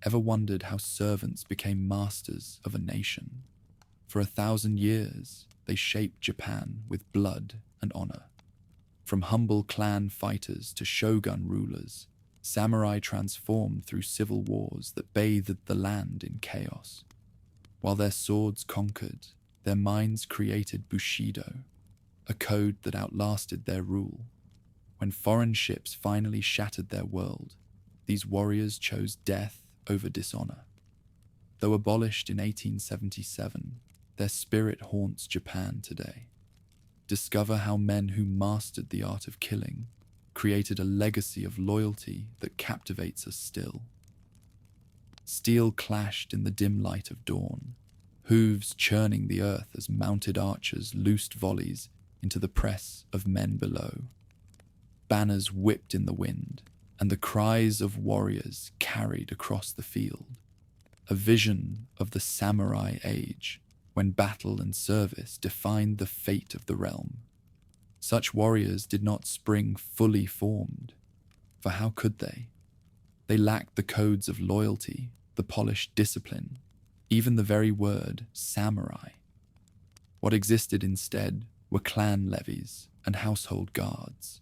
Ever wondered how servants became masters of a nation? For 1,000 years, they shaped Japan with blood and honor. From humble clan fighters to shogun rulers, samurai transformed through civil wars that bathed the land in chaos. While their swords conquered, their minds created Bushidō, a code that outlasted their rule. When foreign ships finally shattered their world, these warriors chose death over dishonor. Though abolished in 1877, their spirit haunts Japan today. Discover how men who mastered the art of killing created a legacy of loyalty that captivates us still. Steel clashed in the dim light of dawn, hooves churning the earth as mounted archers loosed volleys into the press of men below. Banners whipped in the wind, and the cries of warriors carried across the field. A vision of the samurai age, when battle and service defined the fate of the realm. Such warriors did not spring fully formed, for how could they? They lacked the codes of loyalty, the polished discipline, even the very word samurai. What existed instead were clan levies and household guards,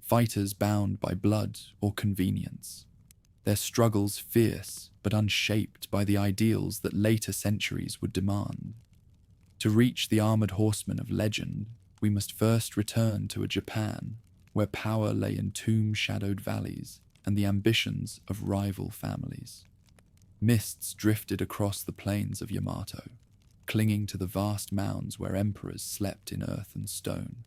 fighters bound by blood or convenience, their struggles fierce but unshaped by the ideals that later centuries would demand. To reach the armored horsemen of legend, we must first return to a Japan where power lay in tomb-shadowed valleys and the ambitions of rival families. Mists drifted across the plains of Yamato, clinging to the vast mounds where emperors slept in earth and stone.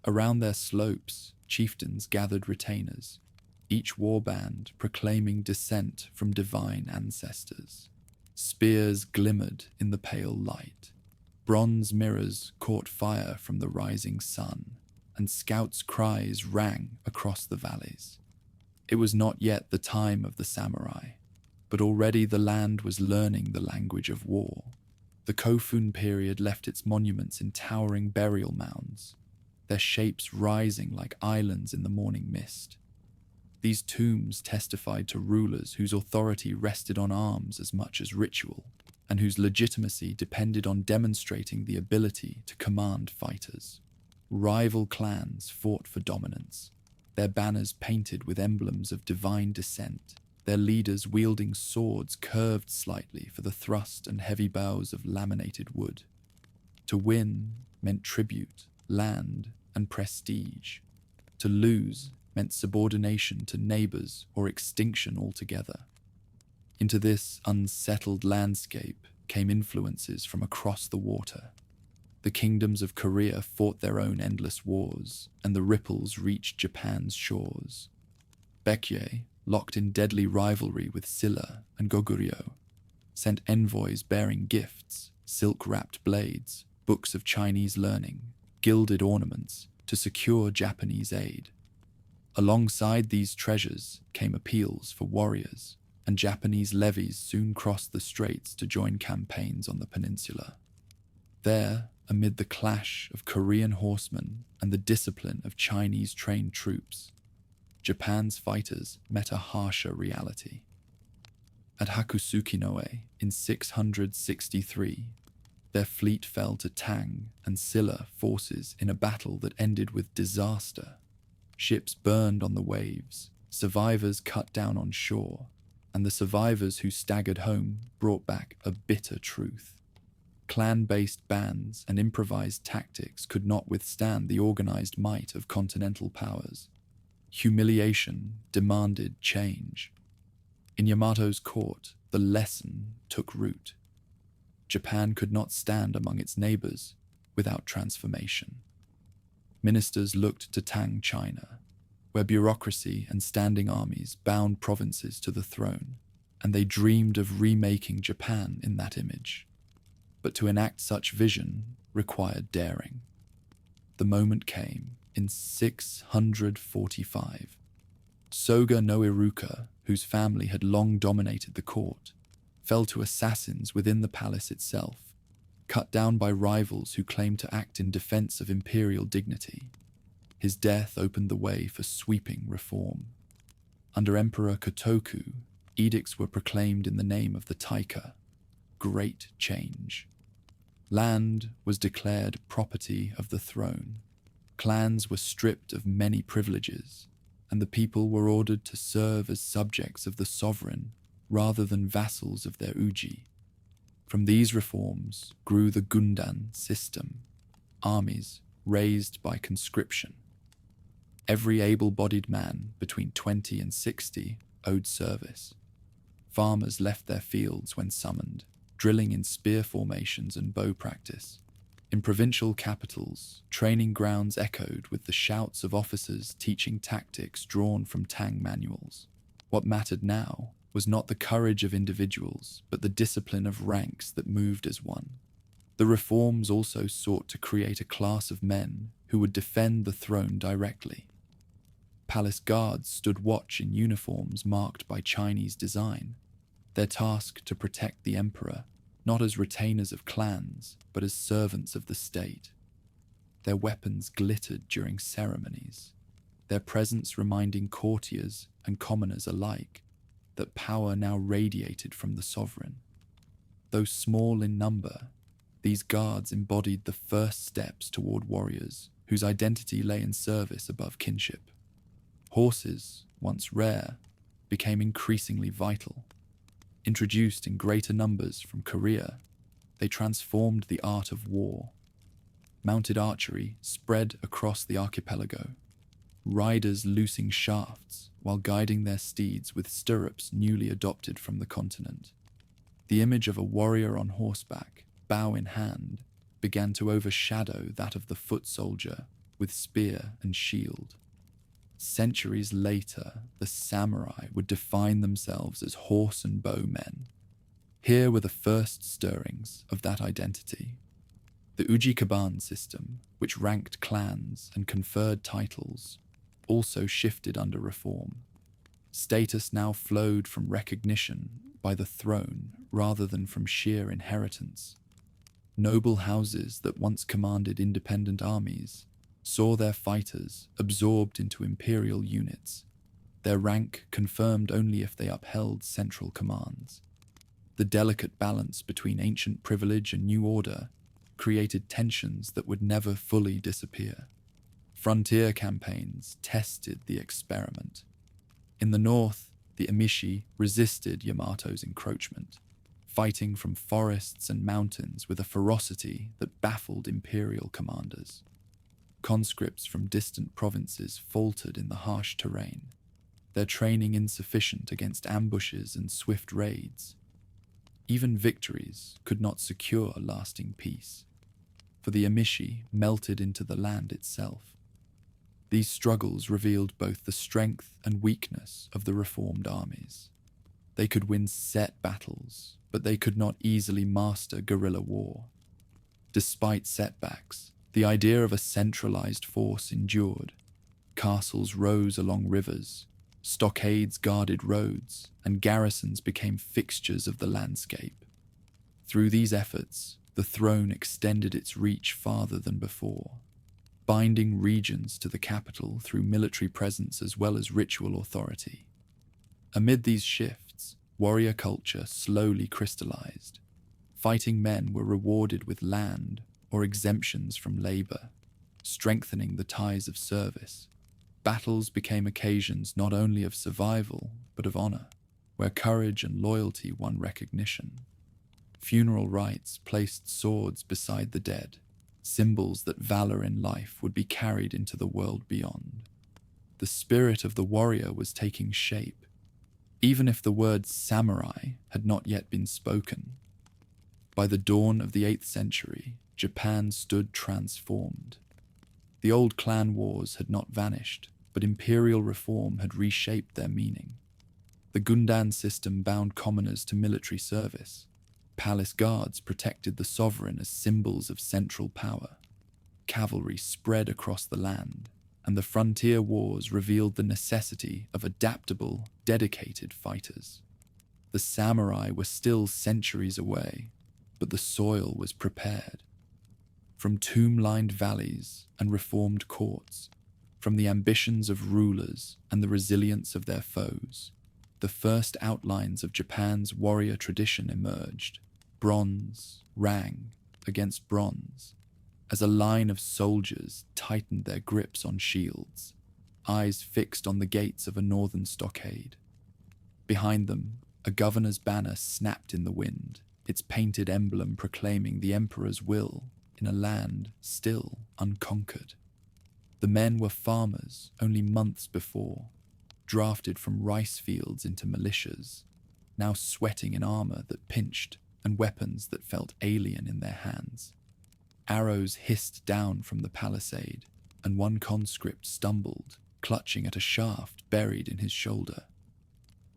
Around their slopes, chieftains gathered retainers, each warband proclaiming descent from divine ancestors. Spears glimmered in the pale light. Bronze mirrors caught fire from the rising sun, and scouts' cries rang across the valleys. It was not yet the time of the samurai, but already the land was learning the language of war. The Kofun period left its monuments in towering burial mounds, their shapes rising like islands in the morning mist. These tombs testified to rulers whose authority rested on arms as much as ritual, and whose legitimacy depended on demonstrating the ability to command fighters. Rival clans fought for dominance, their banners painted with emblems of divine descent, their leaders wielding swords curved slightly for the thrust and heavy bows of laminated wood. To win meant tribute, land, and prestige. To lose meant subordination to neighbors or extinction altogether. Into this unsettled landscape came influences from across the water. The kingdoms of Korea fought their own endless wars, and the ripples reached Japan's shores. Baekje, locked in deadly rivalry with Silla and Goguryeo, sent envoys bearing gifts, silk-wrapped blades, books of Chinese learning, gilded ornaments, to secure Japanese aid. Alongside these treasures came appeals for warriors, and Japanese levies soon crossed the straits to join campaigns on the peninsula. There, amid the clash of Korean horsemen and the discipline of Chinese-trained troops, Japan's fighters met a harsher reality. At Hakusukinoe in 663, their fleet fell to Tang and Silla forces in a battle that ended with disaster. Ships burned on the waves, survivors cut down on shore, and the survivors who staggered home brought back a bitter truth. Clan-based bands and improvised tactics could not withstand the organized might of continental powers. Humiliation demanded change. In Yamato's court, the lesson took root. Japan could not stand among its neighbors without transformation. Ministers looked to Tang China, where bureaucracy and standing armies bound provinces to the throne, and they dreamed of remaking Japan in that image. But to enact such vision required daring. The moment came in 645. Soga no Iruka, whose family had long dominated the court, fell to assassins within the palace itself, cut down by rivals who claimed to act in defense of imperial dignity. His death opened the way for sweeping reform. Under Emperor Kotoku, edicts were proclaimed in the name of the Taika, Great Change. Land was declared property of the throne. Clans were stripped of many privileges, and the people were ordered to serve as subjects of the sovereign rather than vassals of their uji. From these reforms grew the Gundan system, armies raised by conscription. Every able-bodied man between 20 and 60 owed service. Farmers left their fields when summoned, drilling in spear formations and bow practice. In provincial capitals, training grounds echoed with the shouts of officers teaching tactics drawn from Tang manuals. What mattered now was not the courage of individuals, but the discipline of ranks that moved as one. The reforms also sought to create a class of men who would defend the throne directly. Palace guards stood watch in uniforms marked by Chinese design, their task to protect the emperor, not as retainers of clans, but as servants of the state. Their weapons glittered during ceremonies, their presence reminding courtiers and commoners alike that power now radiated from the sovereign. Though small in number, these guards embodied the first steps toward warriors whose identity lay in service above kinship. Horses, once rare, became increasingly vital. Introduced in greater numbers from Korea, they transformed the art of war. Mounted archery spread across the archipelago, riders loosing shafts while guiding their steeds with stirrups newly adopted from the continent. The image of a warrior on horseback, bow in hand, began to overshadow that of the foot soldier with spear and shield. Centuries later, the samurai would define themselves as horse and bow men. Here were the first stirrings of that identity. The Ujikaban system, which ranked clans and conferred titles, also shifted under reform. Status now flowed from recognition by the throne rather than from sheer inheritance. Noble houses that once commanded independent armies saw their fighters absorbed into imperial units, their rank confirmed only if they upheld central commands. The delicate balance between ancient privilege and new order created tensions that would never fully disappear. Frontier campaigns tested the experiment. In the north, the Emishi resisted Yamato's encroachment, fighting from forests and mountains with a ferocity that baffled imperial commanders. Conscripts from distant provinces faltered in the harsh terrain, their training insufficient against ambushes and swift raids. Even victories could not secure lasting peace, for the Emishi melted into the land itself. These struggles revealed both the strength and weakness of the reformed armies. They could win set battles, but they could not easily master guerrilla war. Despite setbacks, the idea of a centralized force endured. Castles rose along rivers, stockades guarded roads, and garrisons became fixtures of the landscape. Through these efforts, the throne extended its reach farther than before, binding regions to the capital through military presence as well as ritual authority. Amid these shifts, warrior culture slowly crystallized. Fighting men were rewarded with land or exemptions from labor, strengthening the ties of service. Battles became occasions not only of survival, but of honor, where courage and loyalty won recognition. Funeral rites placed swords beside the dead, symbols that valor in life would be carried into the world beyond. The spirit of the warrior was taking shape, even if the word samurai had not yet been spoken. By the dawn of the 8th century, Japan stood transformed. The old clan wars had not vanished, but imperial reform had reshaped their meaning. The Gundan system bound commoners to military service. Palace guards protected the sovereign as symbols of central power. Cavalry spread across the land, and the frontier wars revealed the necessity of adaptable, dedicated fighters. The samurai were still centuries away, but the soil was prepared. From tomb-lined valleys and reformed courts, from the ambitions of rulers and the resilience of their foes, the first outlines of Japan's warrior tradition emerged, bronze rang against bronze, as a line of soldiers tightened their grips on shields, eyes fixed on the gates of a northern stockade. Behind them, a governor's banner snapped in the wind, its painted emblem proclaiming the emperor's will in a land still unconquered. The men were farmers only months before, drafted from rice fields into militias, now sweating in armor that pinched and weapons that felt alien in their hands. Arrows hissed down from the palisade, and one conscript stumbled, clutching at a shaft buried in his shoulder.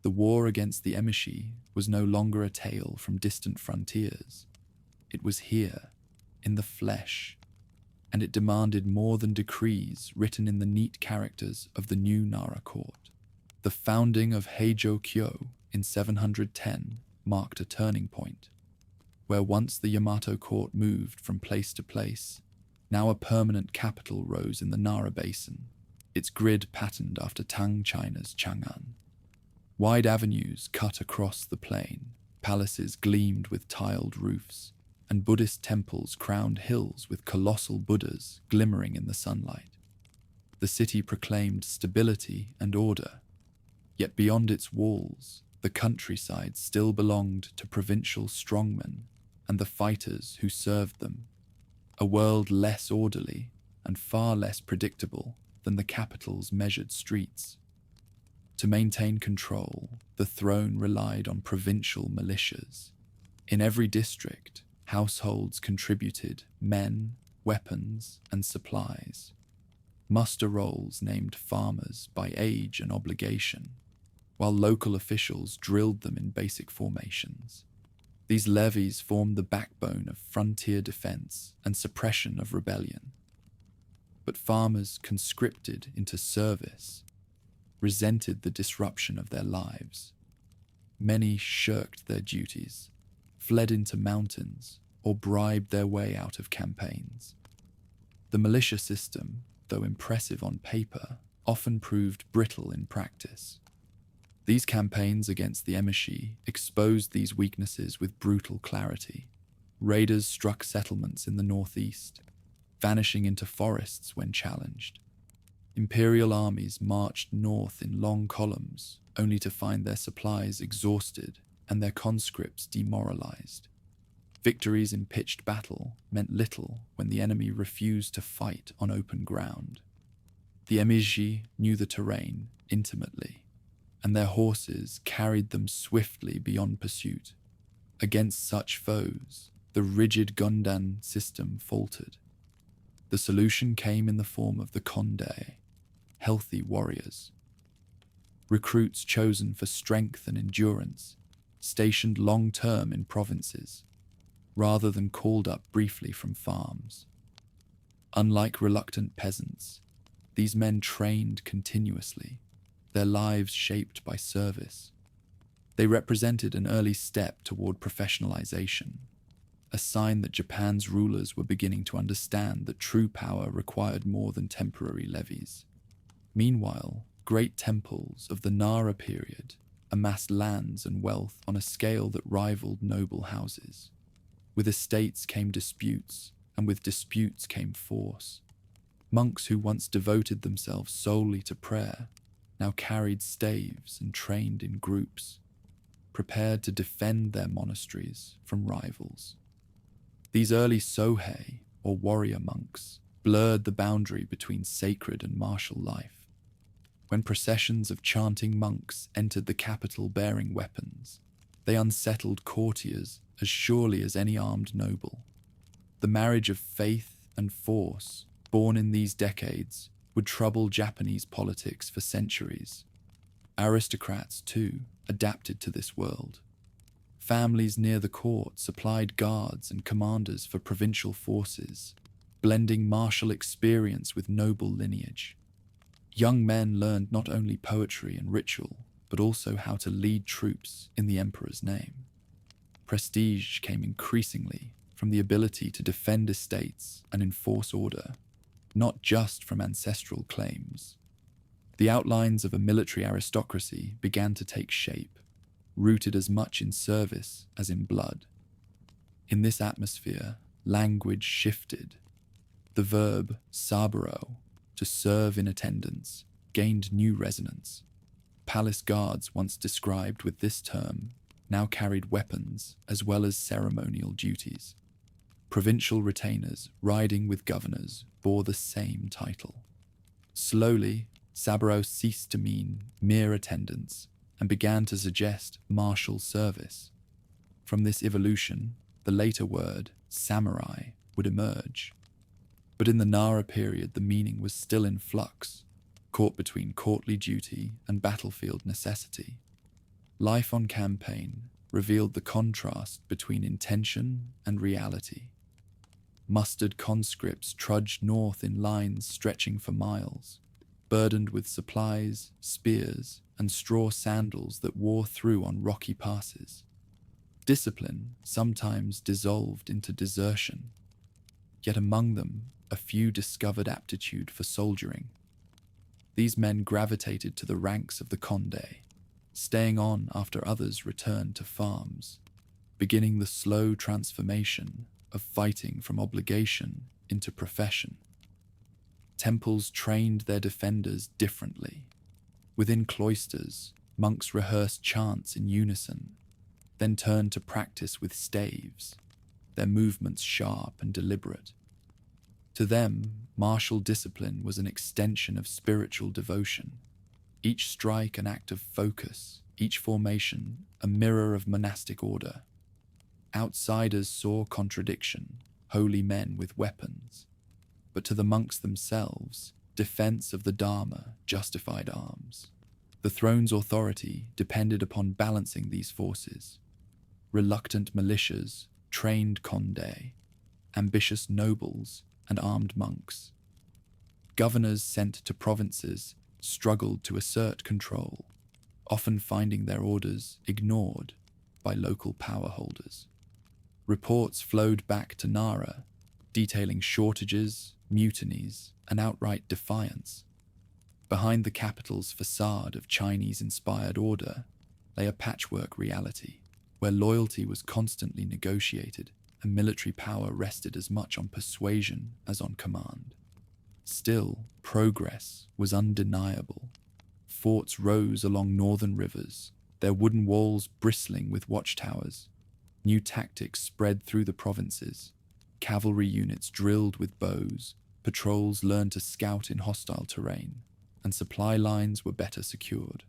The war against the Emishi was no longer a tale from distant frontiers. It was here, in the flesh, and it demanded more than decrees written in the neat characters of the new Nara court. The founding of Heijo-kyo in 710 marked a turning point. Where once the Yamato court moved from place to place, now a permanent capital rose in the Nara basin, its grid patterned after Tang China's Chang'an. Wide avenues cut across the plain, palaces gleamed with tiled roofs, and Buddhist temples crowned hills with colossal Buddhas glimmering in the sunlight. The city proclaimed stability and order, yet beyond its walls, the countryside still belonged to provincial strongmen and the fighters who served them, a world less orderly and far less predictable than the capital's measured streets. To maintain control, the throne relied on provincial militias. In every district, households contributed men, weapons, and supplies. Muster rolls named farmers by age and obligation, while local officials drilled them in basic formations. These levies formed the backbone of frontier defense and suppression of rebellion. But farmers conscripted into service resented the disruption of their lives. Many shirked their duties, fled into mountains, or bribed their way out of campaigns. The militia system, though impressive on paper, often proved brittle in practice. These campaigns against the Emishi exposed these weaknesses with brutal clarity. Raiders struck settlements in the northeast, vanishing into forests when challenged. Imperial armies marched north in long columns, only to find their supplies exhausted and their conscripts demoralized. Victories in pitched battle meant little when the enemy refused to fight on open ground. The Emishi knew the terrain intimately, and their horses carried them swiftly beyond pursuit. Against such foes, the rigid Gundan system faltered. The solution came in the form of the Kondei, healthy warriors. Recruits chosen for strength and endurance, stationed long-term in provinces, rather than called up briefly from farms. Unlike reluctant peasants, these men trained continuously, their lives shaped by service. They represented an early step toward professionalization, a sign that Japan's rulers were beginning to understand that true power required more than temporary levies. Meanwhile, great temples of the Nara period amassed lands and wealth on a scale that rivaled noble houses. With estates came disputes, and with disputes came force. Monks who once devoted themselves solely to prayer now carried staves and trained in groups, prepared to defend their monasteries from rivals. These early Sohei, or warrior monks, blurred the boundary between sacred and martial life. When processions of chanting monks entered the capital bearing weapons, they unsettled courtiers as surely as any armed noble. The marriage of faith and force, born in these decades, would trouble Japanese politics for centuries. Aristocrats, too, adapted to this world. Families near the court supplied guards and commanders for provincial forces, blending martial experience with noble lineage. Young men learned not only poetry and ritual, but also how to lead troops in the emperor's name. Prestige came increasingly from the ability to defend estates and enforce order, not just from ancestral claims. The outlines of a military aristocracy began to take shape, rooted as much in service as in blood. In this atmosphere, language shifted. The verb saburo, to serve in attendance, gained new resonance. Palace guards, once described with this term, now carried weapons as well as ceremonial duties. Provincial retainers riding with governors bore the same title. Slowly, saburo ceased to mean mere attendance and began to suggest martial service. From this evolution, the later word samurai would emerge. But in the Nara period, the meaning was still in flux, caught between courtly duty and battlefield necessity. Life on campaign revealed the contrast between intention and reality. Mustered conscripts trudged north in lines stretching for miles, burdened with supplies, spears, and straw sandals that wore through on rocky passes. Discipline sometimes dissolved into desertion, yet among them a few discovered aptitude for soldiering. These men gravitated to the ranks of the Conde, staying on after others returned to farms, beginning the slow transformation of fighting from obligation into profession. Temples trained their defenders differently. Within cloisters, monks rehearsed chants in unison, then turned to practice with staves, their movements sharp and deliberate. To them, martial discipline was an extension of spiritual devotion, each strike an act of focus, each formation a mirror of monastic order. Outsiders saw contradiction, holy men with weapons, but to the monks themselves, defense of the Dharma justified arms. The throne's authority depended upon balancing these forces. Reluctant militias, trained conde, ambitious nobles, and armed monks. Governors sent to provinces struggled to assert control, often finding their orders ignored by local power holders. Reports flowed back to Nara, detailing shortages, mutinies, and outright defiance. Behind the capital's facade of Chinese-inspired order lay a patchwork reality, where loyalty was constantly negotiated and military power rested as much on persuasion as on command. Still, progress was undeniable. Forts rose along northern rivers, their wooden walls bristling with watchtowers. New tactics spread through the provinces. Cavalry units drilled with bows, patrols learned to scout in hostile terrain, and supply lines were better secured.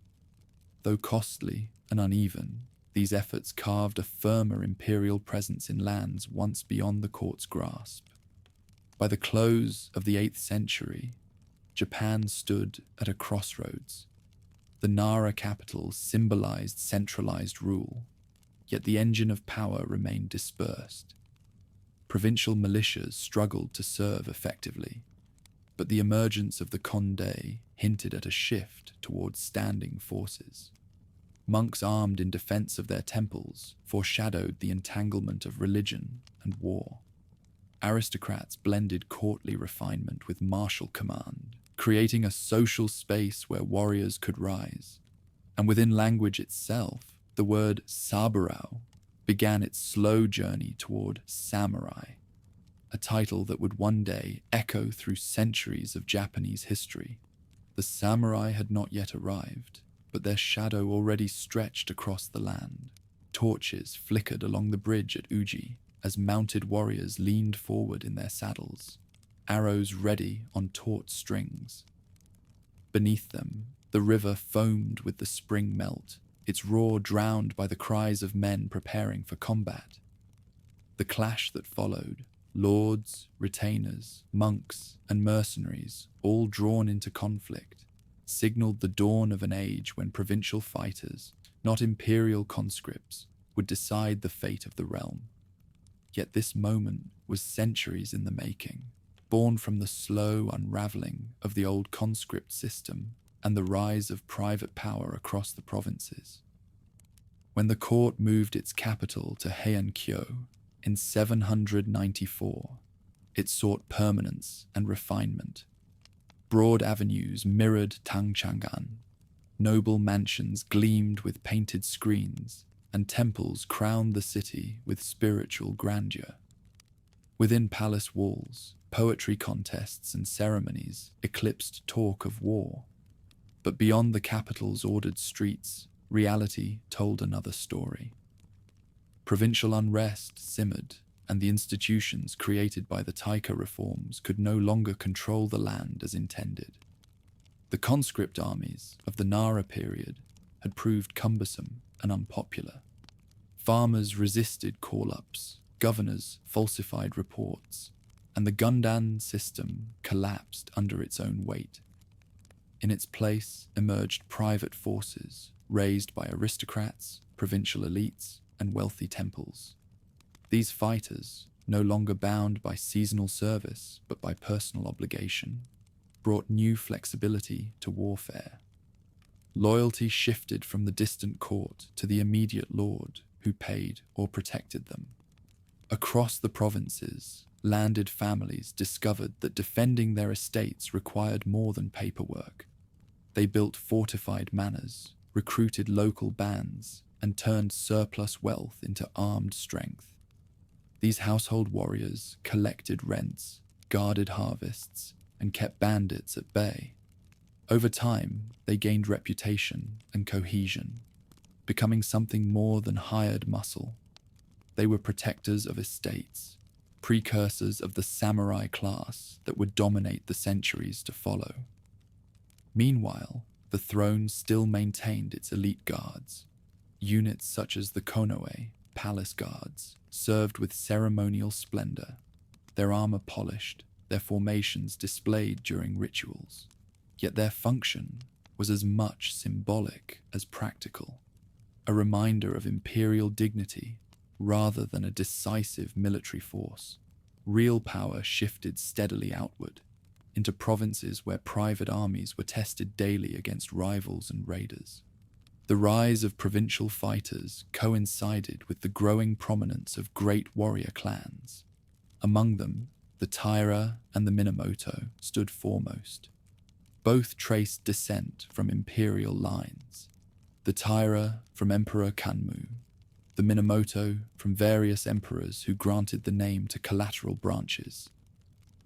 Though costly and uneven, these efforts carved a firmer imperial presence in lands once beyond the court's grasp. By the close of the 8th century, Japan stood at a crossroads. The Nara capital symbolized centralized rule, yet the engine of power remained dispersed. Provincial militias struggled to serve effectively, but the emergence of the Conde hinted at a shift towards standing forces. Monks armed in defense of their temples foreshadowed the entanglement of religion and war. Aristocrats blended courtly refinement with martial command, creating a social space where warriors could rise. And within language itself, the word saburo began its slow journey toward samurai, a title that would one day echo through centuries of Japanese history. The samurai had not yet arrived, but their shadow already stretched across the land. Torches flickered along the bridge at Uji as mounted warriors leaned forward in their saddles, arrows ready on taut strings. Beneath them, the river foamed with the spring melt, its roar drowned by the cries of men preparing for combat. The clash that followed, lords, retainers, monks, and mercenaries, all drawn into conflict, signaled the dawn of an age when provincial fighters, not imperial conscripts, would decide the fate of the realm. Yet this moment was centuries in the making, born from the slow unraveling of the old conscript system and the rise of private power across the provinces. When the court moved its capital to Heian in 794, it sought permanence and refinement. Broad avenues mirrored Tangchangan. Noble mansions gleamed with painted screens, and temples crowned the city with spiritual grandeur. Within palace walls, poetry contests and ceremonies eclipsed talk of war. But beyond the capital's ordered streets, reality told another story. Provincial unrest simmered, and the institutions created by the Taika reforms could no longer control the land as intended. The conscript armies of the Nara period had proved cumbersome and unpopular. Farmers resisted call-ups, governors falsified reports, and the Gundan system collapsed under its own weight. In its place emerged private forces raised by aristocrats, provincial elites, and wealthy temples. These fighters, no longer bound by seasonal service but by personal obligation, brought new flexibility to warfare. Loyalty shifted from the distant court to the immediate lord who paid or protected them. Across the provinces, landed families discovered that defending their estates required more than paperwork. They built fortified manors, recruited local bands, and turned surplus wealth into armed strength. These household warriors collected rents, guarded harvests, and kept bandits at bay. Over time, they gained reputation and cohesion, becoming something more than hired muscle. They were protectors of estates, precursors of the samurai class that would dominate the centuries to follow. Meanwhile, the throne still maintained its elite guards. Units such as the Konoe, palace guards, served with ceremonial splendor, their armor polished, their formations displayed during rituals. Yet their function was as much symbolic as practical, a reminder of imperial dignity rather than a decisive military force. Real power shifted steadily outward, into provinces where private armies were tested daily against rivals and raiders. The rise of provincial fighters coincided with the growing prominence of great warrior clans. Among them, the Taira and the Minamoto stood foremost. Both traced descent from imperial lines, the Taira from Emperor Kanmu, the Minamoto from various emperors who granted the name to collateral branches.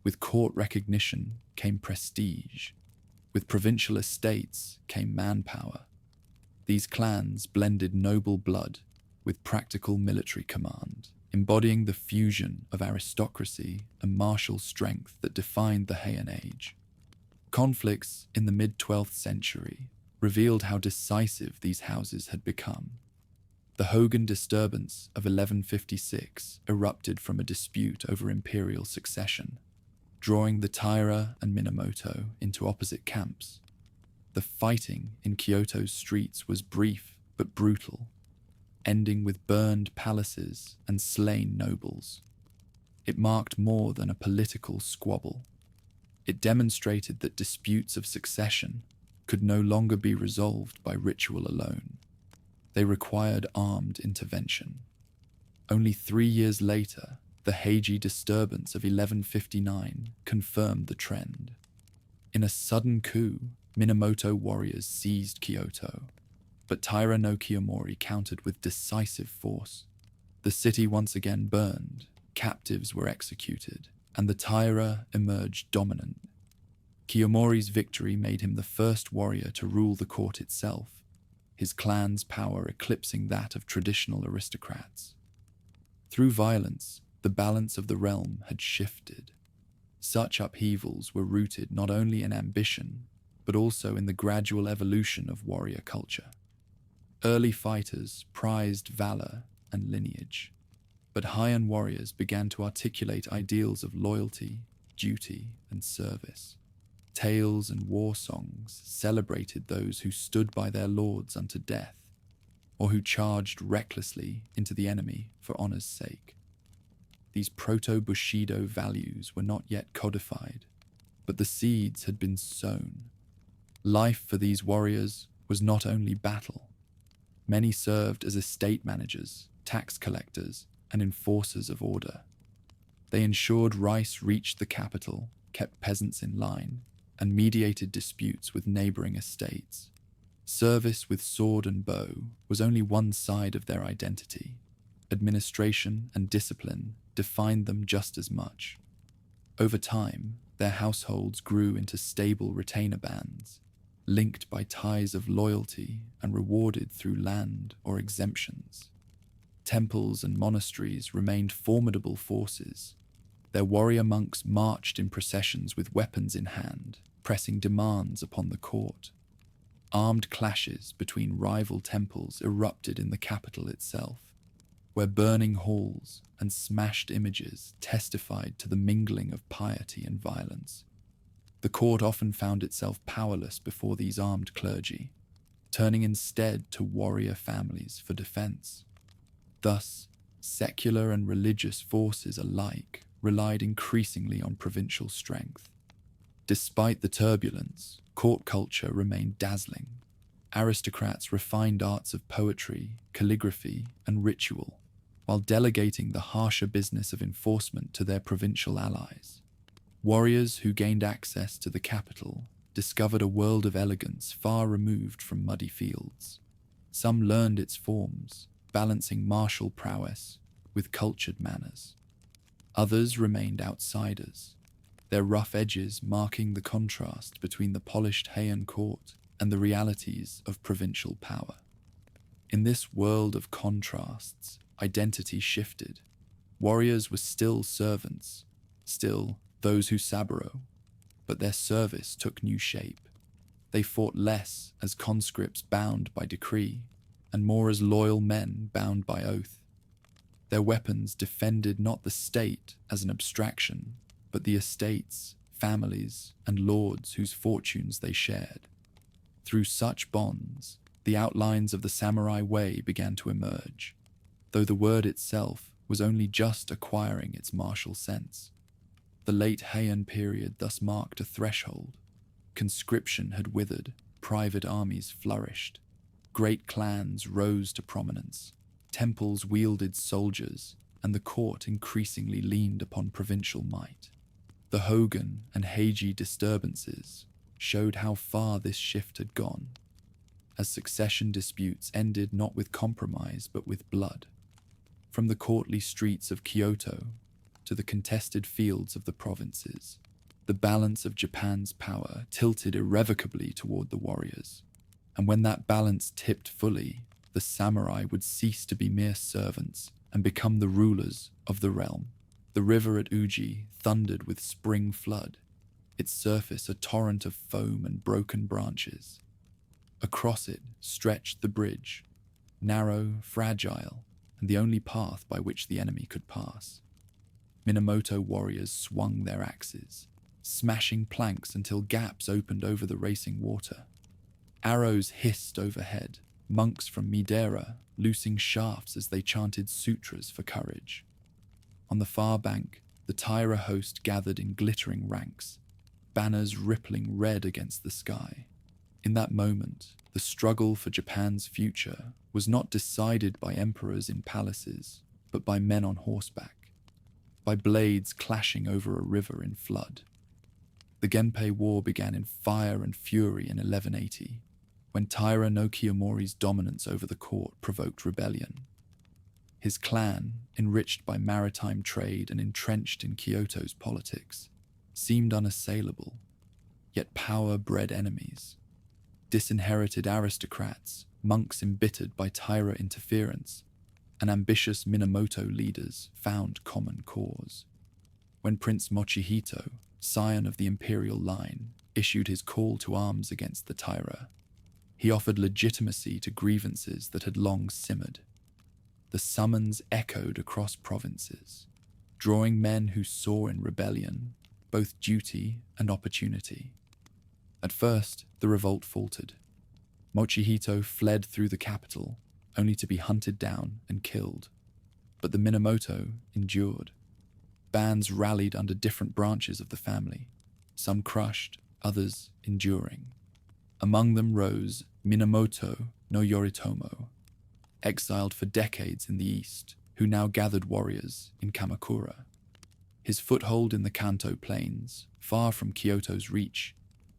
With court recognition came prestige. With provincial estates came manpower. These clans blended noble blood with practical military command, embodying the fusion of aristocracy and martial strength that defined the Heian Age. Conflicts in the mid-12th century revealed how decisive these houses had become. The Hogan disturbance of 1156 erupted from a dispute over imperial succession, drawing the Taira and Minamoto into opposite camps. The fighting in Kyoto's streets was brief but brutal, ending with burned palaces and slain nobles. It marked more than a political squabble. It demonstrated that disputes of succession could no longer be resolved by ritual alone. They required armed intervention. Only 3 years later, the Heiji disturbance of 1159 confirmed the trend. In a sudden coup, Minamoto warriors seized Kyoto, but Taira no Kiyomori countered with decisive force. The city once again burned, captives were executed, and the Taira emerged dominant. Kiyomori's victory made him the first warrior to rule the court itself, his clan's power eclipsing that of traditional aristocrats. Through violence, the balance of the realm had shifted. Such upheavals were rooted not only in ambition, but also in the gradual evolution of warrior culture. Early fighters prized valor and lineage, but Heian warriors began to articulate ideals of loyalty, duty, and service. Tales and war songs celebrated those who stood by their lords unto death, or who charged recklessly into the enemy for honor's sake. These proto-Bushidō values were not yet codified, but the seeds had been sown. Life for these warriors was not only battle. Many served as estate managers, tax collectors, and enforcers of order. They ensured rice reached the capital, kept peasants in line, and mediated disputes with neighboring estates. Service with sword and bow was only one side of their identity. Administration and discipline defined them just as much. Over time, their households grew into stable retainer bands, linked by ties of loyalty and rewarded through land or exemptions. Temples and monasteries remained formidable forces. Their warrior monks marched in processions with weapons in hand, pressing demands upon the court. Armed clashes between rival temples erupted in the capital itself, where burning halls and smashed images testified to the mingling of piety and violence. The court often found itself powerless before these armed clergy, turning instead to warrior families for defense. Thus, secular and religious forces alike relied increasingly on provincial strength. Despite the turbulence, court culture remained dazzling. Aristocrats refined arts of poetry, calligraphy, and ritual, while delegating the harsher business of enforcement to their provincial allies. Warriors who gained access to the capital discovered a world of elegance far removed from muddy fields. Some learned its forms, balancing martial prowess with cultured manners. Others remained outsiders, their rough edges marking the contrast between the polished Heian court and the realities of provincial power. In this world of contrasts, identity shifted. Warriors were still servants, still those who saburo, but their service took new shape. They fought less as conscripts bound by decree, and more as loyal men bound by oath. Their weapons defended not the state as an abstraction, but the estates, families, and lords whose fortunes they shared. Through such bonds, the outlines of the samurai way began to emerge, though the word itself was only just acquiring its martial sense. The late Heian period thus marked a threshold. Conscription had withered, private armies flourished. Great clans rose to prominence. Temples wielded soldiers, and the court increasingly leaned upon provincial might. The Hogan and Heiji disturbances showed how far this shift had gone, as succession disputes ended not with compromise but with blood. From the courtly streets of Kyoto to the contested fields of the provinces, the balance of Japan's power tilted irrevocably toward the warriors. And when that balance tipped fully, the samurai would cease to be mere servants and become the rulers of the realm. The river at Uji thundered with spring flood, its surface a torrent of foam and broken branches. Across it stretched the bridge, narrow, fragile, and the only path by which the enemy could pass. Minamoto warriors swung their axes, smashing planks until gaps opened over the racing water. Arrows hissed overhead, monks from Midera loosing shafts as they chanted sutras for courage. On the far bank, the Taira host gathered in glittering ranks, banners rippling red against the sky. In that moment, the struggle for Japan's future was not decided by emperors in palaces, but by men on horseback, by blades clashing over a river in flood. The Genpei War began in fire and fury in 1180, when Taira no Kiyomori's dominance over the court provoked rebellion. His clan, enriched by maritime trade and entrenched in Kyoto's politics, seemed unassailable, yet power bred enemies. Disinherited aristocrats, monks embittered by Taira interference, and ambitious Minamoto leaders found common cause. When Prince Mochihito, scion of the Imperial line, issued his call to arms against the Taira, he offered legitimacy to grievances that had long simmered. The summons echoed across provinces, drawing men who saw in rebellion both duty and opportunity. At first, the revolt faltered. Mochihito fled through the capital, only to be hunted down and killed. But the Minamoto endured. Bands rallied under different branches of the family, some crushed, others enduring. Among them rose Minamoto no Yoritomo, exiled for decades in the east, who now gathered warriors in Kamakura. His foothold in the Kanto plains, far from Kyoto's reach,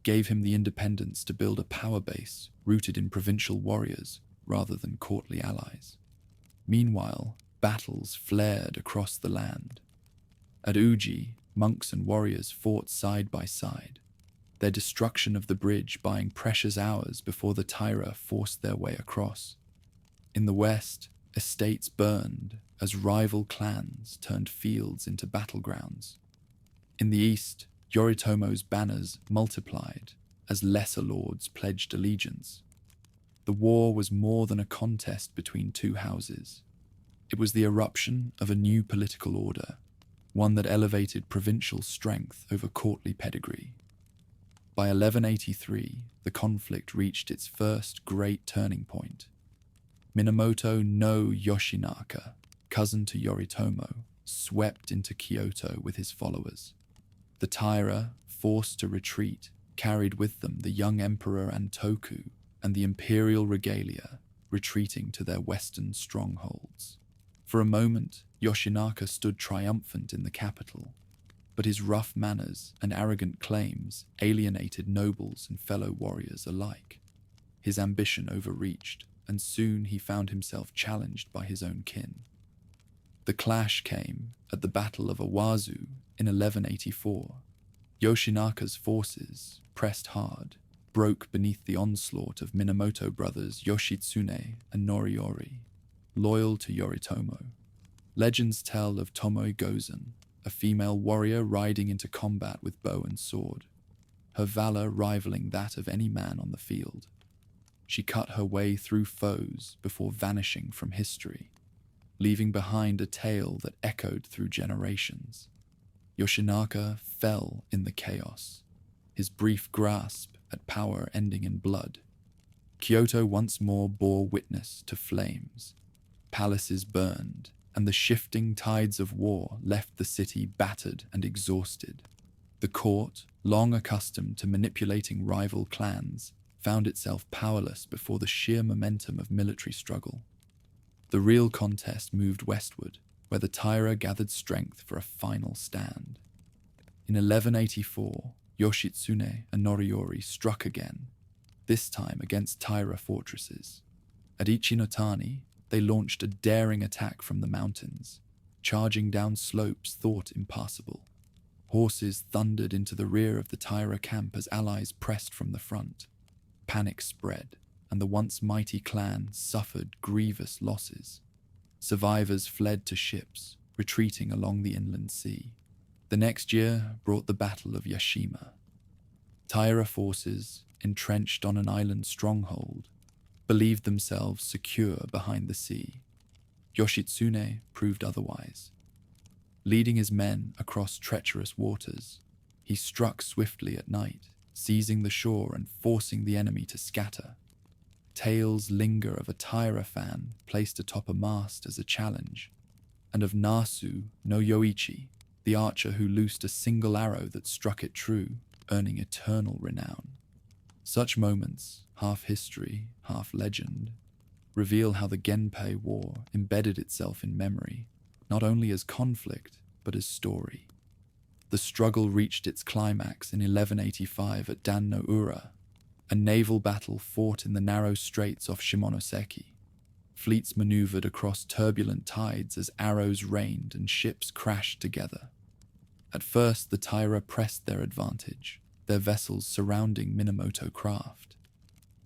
gave him the independence to build a power base rooted in provincial warriors rather than courtly allies. Meanwhile, battles flared across the land. At Uji, monks and warriors fought side by side, their destruction of the bridge buying precious hours before the Taira forced their way across. In the west, estates burned as rival clans turned fields into battlegrounds. In the east, Yoritomo's banners multiplied as lesser lords pledged allegiance. The war was more than a contest between two houses. It was the eruption of a new political order, one that elevated provincial strength over courtly pedigree. By 1183, the conflict reached its first great turning point. Minamoto no Yoshinaka, cousin to Yoritomo, swept into Kyoto with his followers. The Taira, forced to retreat, carried with them the young emperor Antoku and the imperial regalia, retreating to their western strongholds. For a moment, Yoshinaka stood triumphant in the capital, but his rough manners and arrogant claims alienated nobles and fellow warriors alike. His ambition overreached, and soon he found himself challenged by his own kin. The clash came at the Battle of Awazu in 1184. Yoshinaka's forces, pressed hard, broke beneath the onslaught of Minamoto brothers Yoshitsune and Noriori, loyal to Yoritomo. Legends tell of Tomoe Gozen, a female warrior riding into combat with bow and sword, her valor rivaling that of any man on the field. She cut her way through foes before vanishing from history, leaving behind a tale that echoed through generations. Yoshinaka fell in the chaos, his brief grasp at power ending in blood. Kyoto once more bore witness to flames. Palaces burned, and the shifting tides of war left the city battered and exhausted. The court, long accustomed to manipulating rival clans, found itself powerless before the sheer momentum of military struggle. The real contest moved westward, where the Taira gathered strength for a final stand. In 1184, Yoshitsune and Noriori struck again, this time against Taira fortresses. At Ichinotani, they launched a daring attack from the mountains, charging down slopes thought impassable. Horses thundered into the rear of the Taira camp as allies pressed from the front. Panic spread, and the once mighty clan suffered grievous losses. Survivors fled to ships, retreating along the inland sea. The next year brought the Battle of Yashima. Taira forces, entrenched on an island stronghold, believed themselves secure behind the sea. Yoshitsune proved otherwise. Leading his men across treacherous waters, he struck swiftly at night, seizing the shore and forcing the enemy to scatter. Tales linger of a Taira fan placed atop a mast as a challenge, and of Nasu no Yoichi, the archer who loosed a single arrow that struck it true, earning eternal renown. Such moments, half history, half legend, reveal how the Genpei War embedded itself in memory, not only as conflict, but as story. The struggle reached its climax in 1185 at Dan no Ura, a naval battle fought in the narrow straits off Shimonoseki. Fleets maneuvered across turbulent tides as arrows rained and ships crashed together. At first, the Taira pressed their advantage, their vessels surrounding Minamoto craft.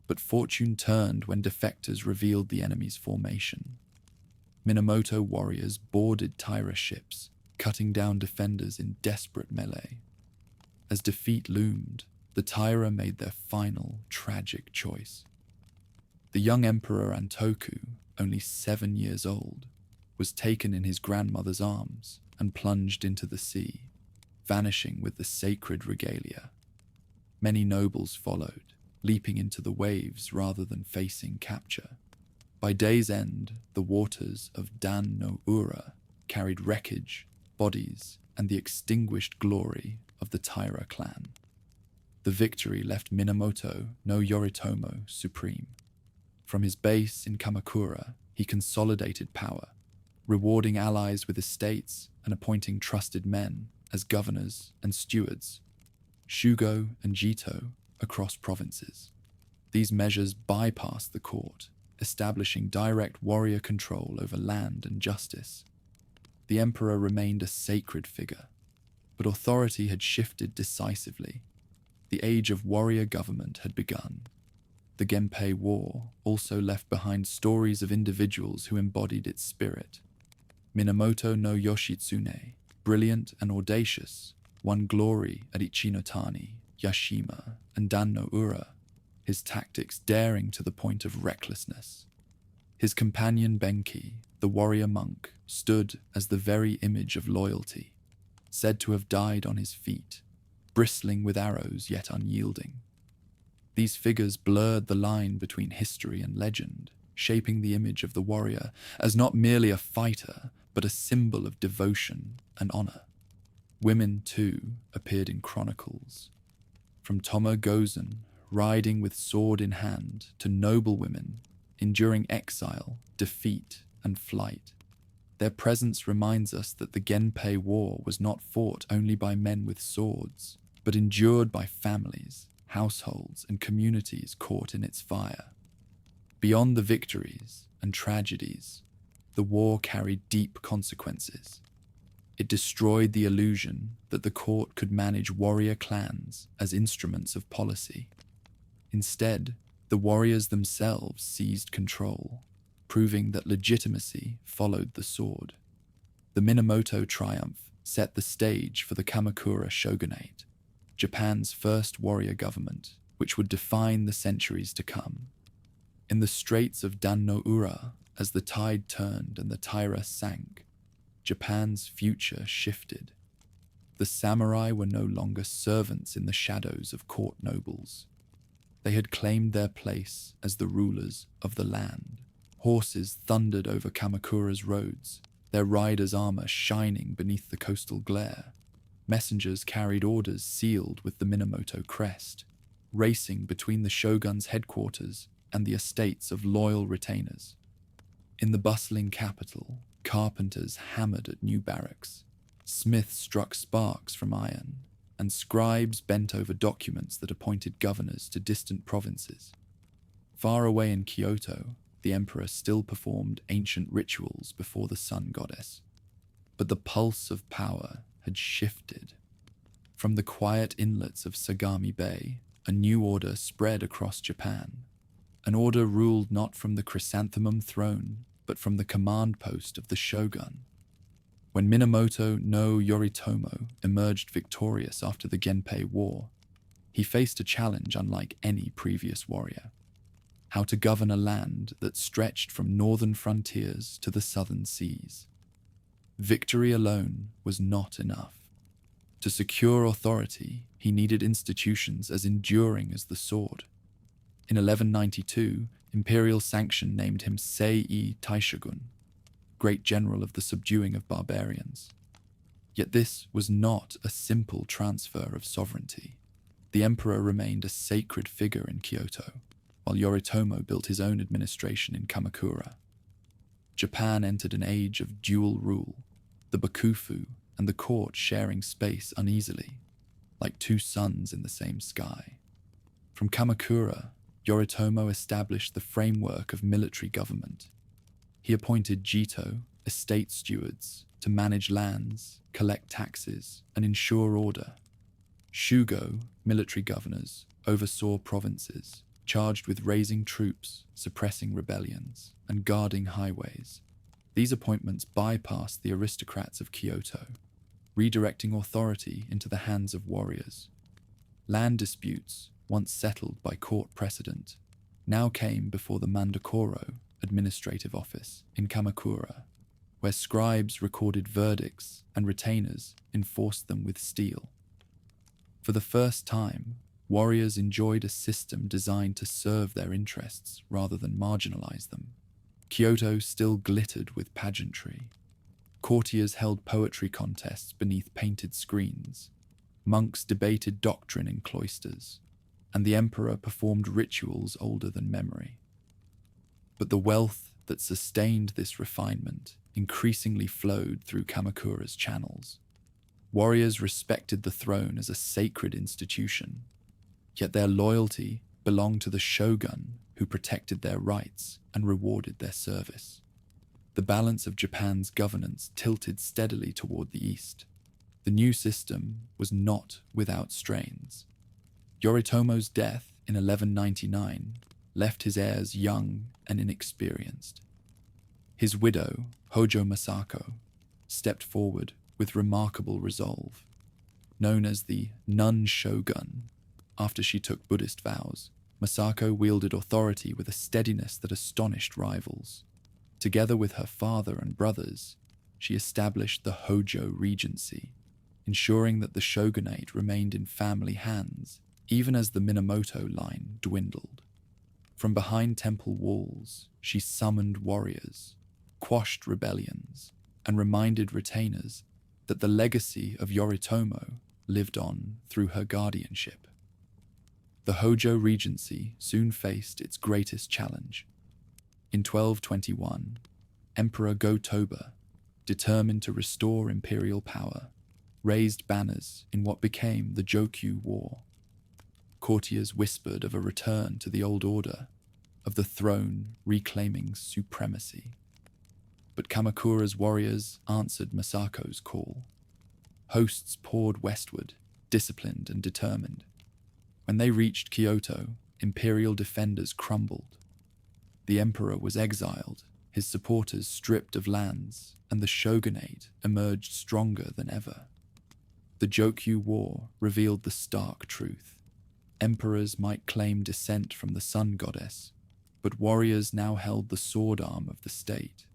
But fortune turned when defectors revealed the enemy's formation. Minamoto warriors boarded Taira ships, cutting down defenders in desperate melee. As defeat loomed, the Taira made their final, tragic choice. The young Emperor Antoku, only 7 years old, was taken in his grandmother's arms and plunged into the sea, vanishing with the sacred regalia. Many nobles followed, leaping into the waves rather than facing capture. By day's end, the waters of Dan no Ura carried wreckage, bodies, and the extinguished glory of the Taira clan. The victory left Minamoto no Yoritomo supreme. From his base in Kamakura, he consolidated power, rewarding allies with estates and appointing trusted men as governors and stewards. Shugo and Jito, across provinces. These measures bypassed the court, establishing direct warrior control over land and justice. The emperor remained a sacred figure, but authority had shifted decisively. The age of warrior government had begun. The Genpei War also left behind stories of individuals who embodied its spirit. Minamoto no Yoshitsune, brilliant and audacious, won glory at Ichinotani, Yashima, and Dan no Ura, his tactics daring to the point of recklessness. His companion Benki, the warrior monk, stood as the very image of loyalty, said to have died on his feet, bristling with arrows yet unyielding. These figures blurred the line between history and legend, shaping the image of the warrior as not merely a fighter, but a symbol of devotion and honor. Women, too, appeared in chronicles. From Toma Gozen, riding with sword in hand, to noble women, enduring exile, defeat, and flight. Their presence reminds us that the Genpei War was not fought only by men with swords, but endured by families, households, and communities caught in its fire. Beyond the victories and tragedies, the war carried deep consequences. It destroyed the illusion that the court could manage warrior clans as instruments of policy. Instead, the warriors themselves seized control, proving that legitimacy followed the sword. The Minamoto triumph set the stage for the Kamakura Shogunate, Japan's first warrior government, which would define the centuries to come. In the straits of Dan no Ura, as the tide turned and the Taira sank, Japan's future shifted. The samurai were no longer servants in the shadows of court nobles. They had claimed their place as the rulers of the land. Horses thundered over Kamakura's roads, their riders' armor shining beneath the coastal glare. Messengers carried orders sealed with the Minamoto crest, racing between the shogun's headquarters and the estates of loyal retainers. In the bustling capital, carpenters hammered at new barracks, smiths struck sparks from iron, and scribes bent over documents that appointed governors to distant provinces. Far away in Kyoto, the emperor still performed ancient rituals before the sun goddess. But the pulse of power had shifted. From the quiet inlets of Sagami Bay, a new order spread across Japan. An order ruled not from the chrysanthemum throne, but from the command post of the shogun. When Minamoto no Yoritomo emerged victorious after the Genpei War, he faced a challenge unlike any previous warrior: how to govern a land that stretched from northern frontiers to the southern seas. Victory alone was not enough. To secure authority, he needed institutions as enduring as the sword. In 1192, Imperial sanction named him Sei Taishogun, great general of the subduing of barbarians. Yet this was not a simple transfer of sovereignty. The emperor remained a sacred figure in Kyoto, while Yoritomo built his own administration in Kamakura. Japan entered an age of dual rule, the Bakufu and the court sharing space uneasily, like two suns in the same sky. From Kamakura, Yoritomo established the framework of military government. He appointed Jito, estate stewards, to manage lands, collect taxes, and ensure order. Shugo, military governors, oversaw provinces, charged with raising troops, suppressing rebellions, and guarding highways. These appointments bypassed the aristocrats of Kyoto, redirecting authority into the hands of warriors. Land disputes, once settled by court precedent, now came before the Mandakoro administrative office in Kamakura, where scribes recorded verdicts and retainers enforced them with steel. For the first time, warriors enjoyed a system designed to serve their interests rather than marginalize them. Kyoto still glittered with pageantry. Courtiers held poetry contests beneath painted screens. Monks debated doctrine in cloisters, and the emperor performed rituals older than memory. But the wealth that sustained this refinement increasingly flowed through Kamakura's channels. Warriors respected the throne as a sacred institution. Yet their loyalty belonged to the shogun, who protected their rights and rewarded their service. The balance of Japan's governance tilted steadily toward the east. The new system was not without strains. Yoritomo's death in 1199 left his heirs young and inexperienced. His widow, Hojo Masako, stepped forward with remarkable resolve. Known as the Nun Shogun, after she took Buddhist vows, Masako wielded authority with a steadiness that astonished rivals. Together with her father and brothers, she established the Hojo Regency, ensuring that the shogunate remained in family hands, even as the Minamoto line dwindled. From behind temple walls, she summoned warriors, quashed rebellions, and reminded retainers that the legacy of Yoritomo lived on through her guardianship. The Hojo Regency soon faced its greatest challenge. In 1221, Emperor Go-Toba, determined to restore imperial power, raised banners in what became the Jokyu War. Courtiers whispered of a return to the old order, of the throne reclaiming supremacy. But Kamakura's warriors answered Masako's call. Hosts poured westward, disciplined and determined. When they reached Kyoto, imperial defenders crumbled. The emperor was exiled, his supporters stripped of lands, and the shogunate emerged stronger than ever. The Jokyu War revealed the stark truth. Emperors might claim descent from the sun goddess, but warriors now held the sword arm of the state.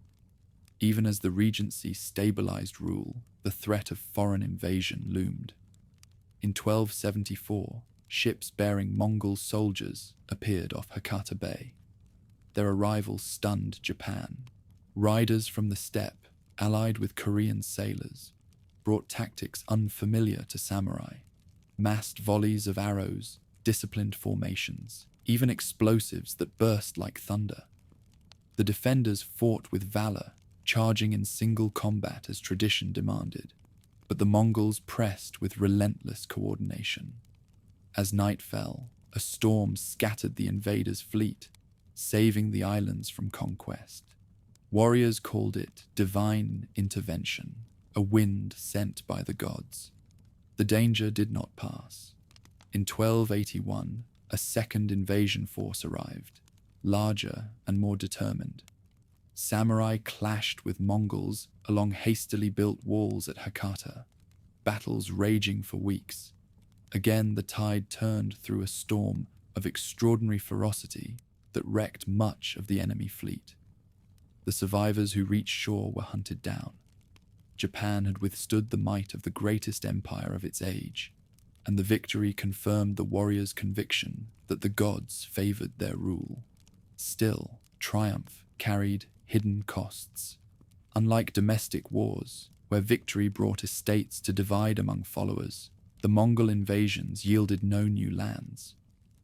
Even as the regency stabilized rule, the threat of foreign invasion loomed. In 1274, ships bearing Mongol soldiers appeared off Hakata Bay. Their arrival stunned Japan. Riders from the steppe, allied with Korean sailors, brought tactics unfamiliar to samurai. Massed volleys of arrows, disciplined formations, even explosives that burst like thunder. The defenders fought with valor, charging in single combat as tradition demanded, but the Mongols pressed with relentless coordination. As night fell, a storm scattered the invaders' fleet, saving the islands from conquest. Warriors called it divine intervention, a wind sent by the gods. The danger did not pass. In 1281, a second invasion force arrived, larger and more determined. Samurai clashed with Mongols along hastily built walls at Hakata, battles raging for weeks. Again, the tide turned through a storm of extraordinary ferocity that wrecked much of the enemy fleet. The survivors who reached shore were hunted down. Japan had withstood the might of the greatest empire of its age, and the victory confirmed the warriors' conviction that the gods favored their rule. Still, triumph carried hidden costs. Unlike domestic wars, where victory brought estates to divide among followers, the Mongol invasions yielded no new lands.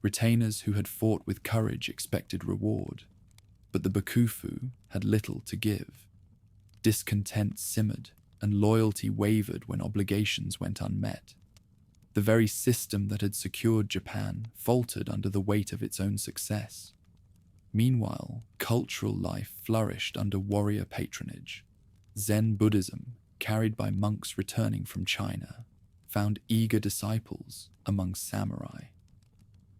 Retainers who had fought with courage expected reward, but the Bakufu had little to give. Discontent simmered, and loyalty wavered when obligations went unmet. The very system that had secured Japan faltered under the weight of its own success. Meanwhile, cultural life flourished under warrior patronage. Zen Buddhism, carried by monks returning from China, found eager disciples among samurai.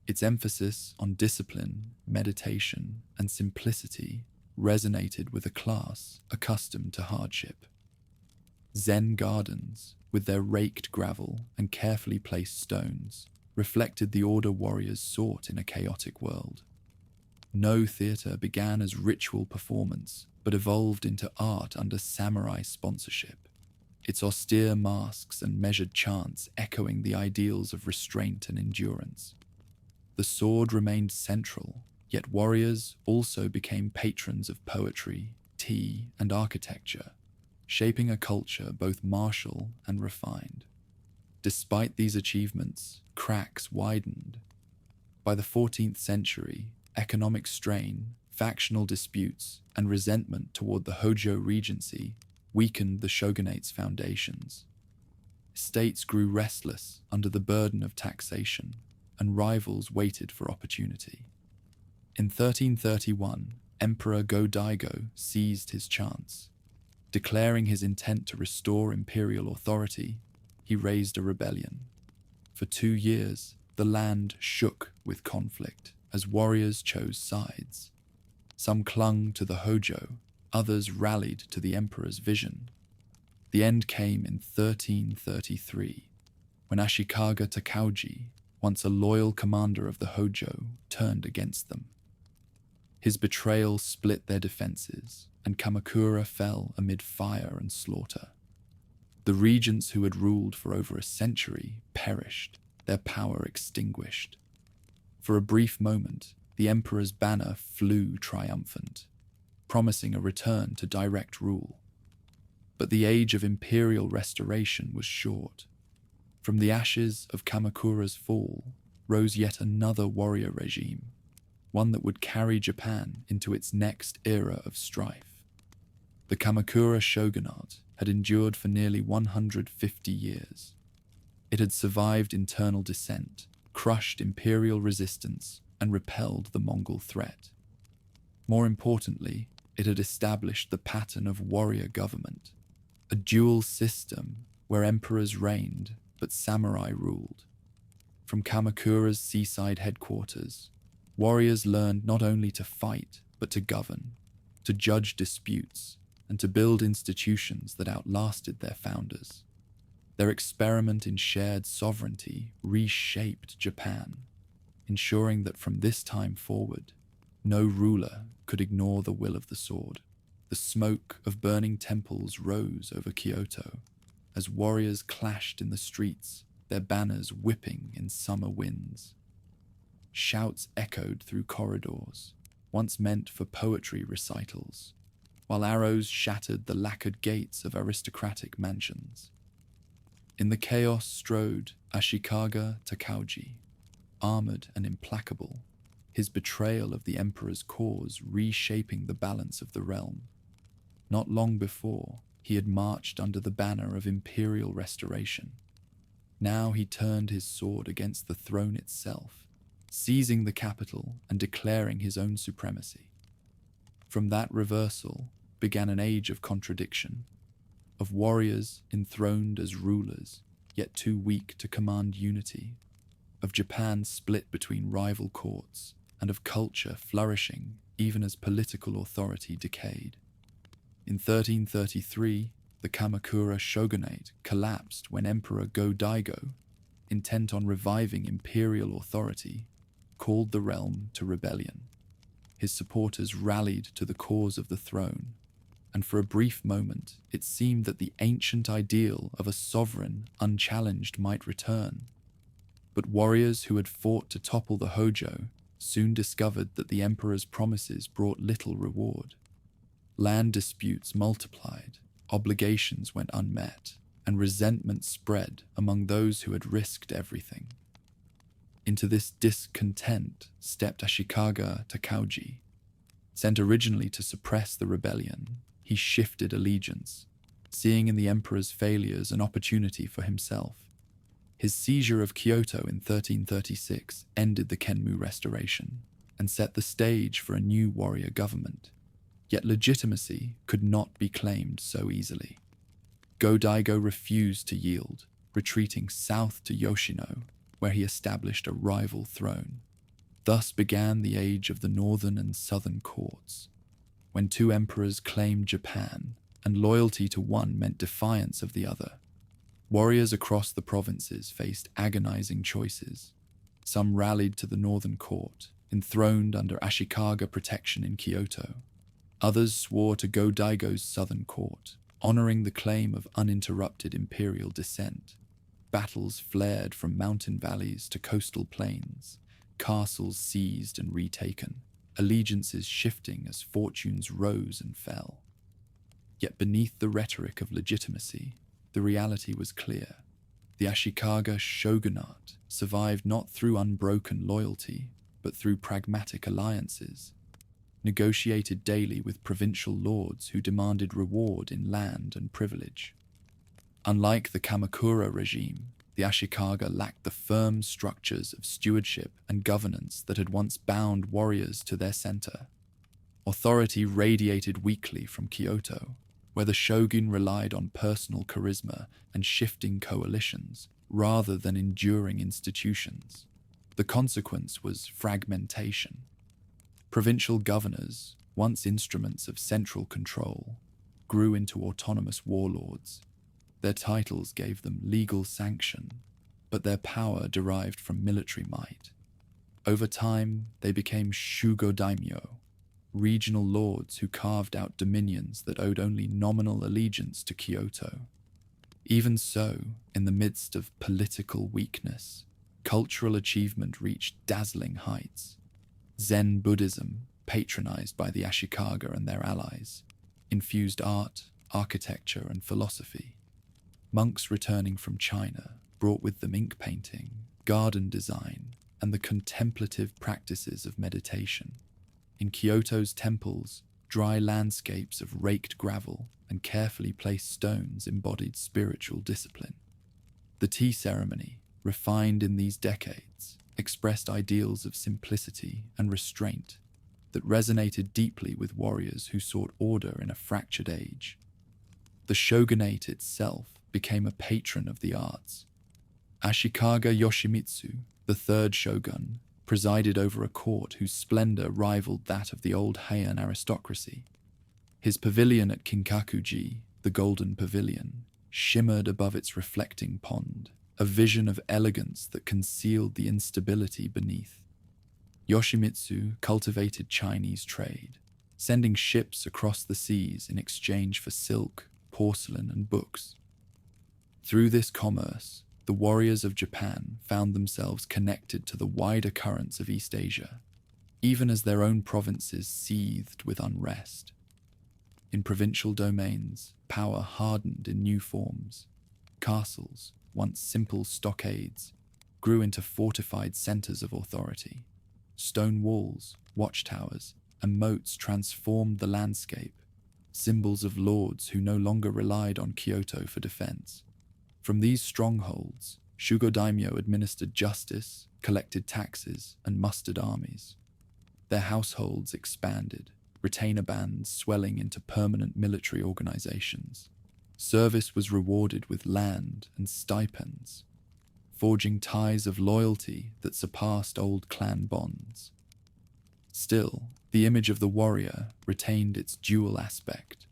Its emphasis on discipline, meditation, and simplicity resonated with a class accustomed to hardship. Zen gardens, with their raked gravel and carefully placed stones, reflected the order warriors sought in a chaotic world. No theatre began as ritual performance, but evolved into art under samurai sponsorship, its austere masks and measured chants echoing the ideals of restraint and endurance. The sword remained central, yet warriors also became patrons of poetry, tea, and architecture, shaping a culture both martial and refined. Despite these achievements, cracks widened. By the 14th century, economic strain, factional disputes, and resentment toward the Hojo Regency weakened the shogunate's foundations. States grew restless under the burden of taxation, and rivals waited for opportunity. In 1331, Emperor Go-Daigo seized his chance. Declaring his intent to restore imperial authority, he raised a rebellion. For 2 years, the land shook with conflict as warriors chose sides. Some clung to the Hojo, others rallied to the emperor's vision. The end came in 1333, when Ashikaga Takauji, once a loyal commander of the Hojo, turned against them. His betrayal split their defenses, and Kamakura fell amid fire and slaughter. The regents who had ruled for over a century perished, their power extinguished. For a brief moment, the emperor's banner flew triumphant, promising a return to direct rule. But the age of imperial restoration was short. From the ashes of Kamakura's fall rose yet another warrior regime, one that would carry Japan into its next era of strife. The Kamakura shogunate had endured for nearly 150 years. It had survived internal dissent, crushed imperial resistance, and repelled the Mongol threat. More importantly, it had established the pattern of warrior government, a dual system where emperors reigned but samurai ruled. From Kamakura's seaside headquarters, warriors learned not only to fight but to govern, to judge disputes, and to build institutions that outlasted their founders. Their experiment in shared sovereignty reshaped Japan, ensuring that from this time forward, no ruler could ignore the will of the sword. The smoke of burning temples rose over Kyoto as warriors clashed in the streets, their banners whipping in summer winds. Shouts echoed through corridors, once meant for poetry recitals, while arrows shattered the lacquered gates of aristocratic mansions. In the chaos strode Ashikaga Takauji, armored and implacable, his betrayal of the emperor's cause reshaping the balance of the realm. Not long before, he had marched under the banner of imperial restoration. Now he turned his sword against the throne itself, seizing the capital and declaring his own supremacy. From that reversal began an age of contradiction, of warriors enthroned as rulers, yet too weak to command unity, of Japan split between rival courts, and of culture flourishing even as political authority decayed. In 1333, the Kamakura shogunate collapsed when Emperor Go-Daigo, intent on reviving imperial authority, called the realm to rebellion. His supporters rallied to the cause of the throne, and for a brief moment it seemed that the ancient ideal of a sovereign unchallenged might return. But warriors who had fought to topple the Hojo soon discovered that the emperor's promises brought little reward. Land disputes multiplied, obligations went unmet, and resentment spread among those who had risked everything. Into this discontent stepped Ashikaga Takauji. Sent originally to suppress the rebellion, he shifted allegiance, seeing in the emperor's failures an opportunity for himself. His seizure of Kyoto in 1336 ended the Kenmu restoration and set the stage for a new warrior government. Yet legitimacy could not be claimed so easily. Go-Daigo refused to yield, retreating south to Yoshino, where he established a rival throne. Thus began the age of the northern and southern courts, when two emperors claimed Japan, and loyalty to one meant defiance of the other. Warriors across the provinces faced agonizing choices. Some rallied to the northern court, enthroned under Ashikaga protection in Kyoto. Others swore to Go-Daigo's southern court, honoring the claim of uninterrupted imperial descent. Battles flared from mountain valleys to coastal plains, castles seized and retaken, allegiances shifting as fortunes rose and fell. Yet beneath the rhetoric of legitimacy, the reality was clear. The Ashikaga shogunate survived not through unbroken loyalty, but through pragmatic alliances, negotiated daily with provincial lords who demanded reward in land and privilege. Unlike the Kamakura regime, the Ashikaga lacked the firm structures of stewardship and governance that had once bound warriors to their center. Authority radiated weakly from Kyoto, where the shogun relied on personal charisma and shifting coalitions rather than enduring institutions. The consequence was fragmentation. Provincial governors, once instruments of central control, grew into autonomous warlords. Their titles gave them legal sanction, but their power derived from military might. Over time, they became shugo-daimyo, regional lords who carved out dominions that owed only nominal allegiance to Kyoto. Even so, in the midst of political weakness, cultural achievement reached dazzling heights. Zen Buddhism, patronized by the Ashikaga and their allies, infused art, architecture, and philosophy. Monks returning from China brought with them ink painting, garden design, and the contemplative practices of meditation. In Kyoto's temples, dry landscapes of raked gravel and carefully placed stones embodied spiritual discipline. The tea ceremony, refined in these decades, expressed ideals of simplicity and restraint that resonated deeply with warriors who sought order in a fractured age. The shogunate itself became a patron of the arts. Ashikaga Yoshimitsu, the third shogun, presided over a court whose splendor rivaled that of the old Heian aristocracy. His pavilion at Kinkakuji, the Golden Pavilion, shimmered above its reflecting pond, a vision of elegance that concealed the instability beneath. Yoshimitsu cultivated Chinese trade, sending ships across the seas in exchange for silk, porcelain, and books. Through this commerce, the warriors of Japan found themselves connected to the wider currents of East Asia, even as their own provinces seethed with unrest. In provincial domains, power hardened in new forms. Castles, once simple stockades, grew into fortified centers of authority. Stone walls, watchtowers, and moats transformed the landscape, symbols of lords who no longer relied on Kyoto for defense. From these strongholds, shugo-daimyo administered justice, collected taxes, and mustered armies. Their households expanded, retainer bands swelling into permanent military organizations. Service was rewarded with land and stipends, forging ties of loyalty that surpassed old clan bonds. Still, the image of the warrior retained its dual aspect.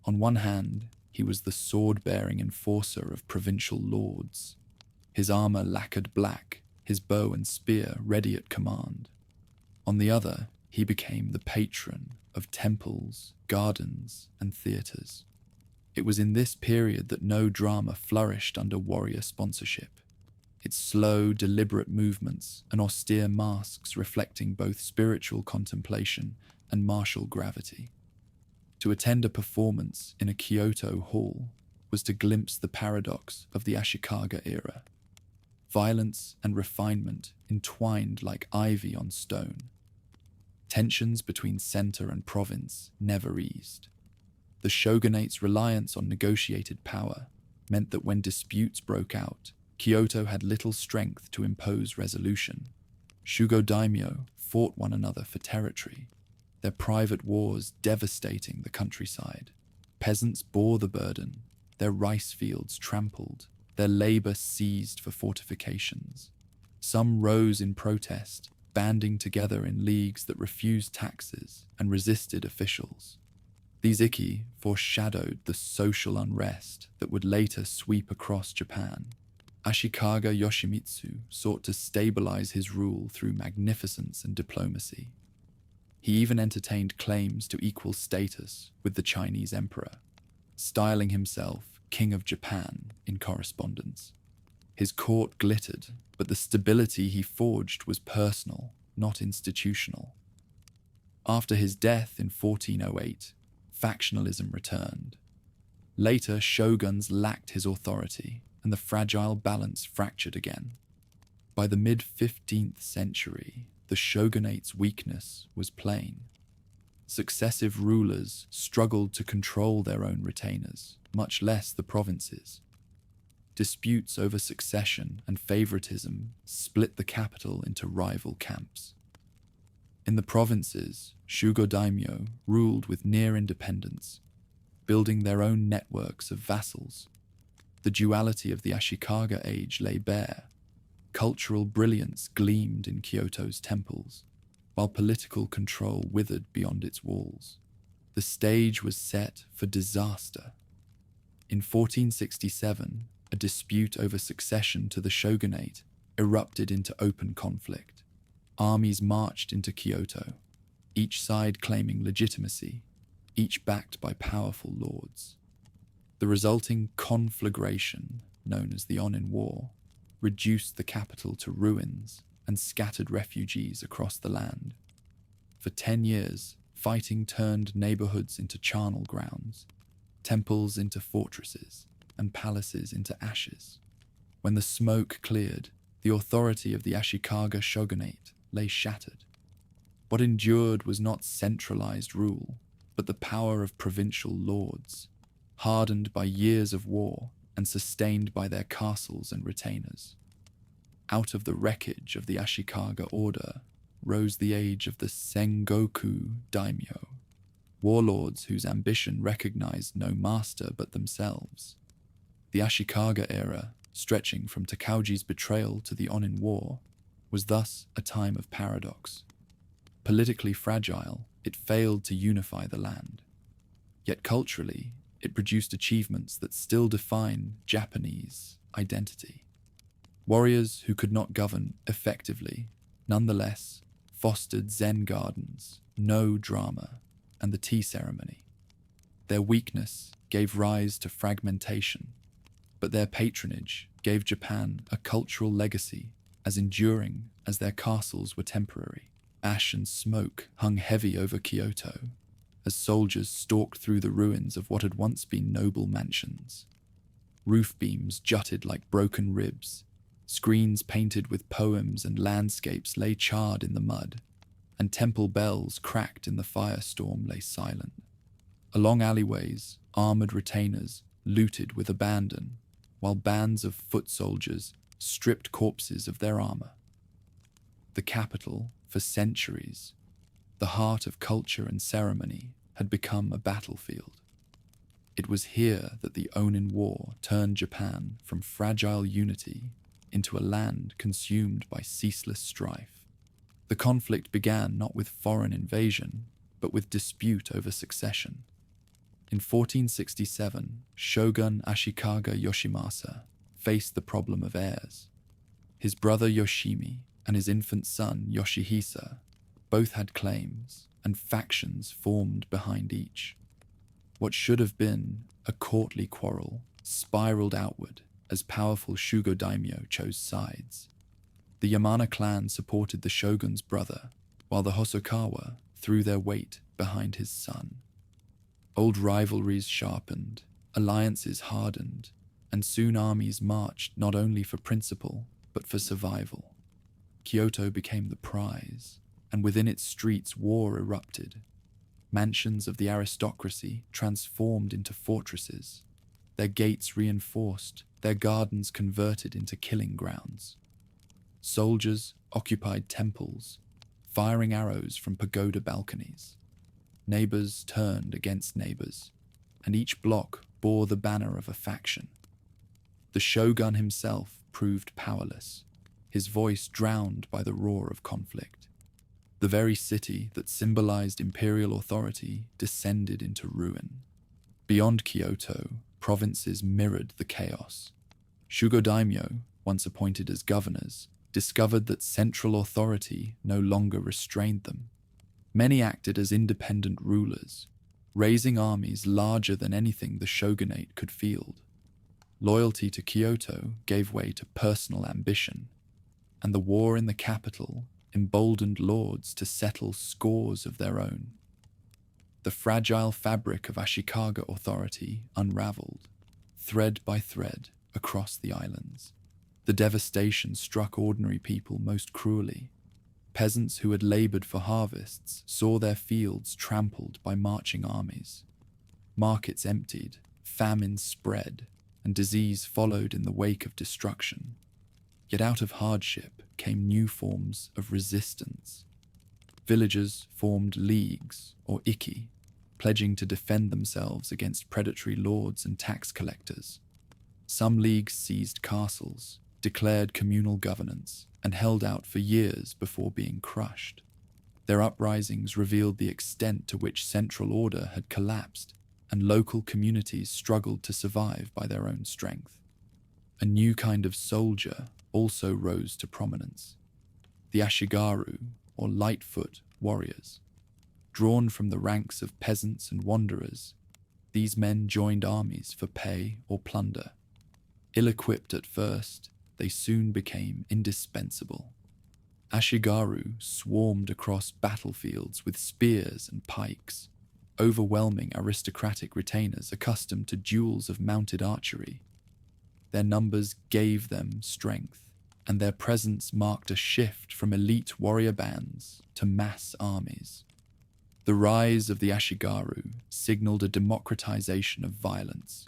On one hand, he was the sword-bearing enforcer of provincial lords, his armor lacquered black, his bow and spear ready at command. On the other, he became the patron of temples, gardens, and theaters. It was in this period that no drama flourished under warrior sponsorship, its slow, deliberate movements and austere masks reflecting both spiritual contemplation and martial gravity. To attend a performance in a Kyoto hall was to glimpse the paradox of the Ashikaga era. Violence and refinement entwined like ivy on stone. Tensions between center and province never eased. The shogunate's reliance on negotiated power meant that when disputes broke out, Kyoto had little strength to impose resolution. Shugo-daimyo fought one another for territory, their private wars devastating the countryside. Peasants bore the burden, their rice fields trampled, their labor seized for fortifications. Some rose in protest, banding together in leagues that refused taxes and resisted officials. These ikki foreshadowed the social unrest that would later sweep across Japan. Ashikaga Yoshimitsu sought to stabilize his rule through magnificence and diplomacy. He even entertained claims to equal status with the Chinese emperor, styling himself King of Japan in correspondence. His court glittered, but the stability he forged was personal, not institutional. After his death in 1408, factionalism returned. Later, shoguns lacked his authority, and the fragile balance fractured again. By the mid-15th century, the shogunate's weakness was plain. Successive rulers struggled to control their own retainers, much less the provinces. disputes over succession and favoritism split the capital into rival camps. In the provinces, Shugo daimyo ruled with near independence, building their own networks of vassals. The duality of the Ashikaga age lay bare. Cultural brilliance gleamed in Kyoto's temples, while political control withered beyond its walls. The stage was set for disaster. In 1467, a dispute over succession to the shogunate erupted into open conflict. Armies marched into Kyoto, each side claiming legitimacy, each backed by powerful lords. The resulting conflagration, known as the Ōnin War, reduced the capital to ruins and scattered refugees across the land. For 10 years, fighting turned neighborhoods into charnel grounds, temples into fortresses, and palaces into ashes. When the smoke cleared, the authority of the Ashikaga shogunate lay shattered. What endured was not centralized rule, but the power of provincial lords, hardened by years of war and sustained by their castles and retainers. Out of the wreckage of the Ashikaga order rose the age of the Sengoku daimyo, warlords whose ambition recognized no master but themselves. The Ashikaga era, stretching from Takauji's betrayal to the Ōnin War, was thus a time of paradox. Politically fragile, it failed to unify the land. Yet culturally, it produced achievements that still define Japanese identity. Warriors who could not govern effectively, nonetheless, fostered Zen gardens, no drama, and the tea ceremony. Their weakness gave rise to fragmentation, but their patronage gave Japan a cultural legacy as enduring as their castles were temporary. Ash and smoke hung heavy over Kyoto as soldiers stalked through the ruins of what had once been noble mansions. Roof beams jutted like broken ribs, screens painted with poems and landscapes lay charred in the mud, and temple bells cracked in the firestorm lay silent. Along alleyways, armored retainers looted with abandon, while bands of foot soldiers stripped corpses of their armor. The capital, for centuries, the heart of culture and ceremony, had become a battlefield. It was here that the Ōnin War turned Japan from fragile unity into a land consumed by ceaseless strife. The conflict began not with foreign invasion, but with dispute over succession. In 1467, Shogun Ashikaga Yoshimasa faced the problem of heirs. His brother Yoshimi and his infant son Yoshihisa both had claims, and factions formed behind each. What should have been a courtly quarrel spiraled outward as powerful Shugo daimyo chose sides. The Yamana clan supported the shogun's brother, while the Hosokawa threw their weight behind his son. Old rivalries sharpened, alliances hardened, and soon armies marched not only for principle, but for survival. Kyoto became the prize, and within its streets war erupted. Mansions of the aristocracy transformed into fortresses, their gates reinforced, their gardens converted into killing grounds. Soldiers occupied temples, firing arrows from pagoda balconies. Neighbors turned against neighbors, and each block bore the banner of a faction. The shogun himself proved powerless, his voice drowned by the roar of conflict. The very city that symbolized imperial authority descended into ruin. Beyond Kyoto, provinces mirrored the chaos. Shugo daimyo, once appointed as governors, discovered that central authority no longer restrained them. Many acted as independent rulers, raising armies larger than anything the shogunate could field. Loyalty to Kyoto gave way to personal ambition, and the war in the capital emboldened lords to settle scores of their own. The fragile fabric of Ashikaga authority unraveled, thread by thread, across the islands. The devastation struck ordinary people most cruelly. Peasants who had labored for harvests saw their fields trampled by marching armies. Markets emptied, famine spread, and disease followed in the wake of destruction. Yet out of hardship came new forms of resistance. Villagers formed leagues, or iki, pledging to defend themselves against predatory lords and tax collectors. Some leagues seized castles, declared communal governance, and held out for years before being crushed. Their uprisings revealed the extent to which central order had collapsed, and local communities struggled to survive by their own strength. A new kind of soldier also rose to prominence: the Ashigaru, or Lightfoot warriors. Drawn from the ranks of peasants and wanderers, these men joined armies for pay or plunder. Ill-equipped at first, they soon became indispensable. Ashigaru swarmed across battlefields with spears and pikes, overwhelming aristocratic retainers accustomed to duels of mounted archery. Their numbers gave them strength, and their presence marked a shift from elite warrior bands to mass armies. The rise of the Ashigaru signaled a democratization of violence,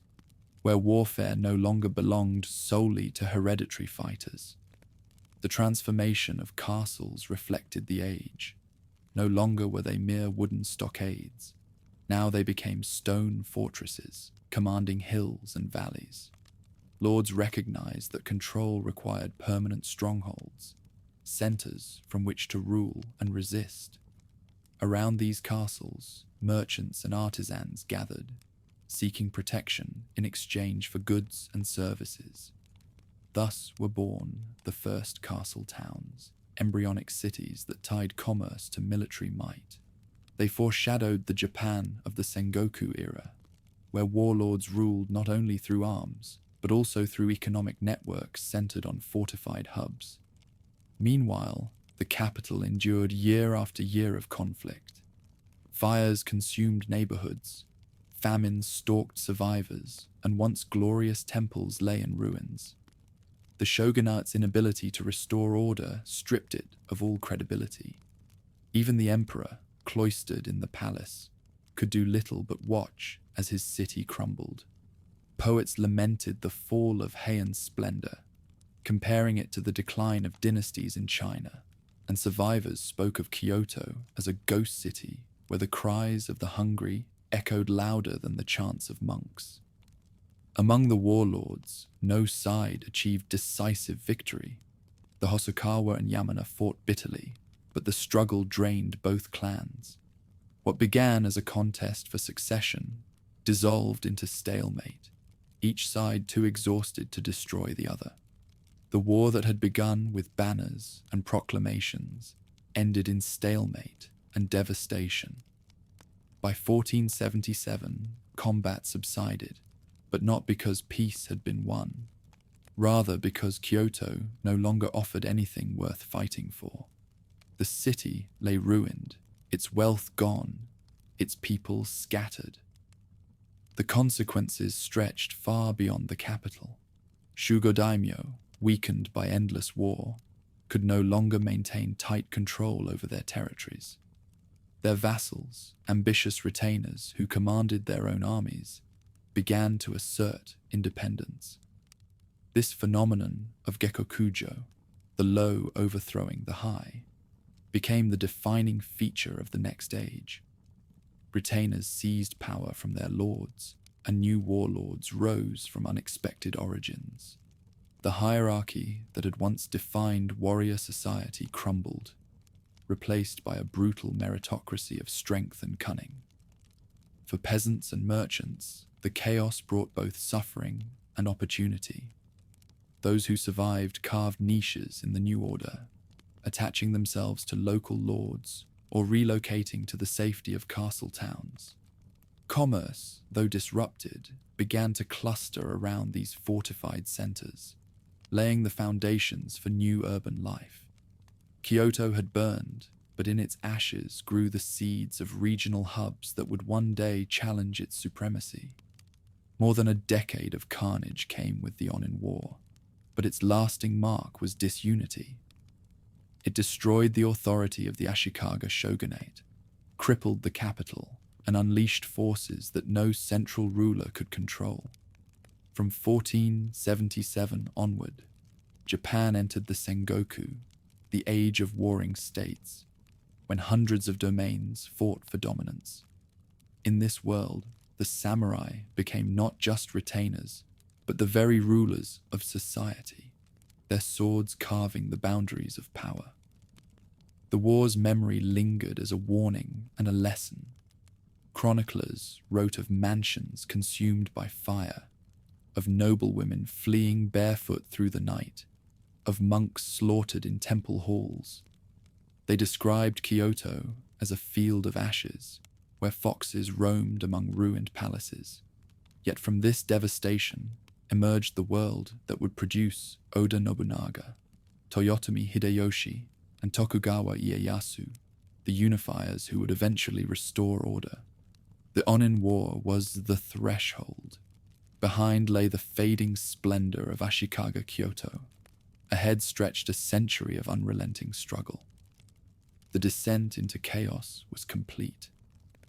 where warfare no longer belonged solely to hereditary fighters. The transformation of castles reflected the age. No longer were they mere wooden stockades. Now they became stone fortresses, commanding hills and valleys. Lords recognized that control required permanent strongholds, centers from which to rule and resist. Around these castles, merchants and artisans gathered, seeking protection in exchange for goods and services. Thus were born the first castle towns, embryonic cities that tied commerce to military might. They foreshadowed the Japan of the Sengoku era, where warlords ruled not only through arms, but also through economic networks centered on fortified hubs. Meanwhile, the capital endured year after year of conflict. Fires consumed neighborhoods, famines stalked survivors, and once glorious temples lay in ruins. The shogunate's inability to restore order stripped it of all credibility. Even the emperor, cloistered in the palace, could do little but watch as his city crumbled. Poets lamented the fall of Heian's splendor, comparing it to the decline of dynasties in China, and survivors spoke of Kyoto as a ghost city where the cries of the hungry echoed louder than the chants of monks. Among the warlords, no side achieved decisive victory. The Hosokawa and Yamana fought bitterly, but the struggle drained both clans. What began as a contest for succession dissolved into stalemate, each side too exhausted to destroy the other. The war that had begun with banners and proclamations ended in stalemate and devastation. By 1477, combat subsided, but not because peace had been won, rather because Kyoto no longer offered anything worth fighting for. The city lay ruined, its wealth gone, its people scattered. The consequences stretched far beyond the capital. Shugo-daimyo, weakened by endless war, could no longer maintain tight control over their territories. Their vassals, ambitious retainers who commanded their own armies, began to assert independence. This phenomenon of Gekkokujo, the low overthrowing the high, became the defining feature of the next age. Retainers seized power from their lords, and new warlords rose from unexpected origins. The hierarchy that had once defined warrior society crumbled, replaced by a brutal meritocracy of strength and cunning. For peasants and merchants, the chaos brought both suffering and opportunity. Those who survived carved niches in the new order, attaching themselves to local lords or relocating to the safety of castle towns. Commerce, though disrupted, began to cluster around these fortified centers, laying the foundations for new urban life. Kyoto had burned, but in its ashes grew the seeds of regional hubs that would one day challenge its supremacy. More than a decade of carnage came with the Ōnin War, but its lasting mark was disunity. It destroyed the authority of the Ashikaga shogunate, crippled the capital, and unleashed forces that no central ruler could control. From 1477 onward, Japan entered the Sengoku, the age of warring states, when hundreds of domains fought for dominance. In this world, the samurai became not just retainers, but the very rulers of society, their swords carving the boundaries of power. The war's memory lingered as a warning and a lesson. Chroniclers wrote of mansions consumed by fire, of noblewomen fleeing barefoot through the night, of monks slaughtered in temple halls. They described Kyoto as a field of ashes, where foxes roamed among ruined palaces. Yet from this devastation emerged the world that would produce Oda Nobunaga, Toyotomi Hideyoshi, and Tokugawa Ieyasu, the Unifiers who would eventually restore order. The Ōnin War was the threshold. Behind lay the fading splendor of Ashikaga Kyoto. Ahead stretched a century of unrelenting struggle. The descent into chaos was complete.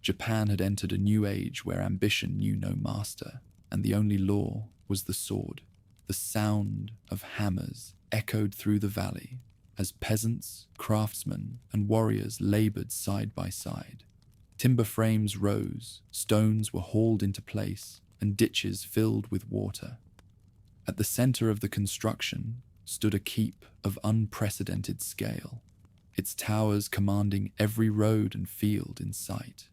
Japan had entered a new age where ambition knew no master, and the only law was the sword. The sound of hammers echoed through the valley as peasants, craftsmen, and warriors labored side by side. Timber frames rose, stones were hauled into place, and ditches filled with water. At the center of the construction stood a keep of unprecedented scale, its towers commanding every road and field in sight.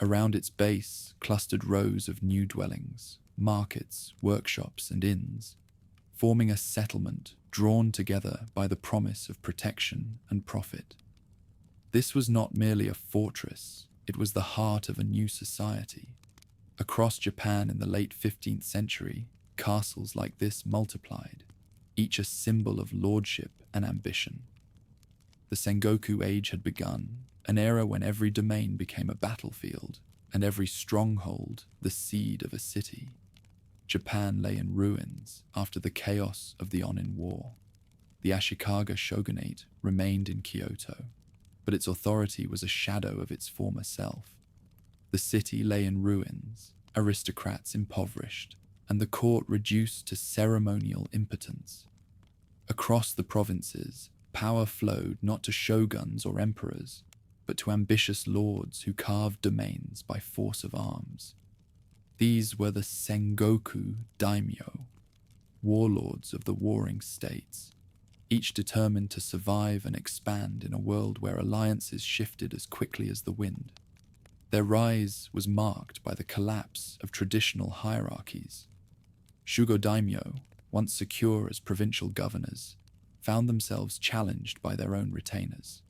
Around its base clustered rows of new dwellings, markets, workshops, and inns, forming a settlement drawn together by the promise of protection and profit. This was not merely a fortress, it was the heart of a new society. Across Japan in the late 15th century, castles like this multiplied, each a symbol of lordship and ambition. The Sengoku age had begun, an era when every domain became a battlefield, and every stronghold the seed of a city. Japan lay in ruins after the chaos of the Ōnin War. The Ashikaga Shogunate remained in Kyoto, but its authority was a shadow of its former self. The city lay in ruins, aristocrats impoverished, and the court reduced to ceremonial impotence. Across the provinces, power flowed not to shoguns or emperors, but to ambitious lords who carved domains by force of arms. These were the Sengoku daimyo, warlords of the warring states, each determined to survive and expand in a world where alliances shifted as quickly as the wind. Their rise was marked by the collapse of traditional hierarchies. Shugo daimyo, once secure as provincial governors, found themselves challenged by their own retainers.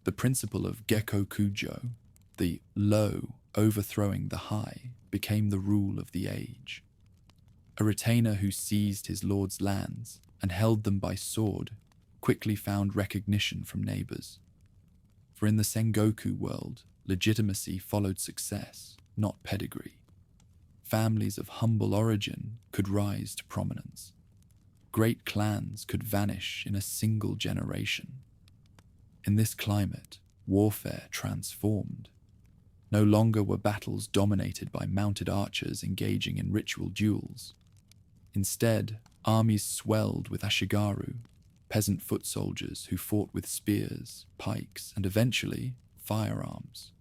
The principle of Gekkokujo, the low overthrowing the high, became the rule of the age. A retainer who seized his lord's lands and held them by sword quickly found recognition from neighbors. For in the Sengoku world, legitimacy followed success, not pedigree. Families of humble origin could rise to prominence. Great clans could vanish in a single generation. In this climate, warfare transformed. No longer were battles dominated by mounted archers engaging in ritual duels. Instead, armies swelled with ashigaru, peasant foot soldiers who fought with spears, pikes, and eventually firearms.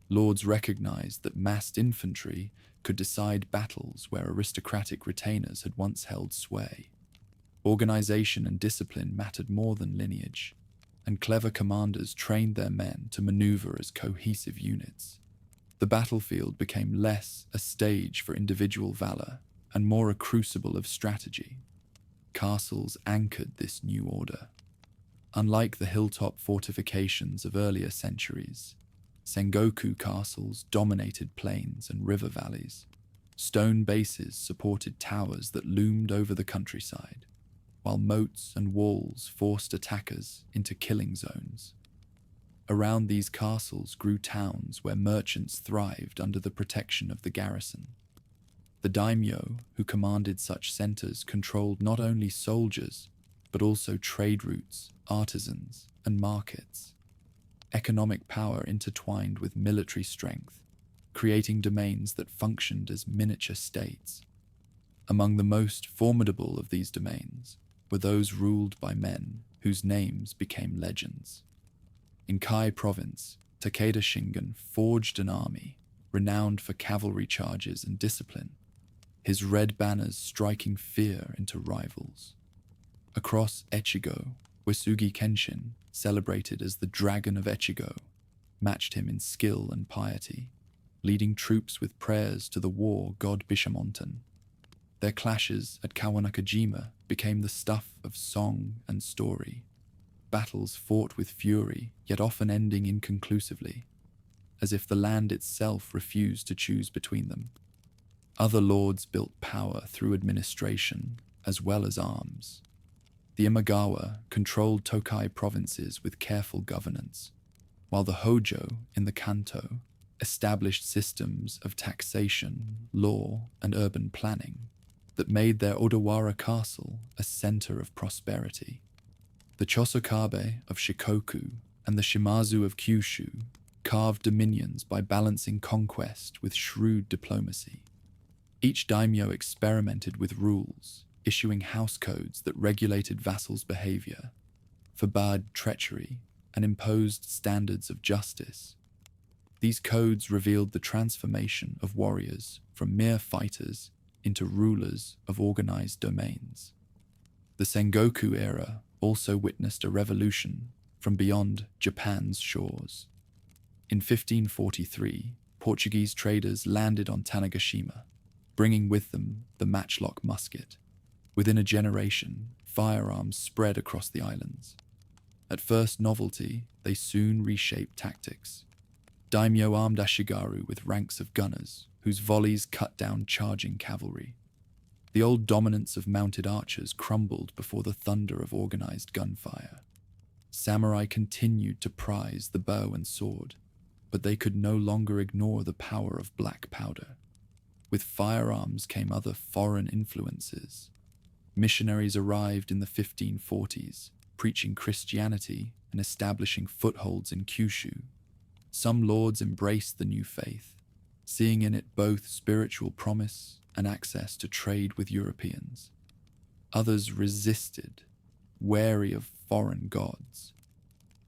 Lords recognized that massed infantry could decide battles where aristocratic retainers had once held sway. Organization and discipline mattered more than lineage, and clever commanders trained their men to maneuver as cohesive units. The battlefield became less a stage for individual valor and more a crucible of strategy. Castles anchored this new order. Unlike the hilltop fortifications of earlier centuries, Sengoku castles dominated plains and river valleys. Stone bases supported towers that loomed over the countryside, while moats and walls forced attackers into killing zones. Around these castles grew towns where merchants thrived under the protection of the garrison. The daimyo who commanded such centers controlled not only soldiers, but also trade routes, artisans, and markets. Economic power intertwined with military strength, creating domains that functioned as miniature states. Among the most formidable of these domains were those ruled by men whose names became legends. In Kai Province, Takeda Shingen forged an army renowned for cavalry charges and discipline, his red banners striking fear into rivals. Across Echigo, Uesugi Kenshin, celebrated as the Dragon of Echigo, matched him in skill and piety, leading troops with prayers to the war god Bishamonten. Their clashes at Kawanakajima became the stuff of song and story, battles fought with fury, yet often ending inconclusively, as if the land itself refused to choose between them. Other lords built power through administration as well as arms. The Imagawa controlled Tokai provinces with careful governance, while the Hojo in the Kanto established systems of taxation, law, and urban planning that made their Odawara castle a center of prosperity. The Chosokabe of Shikoku and the Shimazu of Kyushu carved dominions by balancing conquest with shrewd diplomacy. Each daimyo experimented with rules, issuing house codes that regulated vassals' behavior, forbade treachery, and imposed standards of justice. These codes revealed the transformation of warriors from mere fighters into rulers of organized domains. The Sengoku era also witnessed a revolution from beyond Japan's shores. In 1543, Portuguese traders landed on Tanegashima, bringing with them the matchlock musket. Within a generation, firearms spread across the islands. At first novelty, they soon reshaped tactics. Daimyo armed Ashigaru with ranks of gunners, whose volleys cut down charging cavalry. The old dominance of mounted archers crumbled before the thunder of organized gunfire. Samurai continued to prize the bow and sword, but they could no longer ignore the power of black powder. With firearms came other foreign influences. Missionaries arrived in the 1540s, preaching Christianity and establishing footholds in Kyushu. Some lords embraced the new faith, seeing in it both spiritual promise and access to trade with Europeans. Others resisted, wary of foreign gods.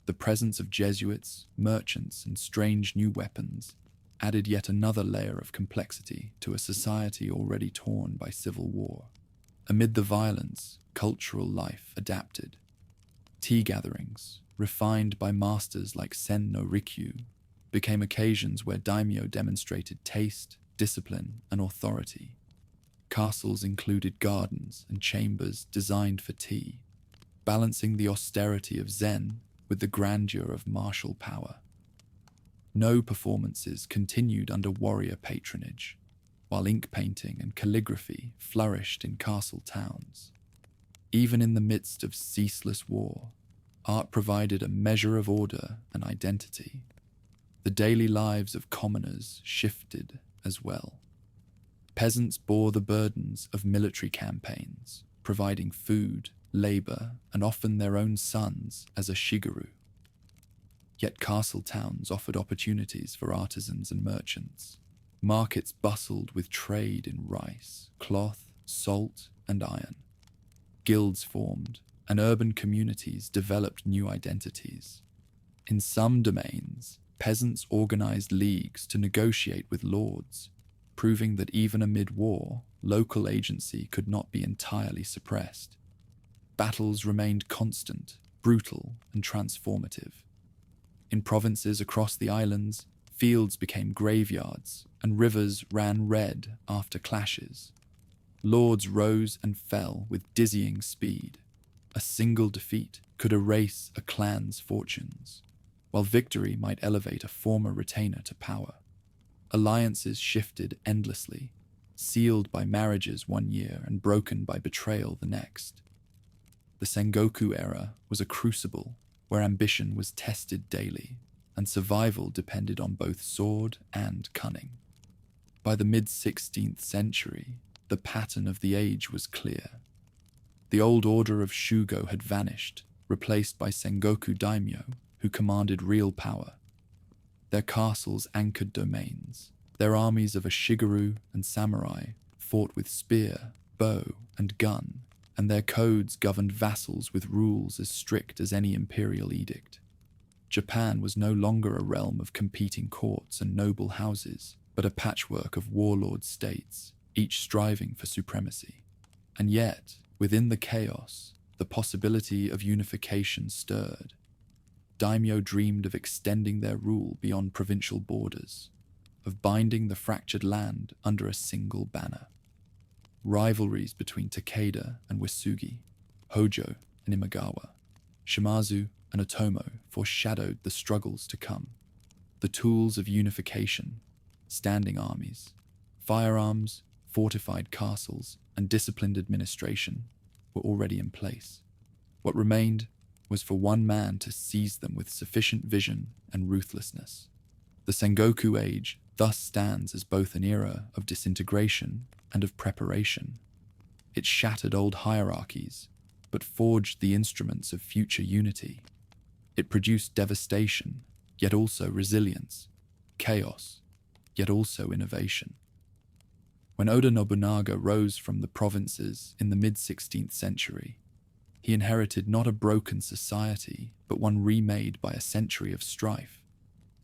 The presence of Jesuits, merchants, and strange new weapons added yet another layer of complexity to a society already torn by civil war. Amid the violence, cultural life adapted. Tea gatherings, refined by masters like Sen no Rikyu, became occasions where daimyo demonstrated taste, discipline, and authority. Castles included gardens and chambers designed for tea, balancing the austerity of Zen with the grandeur of martial power. No performances continued under warrior patronage, while ink painting and calligraphy flourished in castle towns. Even in the midst of ceaseless war, art provided a measure of order and identity. The daily lives of commoners shifted as well. Peasants bore the burdens of military campaigns, providing food, labor, and often their own sons as a shigaru. Yet castle towns offered opportunities for artisans and merchants. Markets bustled with trade in rice, cloth, salt, and iron. Guilds formed, and urban communities developed new identities. In some domains, peasants organized leagues to negotiate with lords, proving that even amid war, local agency could not be entirely suppressed. Battles remained constant, brutal, and transformative. In provinces across the islands, fields became graveyards, and rivers ran red after clashes. Lords rose and fell with dizzying speed. A single defeat could erase a clan's fortunes, while victory might elevate a former retainer to power. Alliances shifted endlessly, sealed by marriages one year and broken by betrayal the next. The Sengoku era was a crucible where ambition was tested daily, and survival depended on both sword and cunning. By the mid-16th century, the pattern of the age was clear. The old order of Shugo had vanished, replaced by Sengoku daimyo, who commanded real power. Their castles anchored domains. Their armies of Ashigaru and samurai fought with spear, bow and gun, and their codes governed vassals with rules as strict as any imperial edict. Japan was no longer a realm of competing courts and noble houses, but a patchwork of warlord states, each striving for supremacy. And yet, within the chaos, the possibility of unification stirred. Daimyo dreamed of extending their rule beyond provincial borders, of binding the fractured land under a single banner. Rivalries between Takeda and Wasugi, Hojo and Imagawa, Shimazu and Otomo foreshadowed the struggles to come. The tools of unification, standing armies, firearms, fortified castles, and disciplined administration were already in place. What remained was for one man to seize them with sufficient vision and ruthlessness. The Sengoku age thus stands as both an era of disintegration and of preparation. It shattered old hierarchies, but forged the instruments of future unity. It produced devastation, yet also resilience, chaos, yet also innovation. When Oda Nobunaga rose from the provinces in the mid-16th century, he inherited not a broken society, but one remade by a century of strife,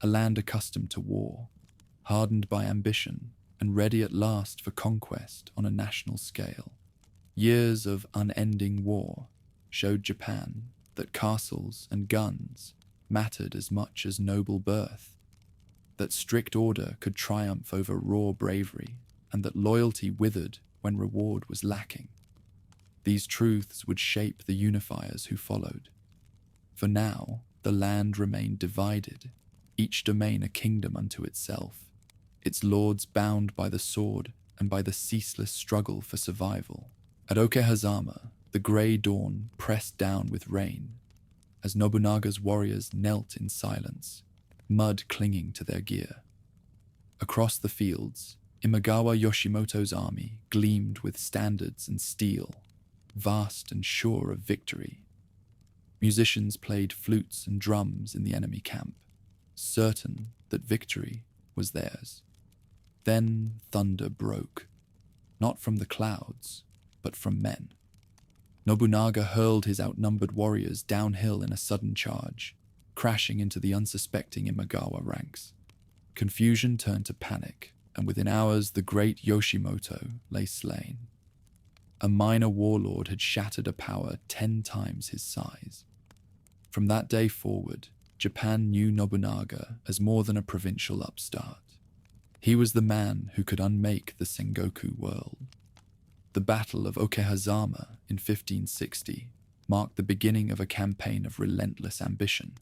a land accustomed to war, hardened by ambition, and ready at last for conquest on a national scale. Years of unending war showed Japan that castles and guns mattered as much as noble birth, that strict order could triumph over raw bravery, and that loyalty withered when reward was lacking. These truths would shape the Unifiers who followed. For now, the land remained divided, each domain a kingdom unto itself, its lords bound by the sword and by the ceaseless struggle for survival. At Okehazama, the grey dawn pressed down with rain, as Nobunaga's warriors knelt in silence, mud clinging to their gear. Across the fields, Imagawa Yoshimoto's army gleamed with standards and steel, vast and sure of victory. Musicians played flutes and drums in the enemy camp, certain that victory was theirs. Then thunder broke, not from the clouds, but from men. Nobunaga hurled his outnumbered warriors downhill in a sudden charge, crashing into the unsuspecting Imagawa ranks. Confusion turned to panic, and within hours the great Yoshimoto lay slain. A minor warlord had shattered a power 10 times his size. From that day forward, Japan knew Nobunaga as more than a provincial upstart. He was the man who could unmake the Sengoku world. The Battle of Okehazama in 1560 marked the beginning of a campaign of relentless ambition.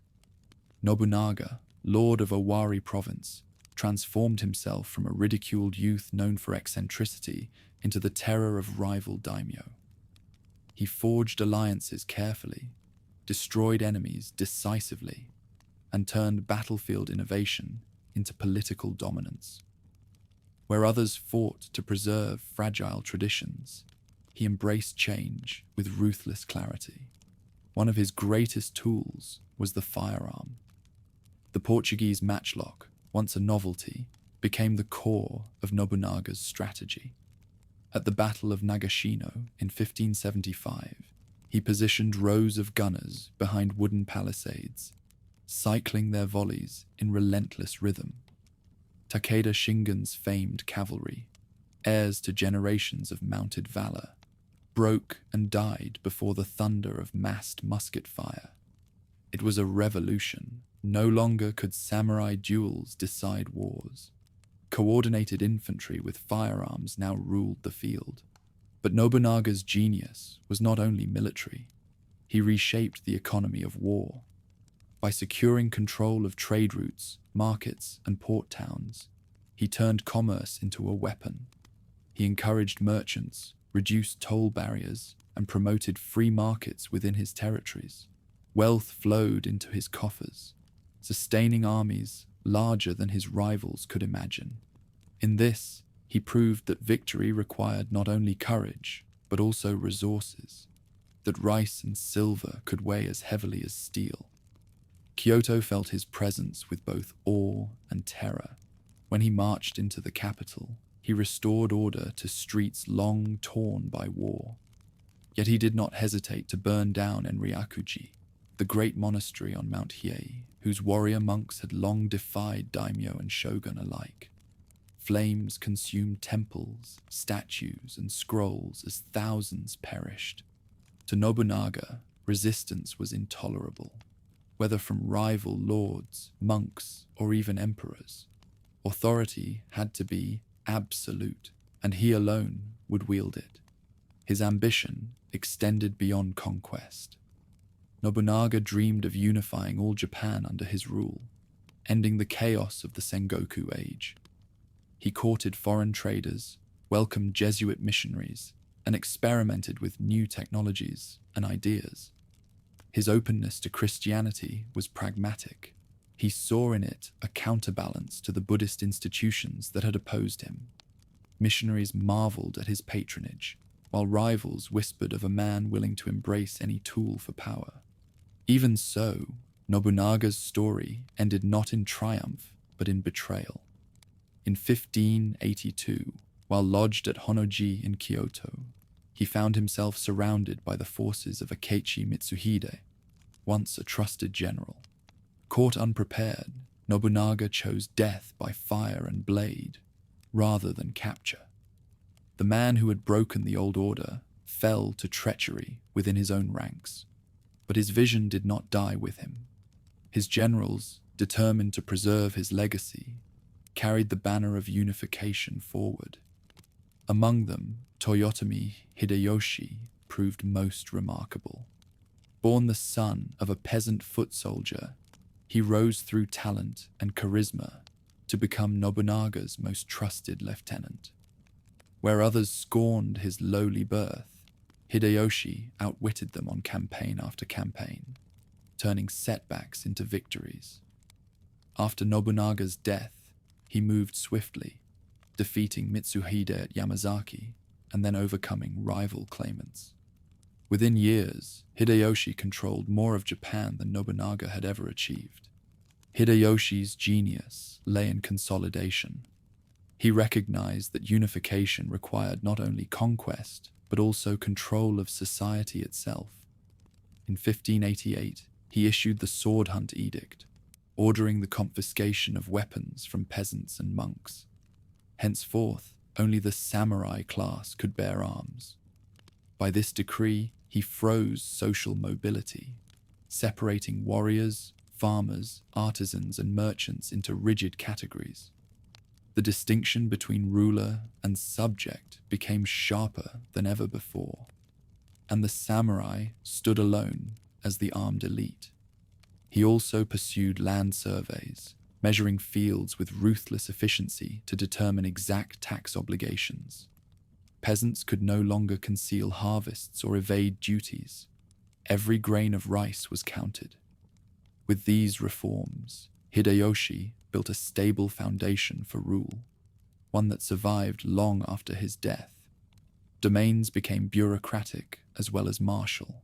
Nobunaga, lord of Owari province, transformed himself from a ridiculed youth known for eccentricity into the terror of rival daimyo. He forged alliances carefully, destroyed enemies decisively, and turned battlefield innovation into political dominance. Where others fought to preserve fragile traditions, he embraced change with ruthless clarity. One of his greatest tools was the firearm. The Portuguese matchlock, once a novelty, became the core of Nobunaga's strategy. At the Battle of Nagashino in 1575, he positioned rows of gunners behind wooden palisades, cycling their volleys in relentless rhythm. Takeda Shingen's famed cavalry, heirs to generations of mounted valor, broke and died before the thunder of massed musket fire. It was a revolution. No longer could samurai duels decide wars. Coordinated infantry with firearms now ruled the field. But Nobunaga's genius was not only military. He reshaped the economy of war. By securing control of trade routes, markets, and port towns, he turned commerce into a weapon. He encouraged merchants, reduced toll barriers, and promoted free markets within his territories. Wealth flowed into his coffers, sustaining armies larger than his rivals could imagine. In this, he proved that victory required not only courage, but also resources, that rice and silver could weigh as heavily as steel. Kyoto felt his presence with both awe and terror. When he marched into the capital, he he restored order to streets long torn by war. Yet he did not hesitate to burn down Enryakuji, the great monastery on Mount Hiei, whose warrior monks had long defied daimyo and shogun alike. Flames consumed temples, statues, and scrolls as thousands perished. To Nobunaga, resistance was intolerable, whether from rival lords, monks, or even emperors. Authority had to be absolute, and he alone would wield it. His ambition extended beyond conquest. Nobunaga dreamed of unifying all Japan under his rule, ending the chaos of the Sengoku age. He courted foreign traders, welcomed Jesuit missionaries, and experimented with new technologies and ideas. His openness to Christianity was pragmatic. He saw in it a counterbalance to the Buddhist institutions that had opposed him. Missionaries marveled at his patronage, while rivals whispered of a man willing to embrace any tool for power. Even so, Nobunaga's story ended not in triumph, but in betrayal. In 1582, while lodged at Honnoji in Kyoto, he found himself surrounded by the forces of Akechi Mitsuhide, once a trusted general. Caught unprepared, Nobunaga chose death by fire and blade, rather than capture. The man who had broken the old order fell to treachery within his own ranks, but his vision did not die with him. His generals, determined to preserve his legacy, carried the banner of unification forward. Among them, Toyotomi Hideyoshi proved most remarkable. Born the son of a peasant foot soldier, he rose through talent and charisma to become Nobunaga's most trusted lieutenant. Where others scorned his lowly birth, Hideyoshi outwitted them on campaign after campaign, turning setbacks into victories. After Nobunaga's death, he moved swiftly, defeating Mitsuhide at Yamazaki and then overcoming rival claimants. Within years, Hideyoshi controlled more of Japan than Nobunaga had ever achieved. Hideyoshi's genius lay in consolidation. He recognized that unification required not only conquest, but also control of society itself. In 1588, he issued the Sword Hunt Edict, ordering the confiscation of weapons from peasants and monks. Henceforth, only the samurai class could bear arms. By this decree, he froze social mobility, separating warriors, farmers, artisans, and merchants into rigid categories. The distinction between ruler and subject became sharper than ever before, and the samurai stood alone as the armed elite. He also pursued land surveys, measuring fields with ruthless efficiency to determine exact tax obligations. Peasants could no longer conceal harvests or evade duties. Every grain of rice was counted. With these reforms, Hideyoshi built a stable foundation for rule, one that survived long after his death. Domains became bureaucratic as well as martial,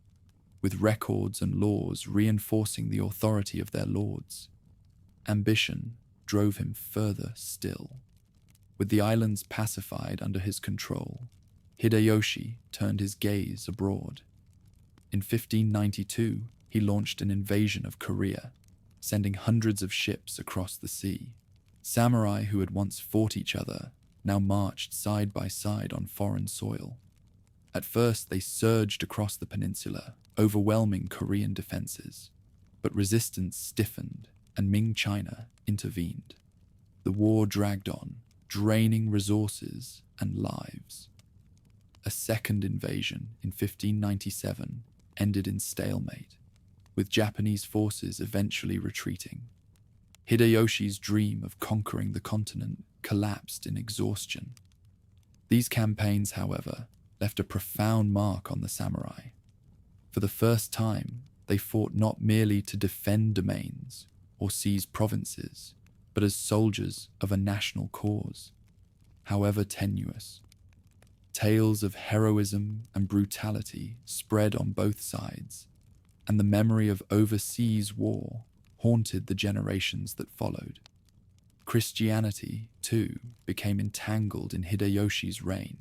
with records and laws reinforcing the authority of their lords. Ambition drove him further still. With the islands pacified under his control, Hideyoshi turned his gaze abroad. In 1592, he launched an invasion of Korea, sending hundreds of ships across the sea. Samurai who had once fought each other now marched side by side on foreign soil. At first, they surged across the peninsula, overwhelming Korean defenses, but resistance stiffened and Ming China intervened. The war dragged on, draining resources and lives. A second invasion in 1597 ended in stalemate, with Japanese forces eventually retreating. Hideyoshi's dream of conquering the continent collapsed in exhaustion. These campaigns, however, left a profound mark on the samurai. For the first time, they fought not merely to defend domains or seize provinces, but as soldiers of a national cause, however tenuous. Tales of heroism and brutality spread on both sides, and the memory of overseas war haunted the generations that followed. Christianity, too, became entangled in Hideyoshi's reign.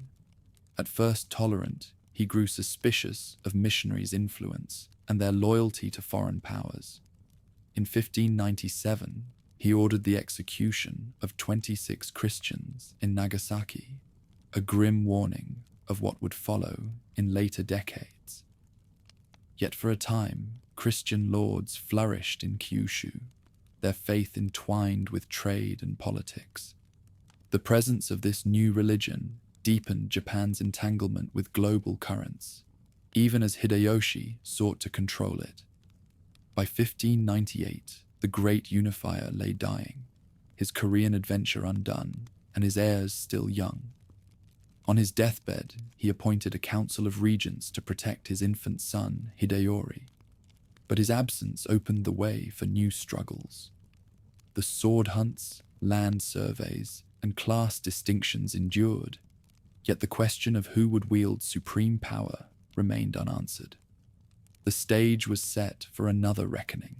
At first tolerant, he grew suspicious of missionaries' influence and their loyalty to foreign powers. In 1597, he ordered the execution of 26 Christians in Nagasaki, a grim warning of what would follow in later decades. Yet for a time, Christian lords flourished in Kyushu, their faith entwined with trade and politics. The presence of this new religion deepened Japan's entanglement with global currents, even as Hideyoshi sought to control it. By 1598, the great unifier lay dying, his Korean adventure undone, and his heirs still young. On his deathbed, he appointed a council of regents to protect his infant son, Hideyori. But his absence opened the way for new struggles. The sword hunts, land surveys, and class distinctions endured, yet the question of who would wield supreme power remained unanswered. The stage was set for another reckoning,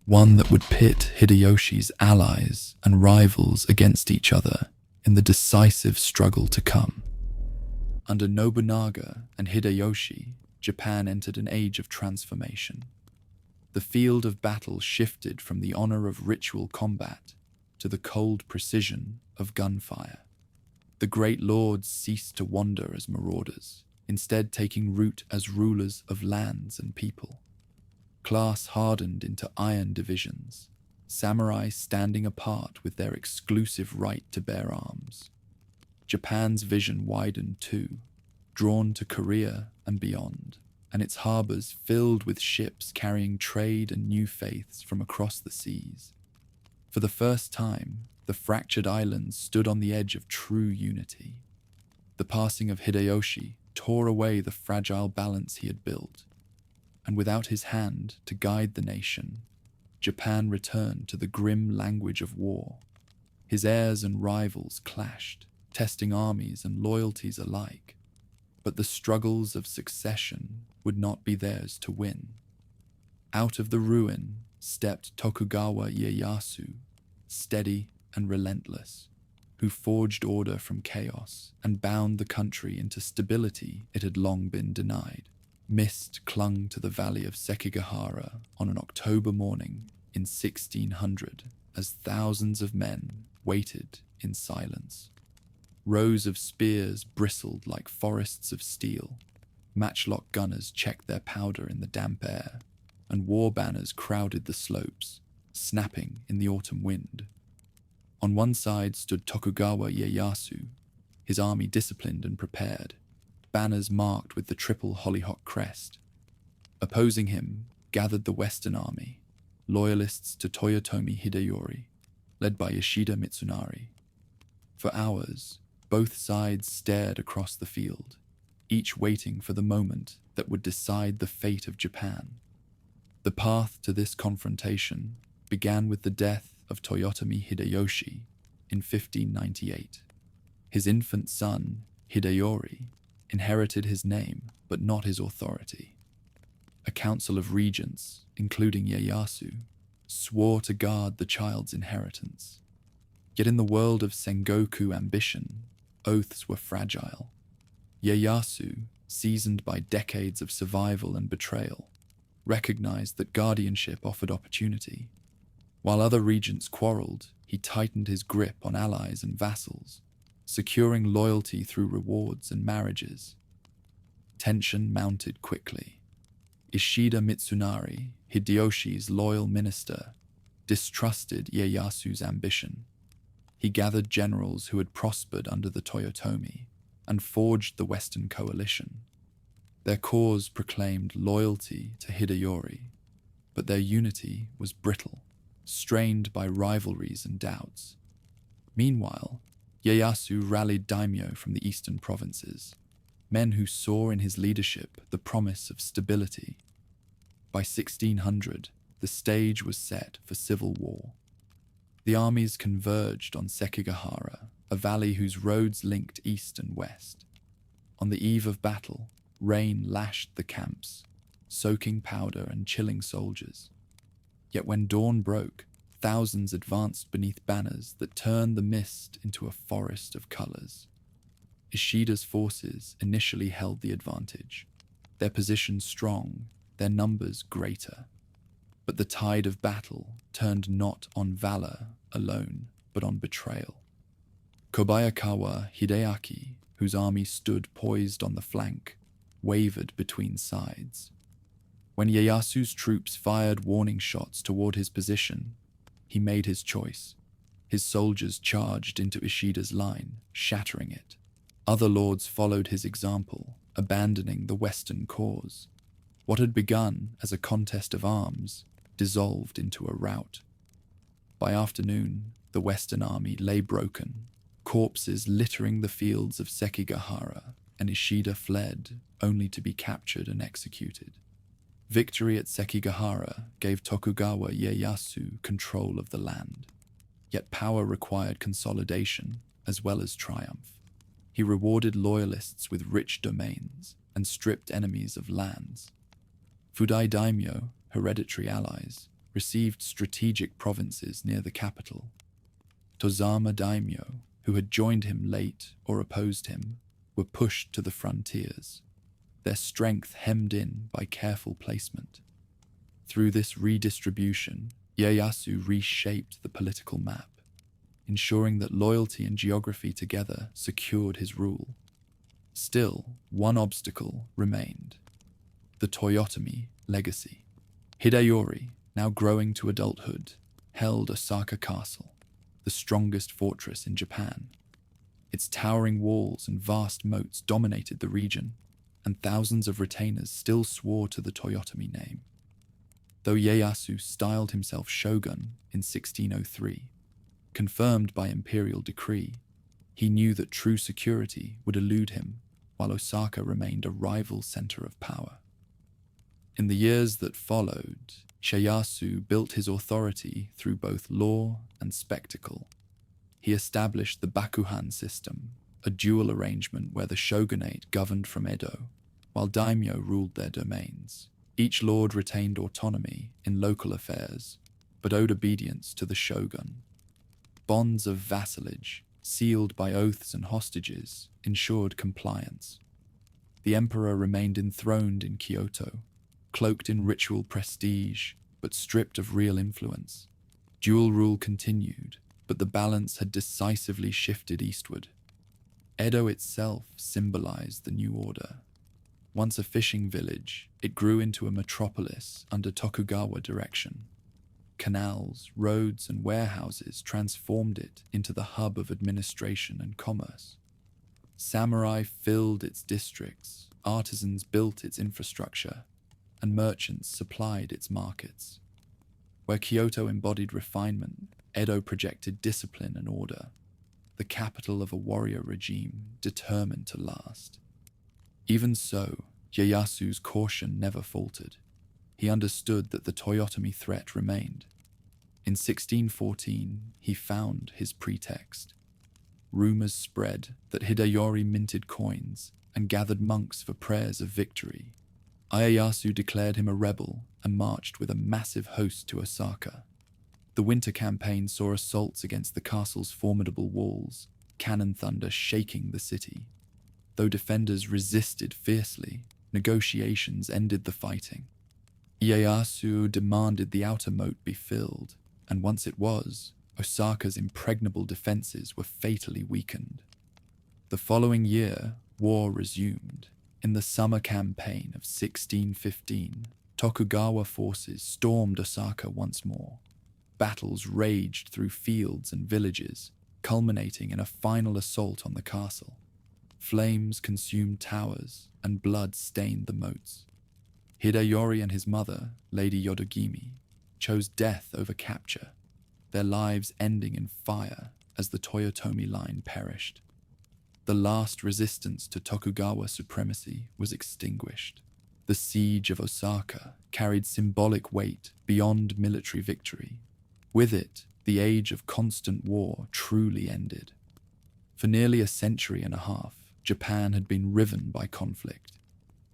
one that would pit Hideyoshi's allies and rivals against each other in the decisive struggle to come. Under Nobunaga and Hideyoshi, Japan entered an age of transformation. The field of battle shifted from the honor of ritual combat to the cold precision of gunfire. The great lords ceased to wander as marauders, instead taking root as rulers of lands and people. Class hardened into iron divisions, samurai standing apart with their exclusive right to bear arms. Japan's vision widened too, drawn to Korea and beyond, and its harbors filled with ships carrying trade and new faiths from across the seas. For the first time, the fractured islands stood on the edge of true unity. The passing of Hideyoshi tore away the fragile balance he had built, and without his hand to guide the nation, Japan returned to the grim language of war. His heirs and rivals clashed, testing armies and loyalties alike. But the struggles of succession would not be theirs to win. Out of the ruin stepped Tokugawa Ieyasu, steady and relentless, who forged order from chaos and bound the country into stability it had long been denied. Mist clung to the valley of Sekigahara on an October morning in 1600 as thousands of men waited in silence. Rows of spears bristled like forests of steel. Matchlock gunners checked their powder in the damp air, and war banners crowded the slopes, snapping in the autumn wind. On one side stood Tokugawa Ieyasu, his army disciplined and prepared, banners marked with the triple hollyhock crest. Opposing him gathered the Western Army, loyalists to Toyotomi Hideyori, led by Yoshida Mitsunari. For hours, both sides stared across the field, each waiting for the moment that would decide the fate of Japan. The path to this confrontation began with the death of Toyotomi Hideyoshi in 1598. His infant son, Hideyori, inherited his name but not his authority. A council of regents, including Ieyasu, swore to guard the child's inheritance. Yet in the world of Sengoku ambition, oaths were fragile. Ieyasu, seasoned by decades of survival and betrayal, recognized that guardianship offered opportunity. While other regents quarreled, he tightened his grip on allies and vassals, securing loyalty through rewards and marriages. Tension mounted quickly. Yoshida Mitsunari, Hideyoshi's loyal minister, distrusted Ieyasu's ambition. He gathered generals who had prospered under the Toyotomi and forged the Western coalition. Their cause proclaimed loyalty to Hideyori, but their unity was brittle, strained by rivalries and doubts. Meanwhile, Ieyasu rallied daimyo from the eastern provinces, men who saw in his leadership the promise of stability. By 1600, the stage was set for civil war. The armies converged on Sekigahara, a valley whose roads linked east and west. On the eve of battle, rain lashed the camps, soaking powder and chilling soldiers. Yet when dawn broke, thousands advanced beneath banners that turned the mist into a forest of colors. Ishida's forces initially held the advantage, their position strong, their numbers greater. But the tide of battle turned not on valor alone, but on betrayal. Kobayakawa Hideaki, whose army stood poised on the flank, wavered between sides. When Ieyasu's troops fired warning shots toward his position, he made his choice. His soldiers charged into Ishida's line, shattering it. Other lords followed his example, abandoning the Western cause. What had begun as a contest of arms dissolved into a rout. By afternoon, the Western army lay broken, corpses littering the fields of Sekigahara, and Ishida fled, only to be captured and executed. Victory at Sekigahara gave Tokugawa Ieyasu control of the land. Yet power required consolidation as well as triumph. He rewarded loyalists with rich domains and stripped enemies of lands. Fudai daimyo, hereditary allies, received strategic provinces near the capital. Tozama daimyo, who had joined him late or opposed him, were pushed to the frontiers, their strength hemmed in by careful placement. Through this redistribution, Ieyasu reshaped the political map, ensuring that loyalty and geography together secured his rule. Still, one obstacle remained: the Toyotomi legacy. Hideyori, now growing to adulthood, held Osaka Castle, the strongest fortress in Japan. Its towering walls and vast moats dominated the region, and thousands of retainers still swore to the Toyotomi name. Though Ieyasu styled himself shogun in 1603, confirmed by imperial decree, he knew that true security would elude him while Osaka remained a rival center of power. In the years that followed, Ieyasu built his authority through both law and spectacle. He established the Bakuhan system, a dual arrangement where the shogunate governed from Edo, while daimyo ruled their domains. Each lord retained autonomy in local affairs, but owed obedience to the shogun. Bonds of vassalage, sealed by oaths and hostages, ensured compliance. The emperor remained enthroned in Kyoto, cloaked in ritual prestige, but stripped of real influence. Dual rule continued, but the balance had decisively shifted eastward. Edo itself symbolized the new order. Once a fishing village, it grew into a metropolis under Tokugawa direction. Canals, roads, and warehouses transformed it into the hub of administration and commerce. Samurai filled its districts, artisans built its infrastructure, and merchants supplied its markets. Where Kyoto embodied refinement, Edo projected discipline and order, the capital of a warrior regime determined to last. Even so, Ieyasu's caution never faltered. He understood that the Toyotomi threat remained. In 1614, he found his pretext. Rumors spread that Hideyori minted coins and gathered monks for prayers of victory. Ieyasu declared him a rebel and marched with a massive host to Osaka. The winter campaign saw assaults against the castle's formidable walls, cannon thunder shaking the city. Though defenders resisted fiercely, negotiations ended the fighting. Ieyasu demanded the outer moat be filled, and once it was, Osaka's impregnable defenses were fatally weakened. The following year, war resumed. In the summer campaign of 1615, Tokugawa forces stormed Osaka once more. Battles raged through fields and villages, culminating in a final assault on the castle. Flames consumed towers, and blood stained the moats. Hideyori and his mother, Lady Yodogimi, chose death over capture, their lives ending in fire as the Toyotomi line perished. The last resistance to Tokugawa supremacy was extinguished. The siege of Osaka carried symbolic weight beyond military victory. With it, the age of constant war truly ended. For nearly a century and a half, Japan had been riven by conflict,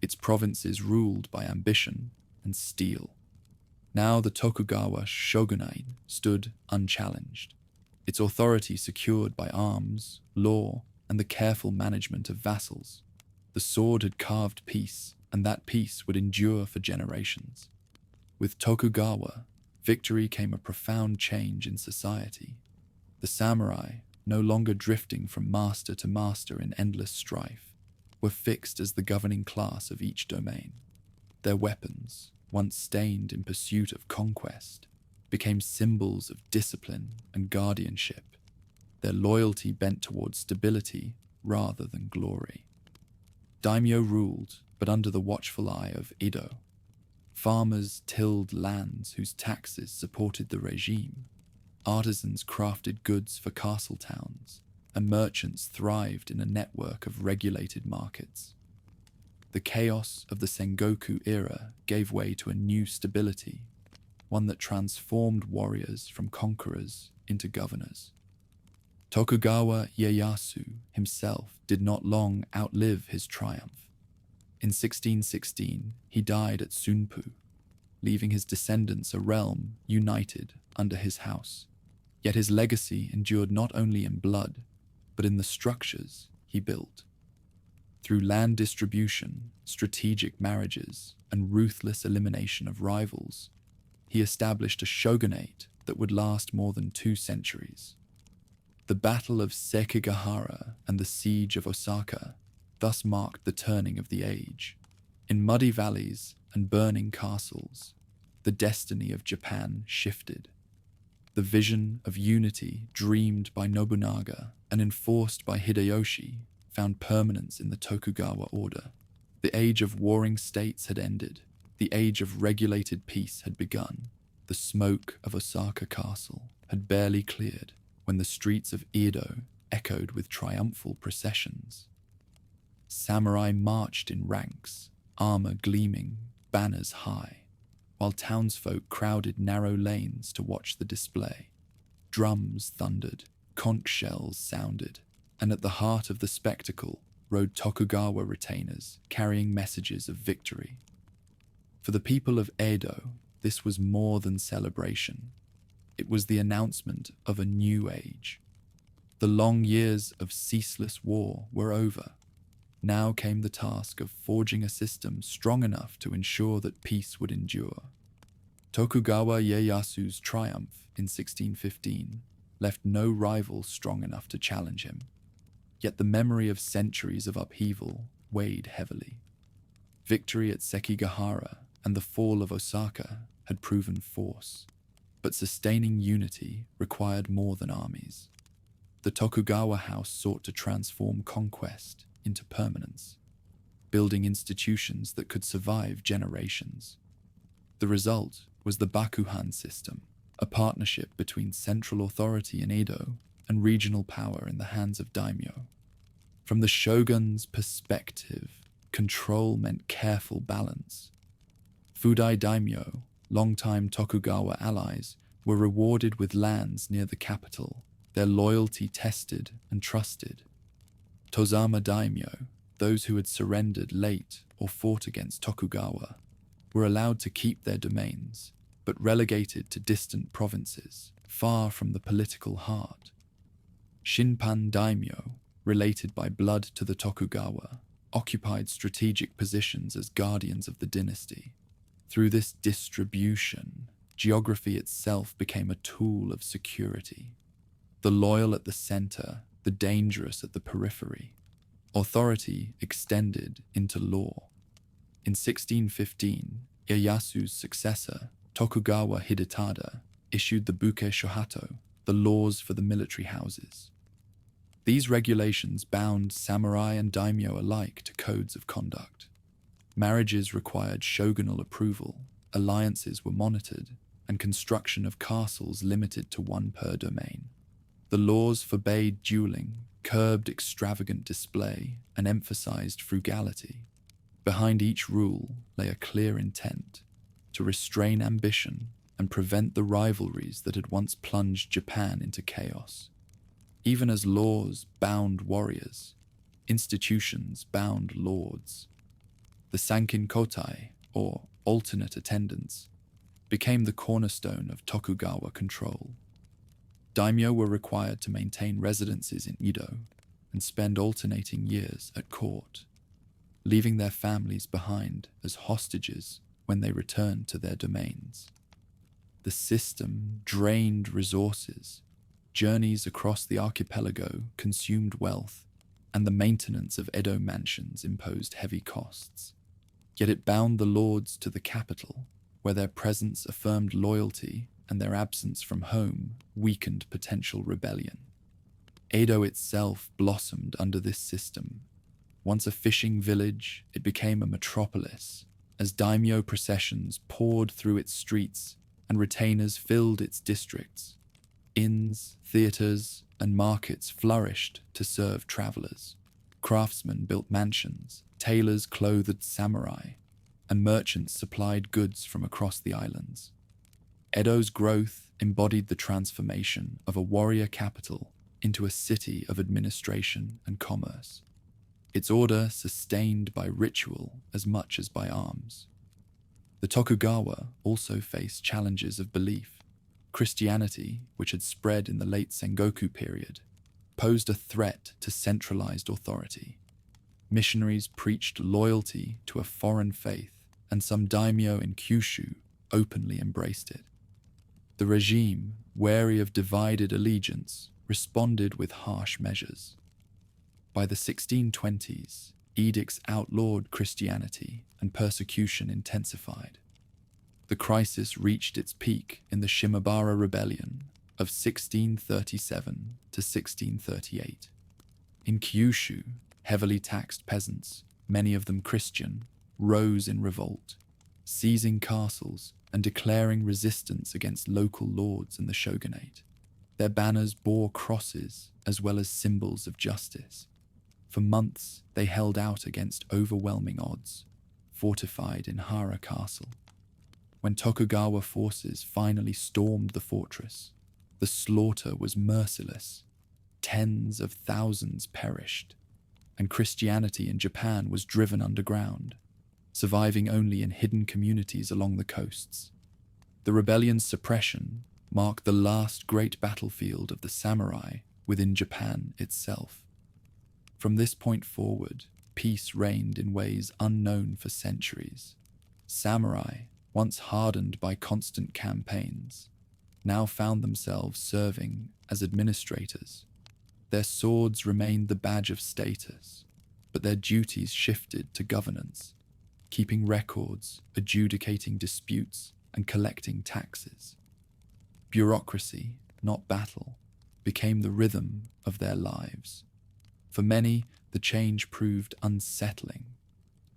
its provinces ruled by ambition and steel. Now the Tokugawa Shogunate stood unchallenged, its authority secured by arms, law, and the careful management of vassals. The sword had carved peace, and that peace would endure for generations. With Tokugawa, victory came a profound change in society. The samurai, no longer drifting from master to master in endless strife, were fixed as the governing class of each domain. Their weapons, once stained in pursuit of conquest, became symbols of discipline and guardianship, their loyalty bent towards stability rather than glory. Daimyo ruled, but under the watchful eye of Edo. Farmers tilled lands whose taxes supported the regime. Artisans crafted goods for castle towns, and merchants thrived in a network of regulated markets. The chaos of the Sengoku era gave way to a new stability, one that transformed warriors from conquerors into governors. Tokugawa Ieyasu himself did not long outlive his triumph. In 1616, he died at Sunpu, leaving his descendants a realm united under his house. Yet his legacy endured not only in blood, but in the structures he built. Through land distribution, strategic marriages, and ruthless elimination of rivals, he established a shogunate that would last more than 2 centuries. The Battle of Sekigahara and the Siege of Osaka thus marked the turning of the age. In muddy valleys and burning castles, the destiny of Japan shifted. The vision of unity dreamed by Nobunaga and enforced by Hideyoshi found permanence in the Tokugawa order. The age of warring states had ended. The age of regulated peace had begun. The smoke of Osaka Castle had barely cleared when the streets of Edo echoed with triumphal processions. Samurai marched in ranks, armor gleaming, banners high, while townsfolk crowded narrow lanes to watch the display. Drums thundered, conch shells sounded, and at the heart of the spectacle rode Tokugawa retainers carrying messages of victory. For the people of Edo, this was more than celebration. It was the announcement of a new age. The long years of ceaseless war were over. Now came the task of forging a system strong enough to ensure that peace would endure. Tokugawa Ieyasu's triumph in 1615 left no rival strong enough to challenge him. Yet the memory of centuries of upheaval weighed heavily. Victory at Sekigahara and the fall of Osaka had proven force, but sustaining unity required more than armies. The Tokugawa house sought to transform conquest into permanence, building institutions that could survive generations. The result was the Bakuhan system, a partnership between central authority in Edo and regional power in the hands of daimyo. From the shogun's perspective, control meant careful balance. Fudai daimyo, longtime Tokugawa allies, were rewarded with lands near the capital, their loyalty tested and trusted. Tozama daimyo, those who had surrendered late or fought against Tokugawa, were allowed to keep their domains, but relegated to distant provinces, far from the political heart. Shinpan daimyo, related by blood to the Tokugawa, occupied strategic positions as guardians of the dynasty. Through this distribution, geography itself became a tool of security. The loyal at the center, the dangerous at the periphery. Authority extended into law. In 1615, Ieyasu's successor, Tokugawa Hidetada, issued the Buke Shohato, the laws for the military houses. These regulations bound samurai and daimyo alike to codes of conduct. Marriages required shogunal approval, alliances were monitored, and construction of castles limited to 1 per domain. The laws forbade dueling, curbed extravagant display, and emphasized frugality. Behind each rule lay a clear intent to restrain ambition and prevent the rivalries that had once plunged Japan into chaos. Even as laws bound warriors, institutions bound lords. The Sankin Kotai, or alternate attendants, became the cornerstone of Tokugawa control. Daimyo were required to maintain residences in Edo and spend alternating years at court, leaving their families behind as hostages when they returned to their domains. The system drained resources, journeys across the archipelago consumed wealth, and the maintenance of Edo mansions imposed heavy costs. Yet it bound the lords to the capital, where their presence affirmed loyalty and their absence from home weakened potential rebellion. Edo itself blossomed under this system. Once a fishing village, it became a metropolis, as daimyo processions poured through its streets and retainers filled its districts. Inns, theaters, and markets flourished to serve travelers. Craftsmen built mansions, tailors clothed samurai, and merchants supplied goods from across the islands. Edo's growth embodied the transformation of a warrior capital into a city of administration and commerce, its order sustained by ritual as much as by arms. The Tokugawa also faced challenges of belief. Christianity, which had spread in the late Sengoku period, posed a threat to centralized authority. Missionaries preached loyalty to a foreign faith, and some daimyo in Kyushu openly embraced it. The regime, wary of divided allegiance, responded with harsh measures. By the 1620s, edicts outlawed Christianity and persecution intensified. The crisis reached its peak in the Shimabara Rebellion of 1637 to 1638. In Kyushu, heavily taxed peasants, many of them Christian, rose in revolt, seizing castles and declaring resistance against local lords and the shogunate. Their banners bore crosses as well as symbols of justice. For months, they held out against overwhelming odds, fortified in Nara Castle. When Tokugawa forces finally stormed the fortress, the slaughter was merciless. Tens of thousands perished, and Christianity in Japan was driven underground, surviving only in hidden communities along the coasts. The rebellion's suppression marked the last great battlefield of the samurai within Japan itself. From this point forward, peace reigned in ways unknown for centuries. Samurai, once hardened by constant campaigns, now found themselves serving as administrators. Their swords remained the badge of status, but their duties shifted to governance, keeping records, adjudicating disputes, and collecting taxes. Bureaucracy, not battle, became the rhythm of their lives. For many, the change proved unsettling.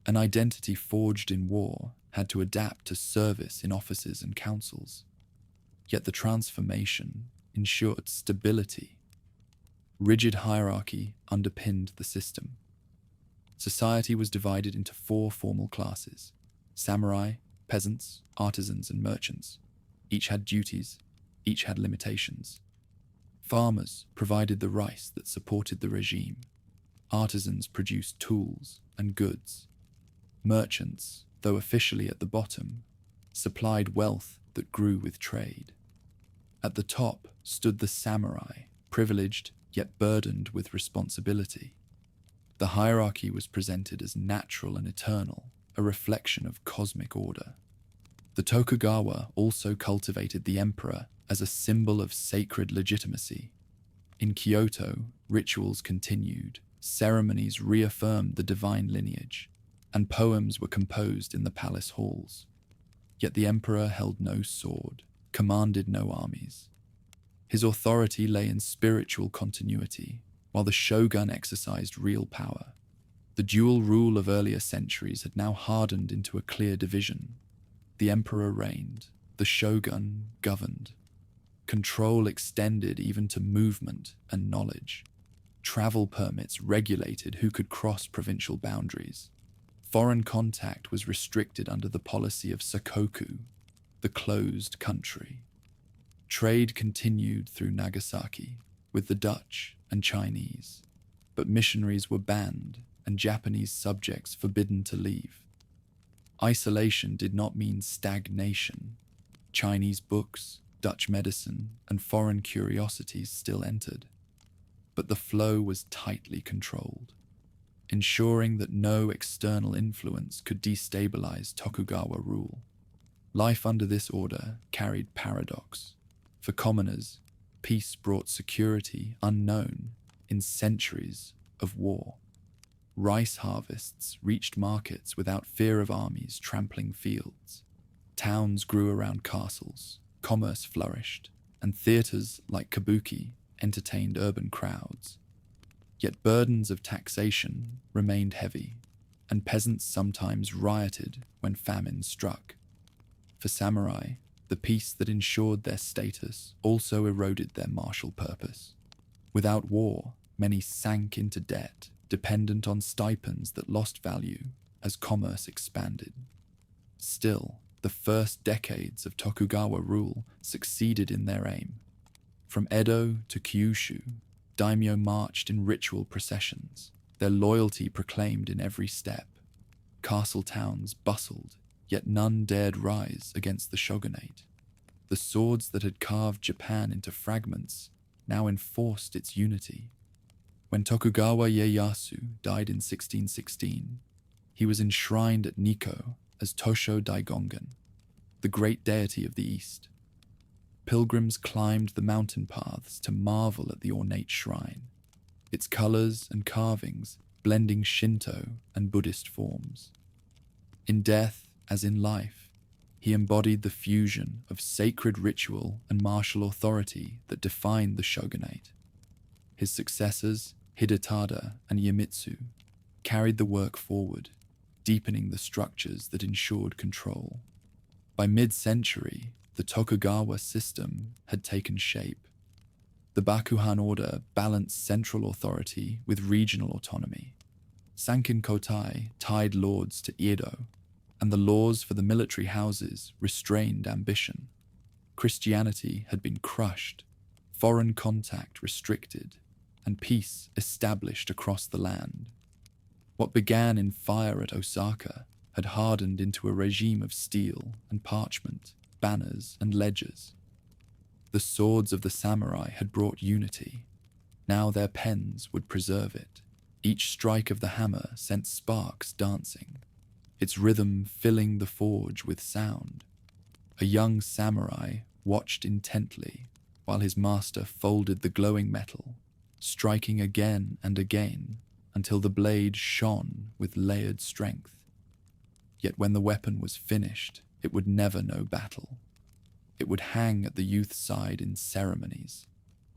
An identity forged in war had to adapt to service in offices and councils. Yet the transformation ensured stability. Rigid hierarchy underpinned the system. Society was divided into 4 formal classes: samurai, peasants, artisans, and merchants. Each had duties, each had limitations. Farmers provided the rice that supported the regime. Artisans produced tools and goods. Merchants, though officially at the bottom, supplied wealth that grew with trade. At the top stood the samurai, privileged yet burdened with responsibility. The hierarchy was presented as natural and eternal, a reflection of cosmic order. The Tokugawa also cultivated the emperor as a symbol of sacred legitimacy. In Kyoto, rituals continued, ceremonies reaffirmed the divine lineage, and poems were composed in the palace halls. Yet the emperor held no sword, commanded no armies. His authority lay in spiritual continuity, while the shogun exercised real power. The dual rule of earlier centuries had now hardened into a clear division. The emperor reigned, the shogun governed. Control extended even to movement and knowledge. Travel permits regulated who could cross provincial boundaries. Foreign contact was restricted under the policy of Sakoku, the closed country. Trade continued through Nagasaki with the Dutch and Chinese, but missionaries were banned and Japanese subjects forbidden to leave. Isolation did not mean stagnation. Chinese books, Dutch medicine, and foreign curiosities still entered, but the flow was tightly controlled, ensuring that no external influence could destabilize Tokugawa rule. Life under this order carried paradox. For commoners, peace brought security unknown in centuries of war. Rice harvests reached markets without fear of armies trampling fields. Towns grew around castles, commerce flourished, and theaters like kabuki entertained urban crowds. Yet burdens of taxation remained heavy, and peasants sometimes rioted when famine struck. For samurai, the peace that ensured their status also eroded their martial purpose. Without war, many sank into debt, dependent on stipends that lost value as commerce expanded. Still, the first decades of Tokugawa rule succeeded in their aim. From Edo to Kyushu, daimyo marched in ritual processions, their loyalty proclaimed in every step. Castle towns bustled, yet none dared rise against the shogunate. The swords that had carved Japan into fragments now enforced its unity. When Tokugawa Ieyasu died in 1616, he was enshrined at Nikko as Tosho Daigongen, the great deity of the East. Pilgrims climbed the mountain paths to marvel at the ornate shrine, its colors and carvings blending Shinto and Buddhist forms. In death, as in life, he embodied the fusion of sacred ritual and martial authority that defined the shogunate. His successors, Hidetada and Iemitsu, carried the work forward, deepening the structures that ensured control. By mid-century, the Tokugawa system had taken shape. The Bakuhan order balanced central authority with regional autonomy. Sankin Kotai tied lords to Edo, and the laws for the military houses restrained ambition. Christianity had been crushed, foreign contact restricted, and peace established across the land. What began in fire at Osaka had hardened into a regime of steel and parchment, banners and ledgers. The swords of the samurai had brought unity. Now their pens would preserve it. Each strike of the hammer sent sparks dancing, its rhythm filling the forge with sound. A young samurai watched intently while his master folded the glowing metal, striking again and again until the blade shone with layered strength. Yet when the weapon was finished, it would never know battle. It would hang at the youth's side in ceremonies,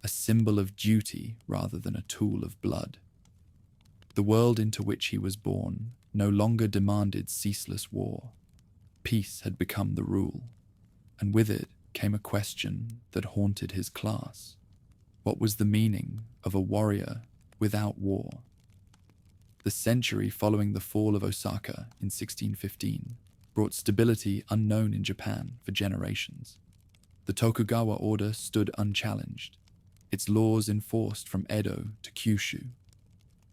a symbol of duty rather than a tool of blood. The world into which he was born no longer demanded ceaseless war. Peace had become the rule, and with it came a question that haunted his class. What was the meaning of a warrior without war? The century following the fall of Osaka in 1615 brought stability unknown in Japan for generations. The Tokugawa order stood unchallenged, its laws enforced from Edo to Kyushu.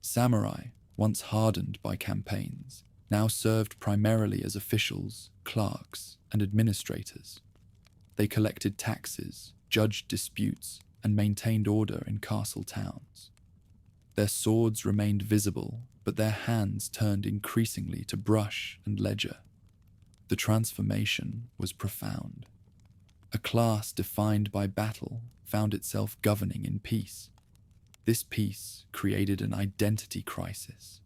Samurai, once hardened by campaigns, now served primarily as officials, clerks, and administrators. They collected taxes, judged disputes, and maintained order in castle towns. Their swords remained visible, but their hands turned increasingly to brush and ledger. The transformation was profound. A class defined by battle found itself governing in peace. This peace created an identity crisis.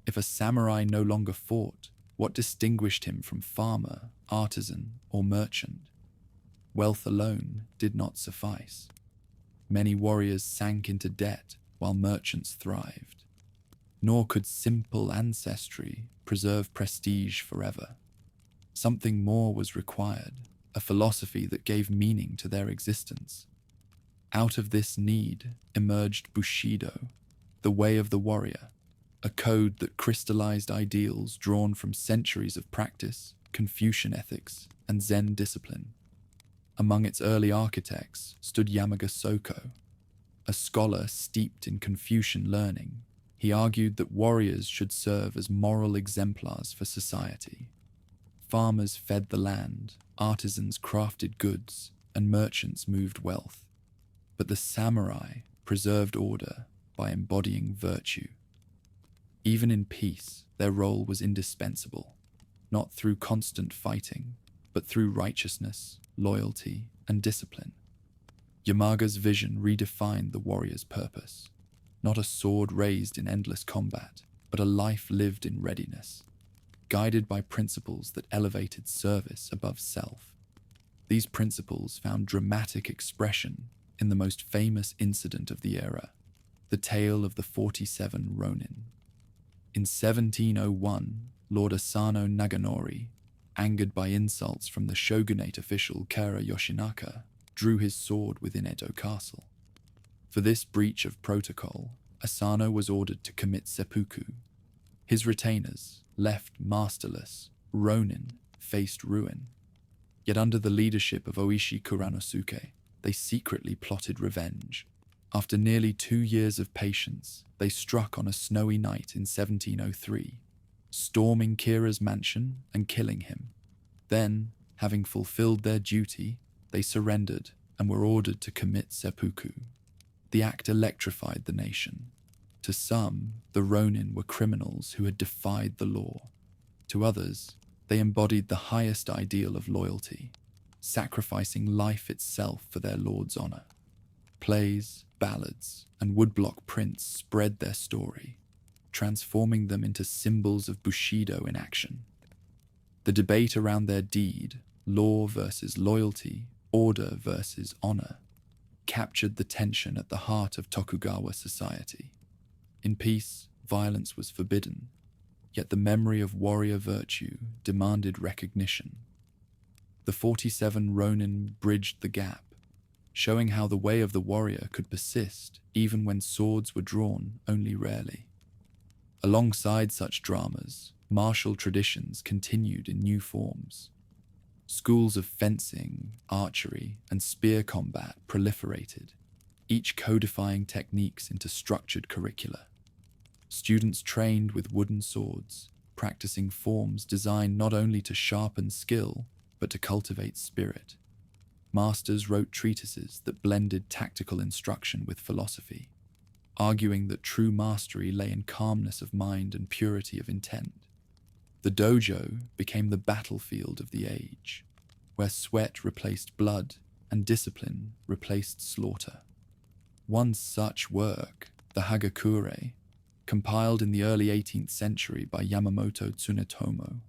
If a samurai no longer fought, what distinguished him from farmer, artisan, or merchant? Wealth alone did not suffice. Many warriors sank into debt while merchants thrived. Nor could simple ancestry preserve prestige forever. Something more was required, a philosophy that gave meaning to their existence. Out of this need emerged Bushidō, the way of the warrior, a code that crystallized ideals drawn from centuries of practice, Confucian ethics, and Zen discipline. Among its early architects stood Yamaga Soko, a scholar steeped in Confucian learning. He argued that warriors should serve as moral exemplars for society. farmers fed the land, artisans crafted goods, and merchants moved wealth. But the samurai preserved order by embodying virtue. Even in peace, their role was indispensable, not through constant fighting, but through righteousness, loyalty, and discipline. Yamaga's vision redefined the warrior's purpose, not a sword raised in endless combat, but a life lived in readiness, guided by principles that elevated service above self. These principles found dramatic expression in the most famous incident of the era, the tale of the 47 Ronin. In 1701, Lord Asano Naganori, angered by insults from the shogunate official Kara Yoshinaka, drew his sword within Edo Castle. For this breach of protocol, Asano was ordered to commit seppuku. His retainers, left masterless, Ronin, faced ruin. Yet under the leadership of Oishi Kuranosuke, they secretly plotted revenge. After nearly 2 years of patience, they struck on a snowy night in 1703, storming Kira's mansion and killing him. Then, having fulfilled their duty, they surrendered and were ordered to commit seppuku. The act electrified the nation. To some, the Ronin were criminals who had defied the law. To others, they embodied the highest ideal of loyalty, sacrificing life itself for their lord's honor. Plays, ballads, and woodblock prints spread their story, transforming them into symbols of Bushidō in action. The debate around their deed, law versus loyalty, order versus honor, captured the tension at the heart of Tokugawa society. In peace, violence was forbidden, yet the memory of warrior virtue demanded recognition. The 47 Ronin bridged the gap, showing how the way of the warrior could persist even when swords were drawn only rarely. Alongside such dramas, martial traditions continued in new forms. Schools of fencing, archery, and spear combat proliferated, each codifying techniques into structured curricula. Students trained with wooden swords, practicing forms designed not only to sharpen skill, but to cultivate spirit. Masters wrote treatises that blended tactical instruction with philosophy, arguing that true mastery lay in calmness of mind and purity of intent. The dojo became the battlefield of the age, where sweat replaced blood and discipline replaced slaughter. One such work, the Hagakure, compiled in the early 18th century by Yamamoto Tsunetomo,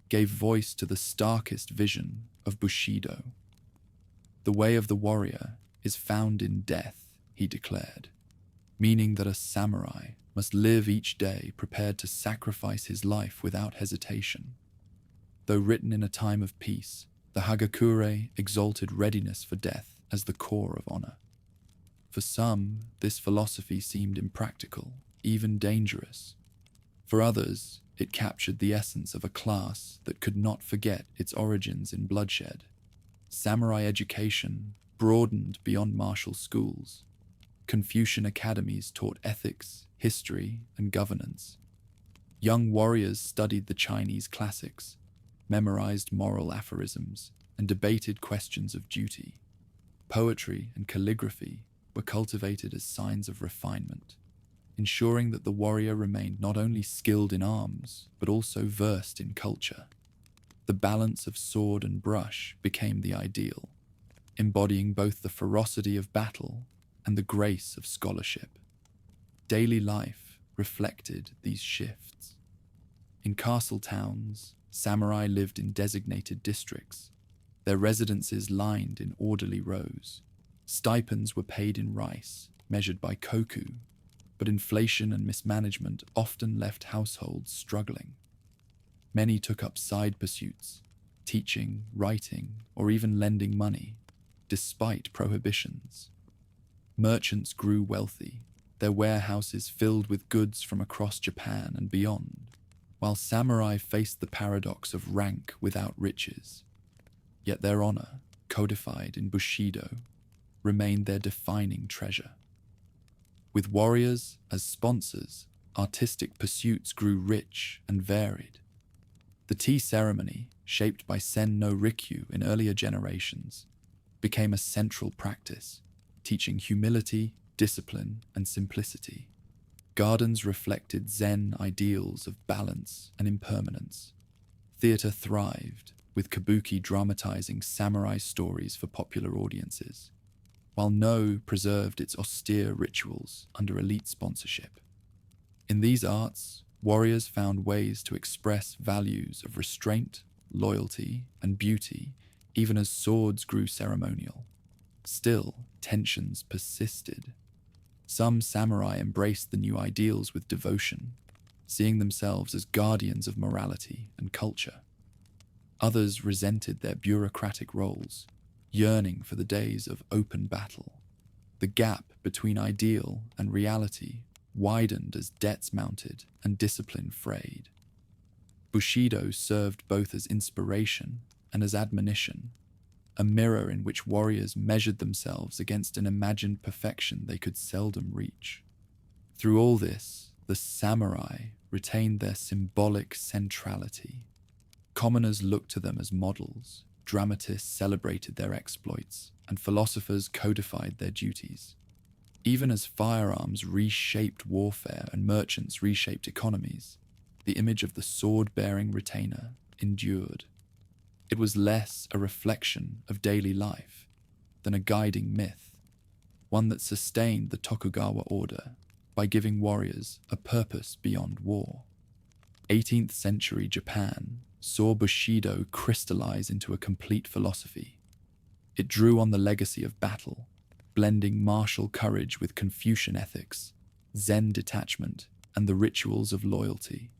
gave voice to the starkest vision of Bushidō. The way of the warrior is found in death, he declared, meaning that a samurai must live each day prepared to sacrifice his life without hesitation. Though written in a time of peace, the Hagakure exalted readiness for death as the core of honor. For some, this philosophy seemed impractical, even dangerous. For others, it captured the essence of a class that could not forget its origins in bloodshed. Samurai education broadened beyond martial schools. Confucian academies taught ethics, history, and governance. Young warriors studied the Chinese classics, memorized moral aphorisms, and debated questions of duty. Poetry and calligraphy were cultivated as signs of refinement, ensuring that the warrior remained not only skilled in arms, but also versed in culture. The balance of sword and brush became the ideal, embodying both the ferocity of battle and the grace of scholarship. Daily life reflected these shifts. In castle towns, samurai lived in designated districts, their residences lined in orderly rows. Stipends were paid in rice, measured by koku, but inflation and mismanagement often left households struggling. Many took up side pursuits, teaching, writing, or even lending money, despite prohibitions. Merchants grew wealthy, their warehouses filled with goods from across Japan and beyond, while samurai faced the paradox of rank without riches. Yet their honor, codified in Bushidō, remained their defining treasure. With warriors as sponsors, artistic pursuits grew rich and varied. The tea ceremony, shaped by Sen no Rikyu in earlier generations, became a central practice, teaching humility, discipline, and simplicity. Gardens reflected Zen ideals of balance and impermanence. Theatre thrived, with kabuki dramatizing samurai stories for popular audiences, while No preserved its austere rituals under elite sponsorship. In these arts, warriors found ways to express values of restraint, loyalty, and beauty, even as swords grew ceremonial. Still, tensions persisted. Some samurai embraced the new ideals with devotion, seeing themselves as guardians of morality and culture. Others resented their bureaucratic roles, yearning for the days of open battle. The gap between ideal and reality widened as debts mounted and discipline frayed. Bushidō served both as inspiration and as admonition, a mirror in which warriors measured themselves against an imagined perfection they could seldom reach. Through all this, the samurai retained their symbolic centrality. Commoners looked to them as models, dramatists celebrated their exploits, and philosophers codified their duties. Even as firearms reshaped warfare and merchants reshaped economies, the image of the sword-bearing retainer endured. It was less a reflection of daily life than a guiding myth, one that sustained the Tokugawa order by giving warriors a purpose beyond war. 18th century Japan saw Bushidō crystallize into a complete philosophy. It drew on the legacy of battle, blending martial courage with Confucian ethics, Zen detachment, and the rituals of loyalty.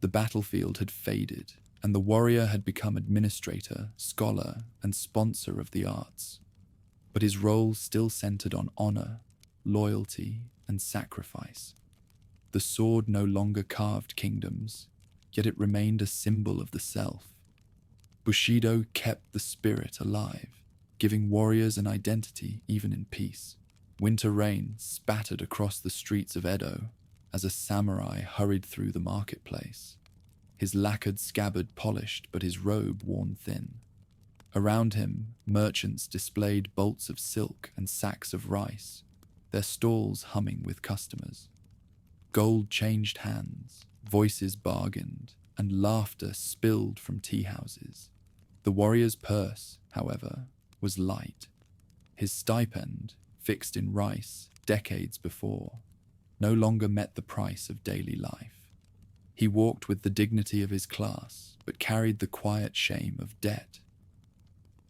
The battlefield had faded, and the warrior had become administrator, scholar, and sponsor of the arts. But his role still centered on honor, loyalty, and sacrifice. The sword no longer carved kingdoms, yet it remained a symbol of the self. Bushidō kept the spirit alive, giving warriors an identity even in peace. Winter rain spattered across the streets of Edo as a samurai hurried through the marketplace, his lacquered scabbard polished but his robe worn thin. Around him, merchants displayed bolts of silk and sacks of rice, their stalls humming with customers. Gold changed hands, voices bargained, and laughter spilled from tea houses. The warrior's purse, however, was light. His stipend, fixed in rice decades before, no longer met the price of daily life. He walked with the dignity of his class, but carried the quiet shame of debt.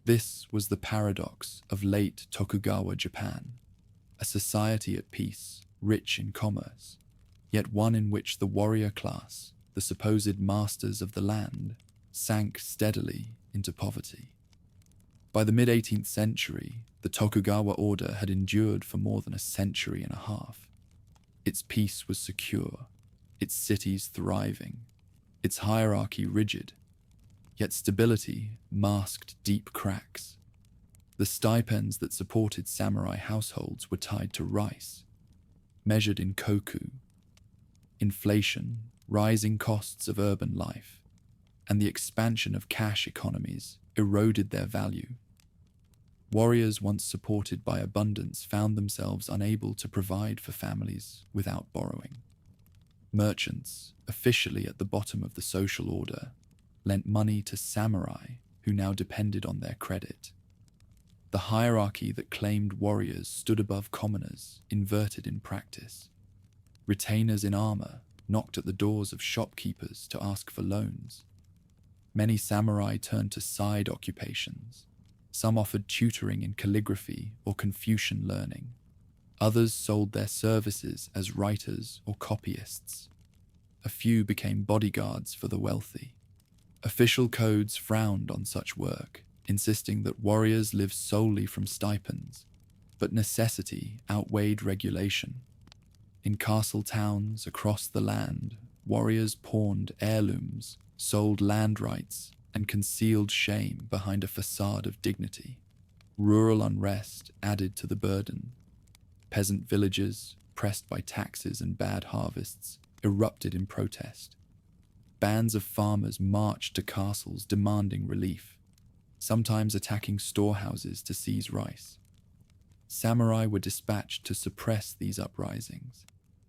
This was the paradox of late Tokugawa Japan, a society at peace, rich in commerce, yet one in which the warrior class, the supposed masters of the land, sank steadily into poverty. By the mid-18th century, the Tokugawa order had endured for more than a century and a half. Its peace was secure, its cities thriving, its hierarchy rigid, yet stability masked deep cracks. The stipends that supported samurai households were tied to rice, measured in koku. Inflation, rising costs of urban life, and the expansion of cash economies eroded their value. Warriors once supported by abundance found themselves unable to provide for families without borrowing. Merchants, officially at the bottom of the social order, lent money to samurai who now depended on their credit. The hierarchy that claimed warriors stood above commoners inverted in practice. Retainers in armor knocked at the doors of shopkeepers to ask for loans. Many samurai turned to side occupations. Some offered tutoring in calligraphy or Confucian learning. Others sold their services as writers or copyists. A few became bodyguards for the wealthy. Official codes frowned on such work, insisting that warriors live solely from stipends, but necessity outweighed regulation. In castle towns across the land, warriors pawned heirlooms, sold land rights, and concealed shame behind a facade of dignity. Rural unrest added to the burden. Peasant villages, pressed by taxes and bad harvests, erupted in protest. bands of farmers marched to castles demanding relief, sometimes attacking storehouses to seize rice. Samurai were dispatched to suppress these uprisings,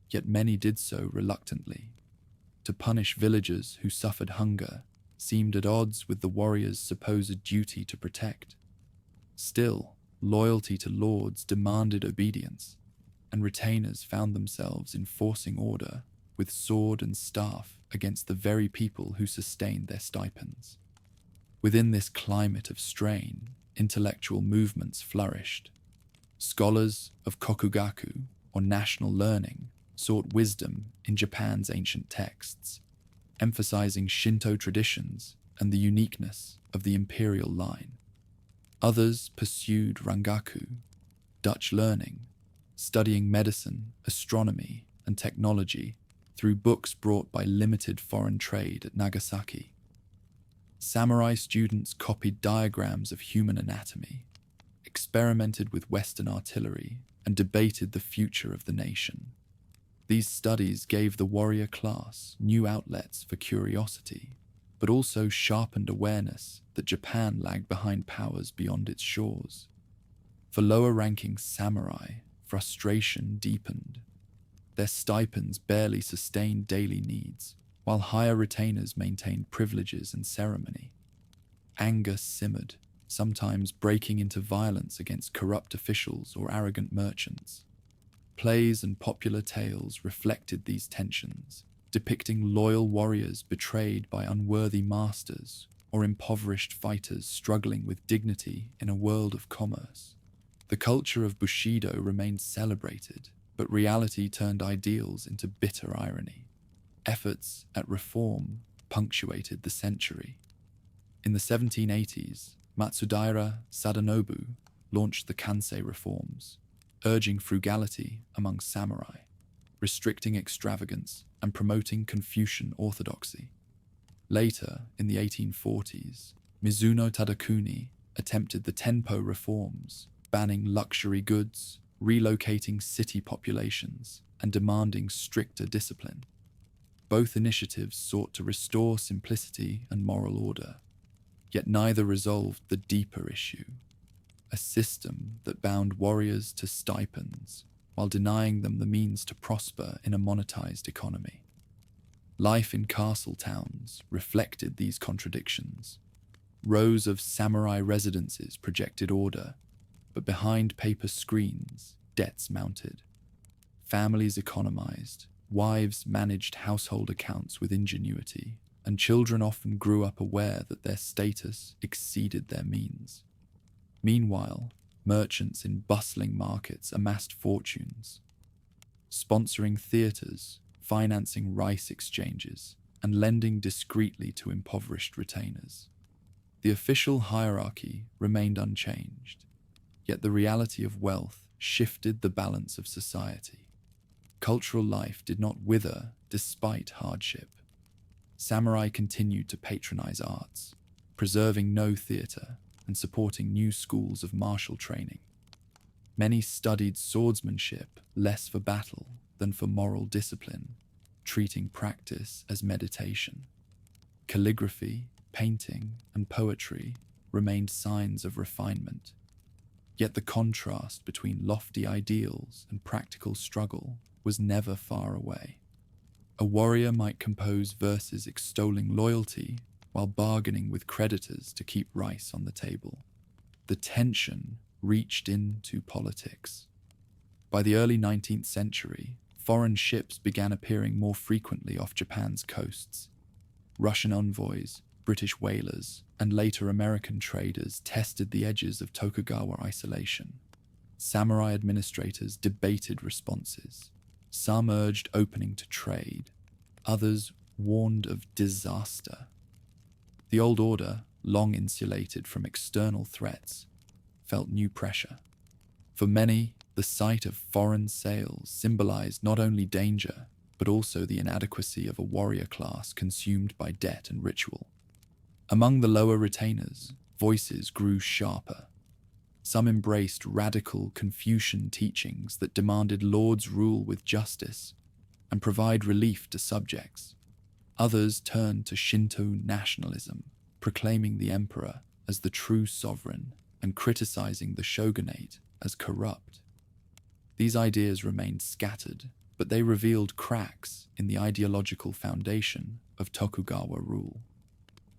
yet many did so reluctantly. To punish villagers who suffered hunger seemed at odds with the warriors' supposed duty to protect. Still, loyalty to lords demanded obedience, and retainers found themselves enforcing order with sword and staff against the very people who sustained their stipends. Within this climate of strain, intellectual movements flourished. Scholars of kokugaku, or national learning, sought wisdom in Japan's ancient texts, emphasizing Shinto traditions and the uniqueness of the imperial line. Others pursued rangaku, Dutch learning, studying medicine, astronomy, and technology through books brought by limited foreign trade at Nagasaki. Samurai students copied diagrams of human anatomy, experimented with Western artillery, and debated the future of the nation. These studies gave the warrior class new outlets for curiosity, but also sharpened awareness that Japan lagged behind powers beyond its shores. For lower-ranking samurai, frustration deepened. Their stipends barely sustained daily needs, while higher retainers maintained privileges and ceremony. Anger simmered, sometimes breaking into violence against corrupt officials or arrogant merchants. Plays and popular tales reflected these tensions, depicting loyal warriors betrayed by unworthy masters or impoverished fighters struggling with dignity in a world of commerce. The culture of Bushidō remained celebrated, but reality turned ideals into bitter irony. Efforts at reform punctuated the century. In the 1780s, Matsudaira Sadanobu launched the Kansei reforms, urging frugality among samurai, restricting extravagance, and promoting Confucian orthodoxy. Later, in the 1840s, Mizuno Tadakuni attempted the Tenpo reforms, banning luxury goods, relocating city populations, and demanding stricter discipline. Both initiatives sought to restore simplicity and moral order, yet neither resolved the deeper issue, a system that bound warriors to stipends while denying them the means to prosper in a monetized economy. Life in castle towns reflected these contradictions. Rows of samurai residences projected order, but behind paper screens, debts mounted. Families economized, wives managed household accounts with ingenuity, and children often grew up aware that their status exceeded their means. Meanwhile, merchants in bustling markets amassed fortunes, sponsoring theaters, financing rice exchanges, and lending discreetly to impoverished retainers. The official hierarchy remained unchanged, yet the reality of wealth shifted the balance of society. Cultural life did not wither despite hardship. Samurai continued to patronize arts, preserving no theater and supporting new schools of martial training. Many studied swordsmanship less for battle than for moral discipline, treating practice as meditation. Calligraphy, painting, and poetry remained signs of refinement. Yet the contrast between lofty ideals and practical struggle was never far away. A warrior might compose verses extolling loyalty while bargaining with creditors to keep rice on the table. The tension reached into politics. By the early 19th century, foreign ships began appearing more frequently off Japan's coasts. Russian envoys, British whalers, and later American traders tested the edges of Tokugawa isolation. Samurai administrators debated responses. Some urged opening to trade, others warned of disaster. The old order, long insulated from external threats, felt new pressure. For many, the sight of foreign sails symbolized not only danger, but also the inadequacy of a warrior class consumed by debt and ritual. Among the lower retainers, voices grew sharper. Some embraced radical Confucian teachings that demanded lords rule with justice and provide relief to subjects. Others turned to Shinto nationalism, proclaiming the emperor as the true sovereign and criticizing the shogunate as corrupt. These ideas remained scattered, but they revealed cracks in the ideological foundation of Tokugawa rule.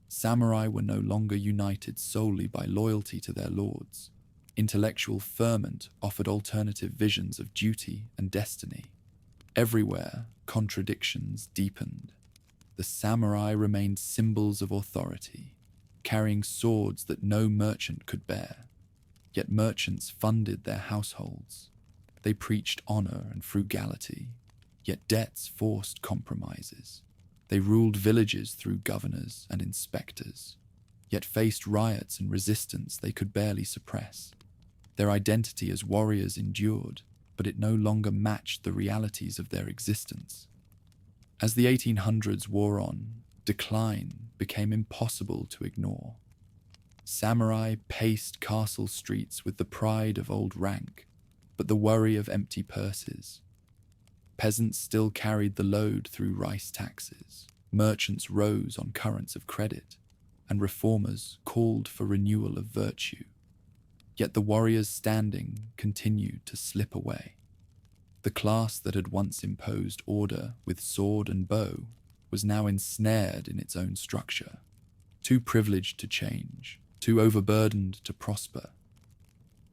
Samurai were no longer united solely by loyalty to their lords. Intellectual ferment offered alternative visions of duty and destiny. Everywhere, contradictions deepened. The samurai remained symbols of authority, carrying swords that no merchant could bear. Yet merchants funded their households. They preached honor and frugality, yet debts forced compromises. They ruled villages through governors and inspectors, yet faced riots and resistance they could barely suppress. Their identity as warriors endured, but it no longer matched the realities of their existence. As the 1800s wore on, decline became impossible to ignore. Samurai paced castle streets with the pride of old rank, but the worry of empty purses. Peasants still carried the load through rice taxes, merchants rose on currents of credit, and reformers called for renewal of virtue. Yet the warrior's standing continued to slip away. The class that had once imposed order with sword and bow was now ensnared in its own structure, too privileged to change, too overburdened to prosper.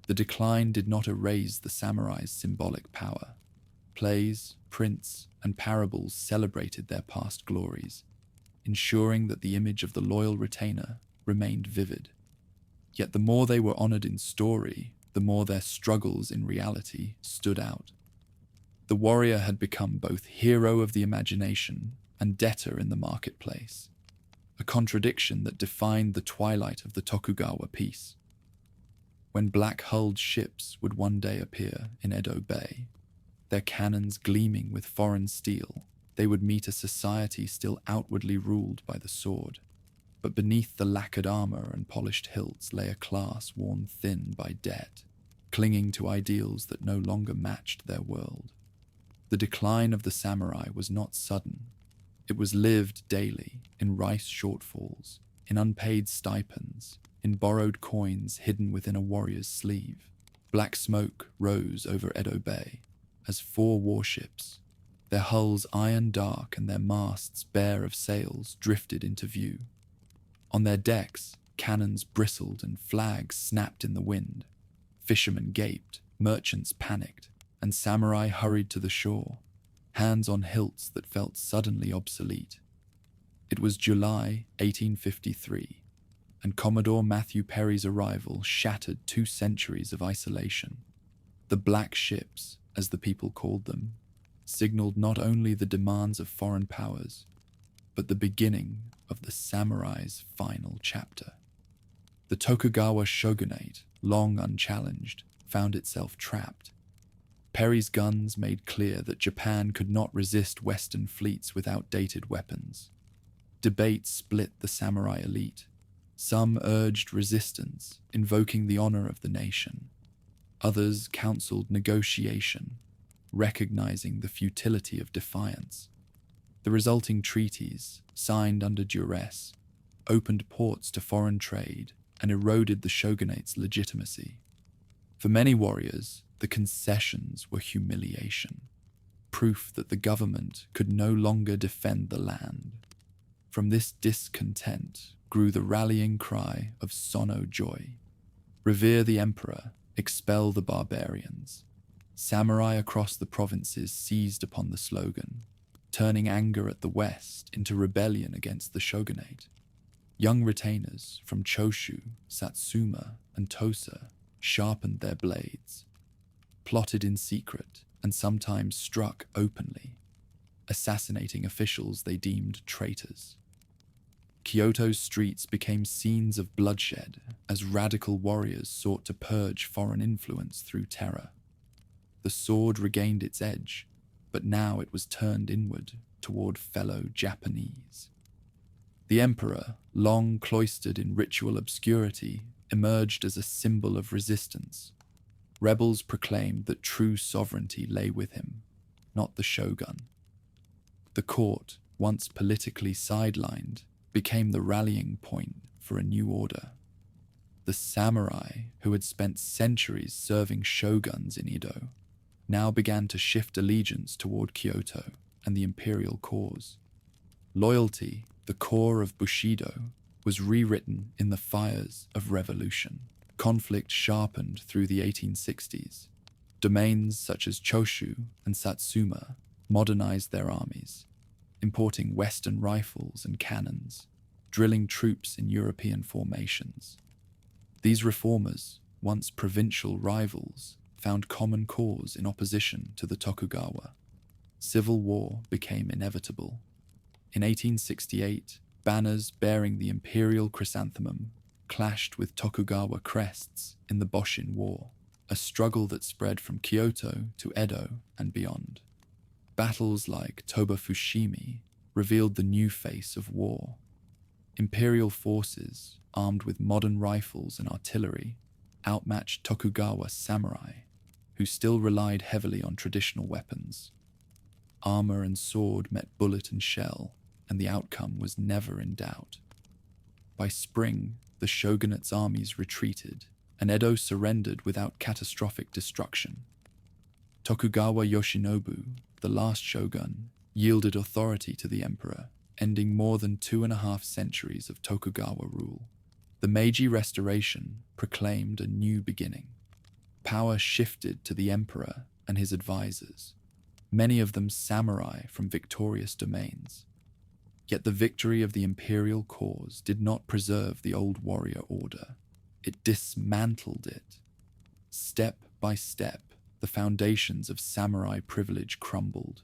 The decline did not erase the samurai's symbolic power. Plays, prints, and parables celebrated their past glories, ensuring that the image of the loyal retainer remained vivid. Yet the more they were honored in story, the more their struggles in reality stood out. The warrior had become both hero of the imagination and debtor in the marketplace, a contradiction that defined the twilight of the Tokugawa peace. When black-hulled ships would one day appear in Edo Bay, their cannons gleaming with foreign steel, they would meet a society still outwardly ruled by the sword. But beneath the lacquered armor and polished hilts lay a class worn thin by debt, clinging to ideals that no longer matched their world. The decline of the samurai was not sudden. It was lived daily, in rice shortfalls, in unpaid stipends, in borrowed coins hidden within a warrior's sleeve. Black smoke rose over Edo Bay as 4 warships, their hulls iron dark and their masts bare of sails, drifted into view. On their decks, cannons bristled and flags snapped in the wind. Fishermen gaped, merchants panicked, and samurai hurried to the shore, hands on hilts that felt suddenly obsolete. It was July 1853, and Commodore Matthew Perry's arrival shattered 2 centuries of isolation. The Black Ships, as the people called them, signaled not only the demands of foreign powers, but the beginning of the samurai's final chapter. The Tokugawa shogunate, long unchallenged, found itself trapped. Perry's guns made clear that Japan could not resist Western fleets with outdated weapons. Debate split the samurai elite. Some urged resistance, invoking the honor of the nation. Others counseled negotiation, recognizing the futility of defiance. The resulting treaties, signed under duress, opened ports to foreign trade and eroded the shogunate's legitimacy. For many warriors, the concessions were humiliation, proof that the government could no longer defend the land. From this discontent grew the rallying cry of Sono Joy. Revere the emperor, expel the barbarians. Samurai across the provinces seized upon the slogan, turning anger at the West into rebellion against the shogunate. Young retainers from Choshu, Satsuma, and Tosa sharpened their blades, plotted in secret, and sometimes struck openly, assassinating officials they deemed traitors. Kyoto's streets became scenes of bloodshed as radical warriors sought to purge foreign influence through terror. The sword regained its edge, but now it was turned inward toward fellow Japanese. The emperor, long cloistered in ritual obscurity, emerged as a symbol of resistance. Rebels proclaimed that true sovereignty lay with him, not the shogun. The court, once politically sidelined, became the rallying point for a new order. The samurai, who had spent centuries serving shoguns in Edo, now began to shift allegiance toward Kyoto and the imperial cause. Loyalty, the core of Bushidō, was rewritten in the fires of revolution. Conflict sharpened through the 1860s. Domains such as Choshu and Satsuma modernized their armies, importing Western rifles and cannons, drilling troops in European formations. These reformers, once provincial rivals, found common cause in opposition to the Tokugawa. Civil war became inevitable. In 1868, banners bearing the imperial chrysanthemum clashed with Tokugawa crests in the Boshin War, a struggle that spread from Kyoto to Edo and beyond. Battles like Toba-Fushimi revealed the new face of war. Imperial forces, armed with modern rifles and artillery, outmatched Tokugawa samurai, who still relied heavily on traditional weapons. Armor and sword met bullet and shell, and the outcome was never in doubt. By spring, the shogunate's armies retreated, and Edo surrendered without catastrophic destruction. Tokugawa Yoshinobu, the last shogun, yielded authority to the emperor, ending more than 2.5 centuries of Tokugawa rule. The Meiji Restoration proclaimed a new beginning. Power shifted to the emperor and his advisors, many of them samurai from victorious domains. Yet the victory of the imperial cause did not preserve the old warrior order. It dismantled it. Step by step, the foundations of samurai privilege crumbled.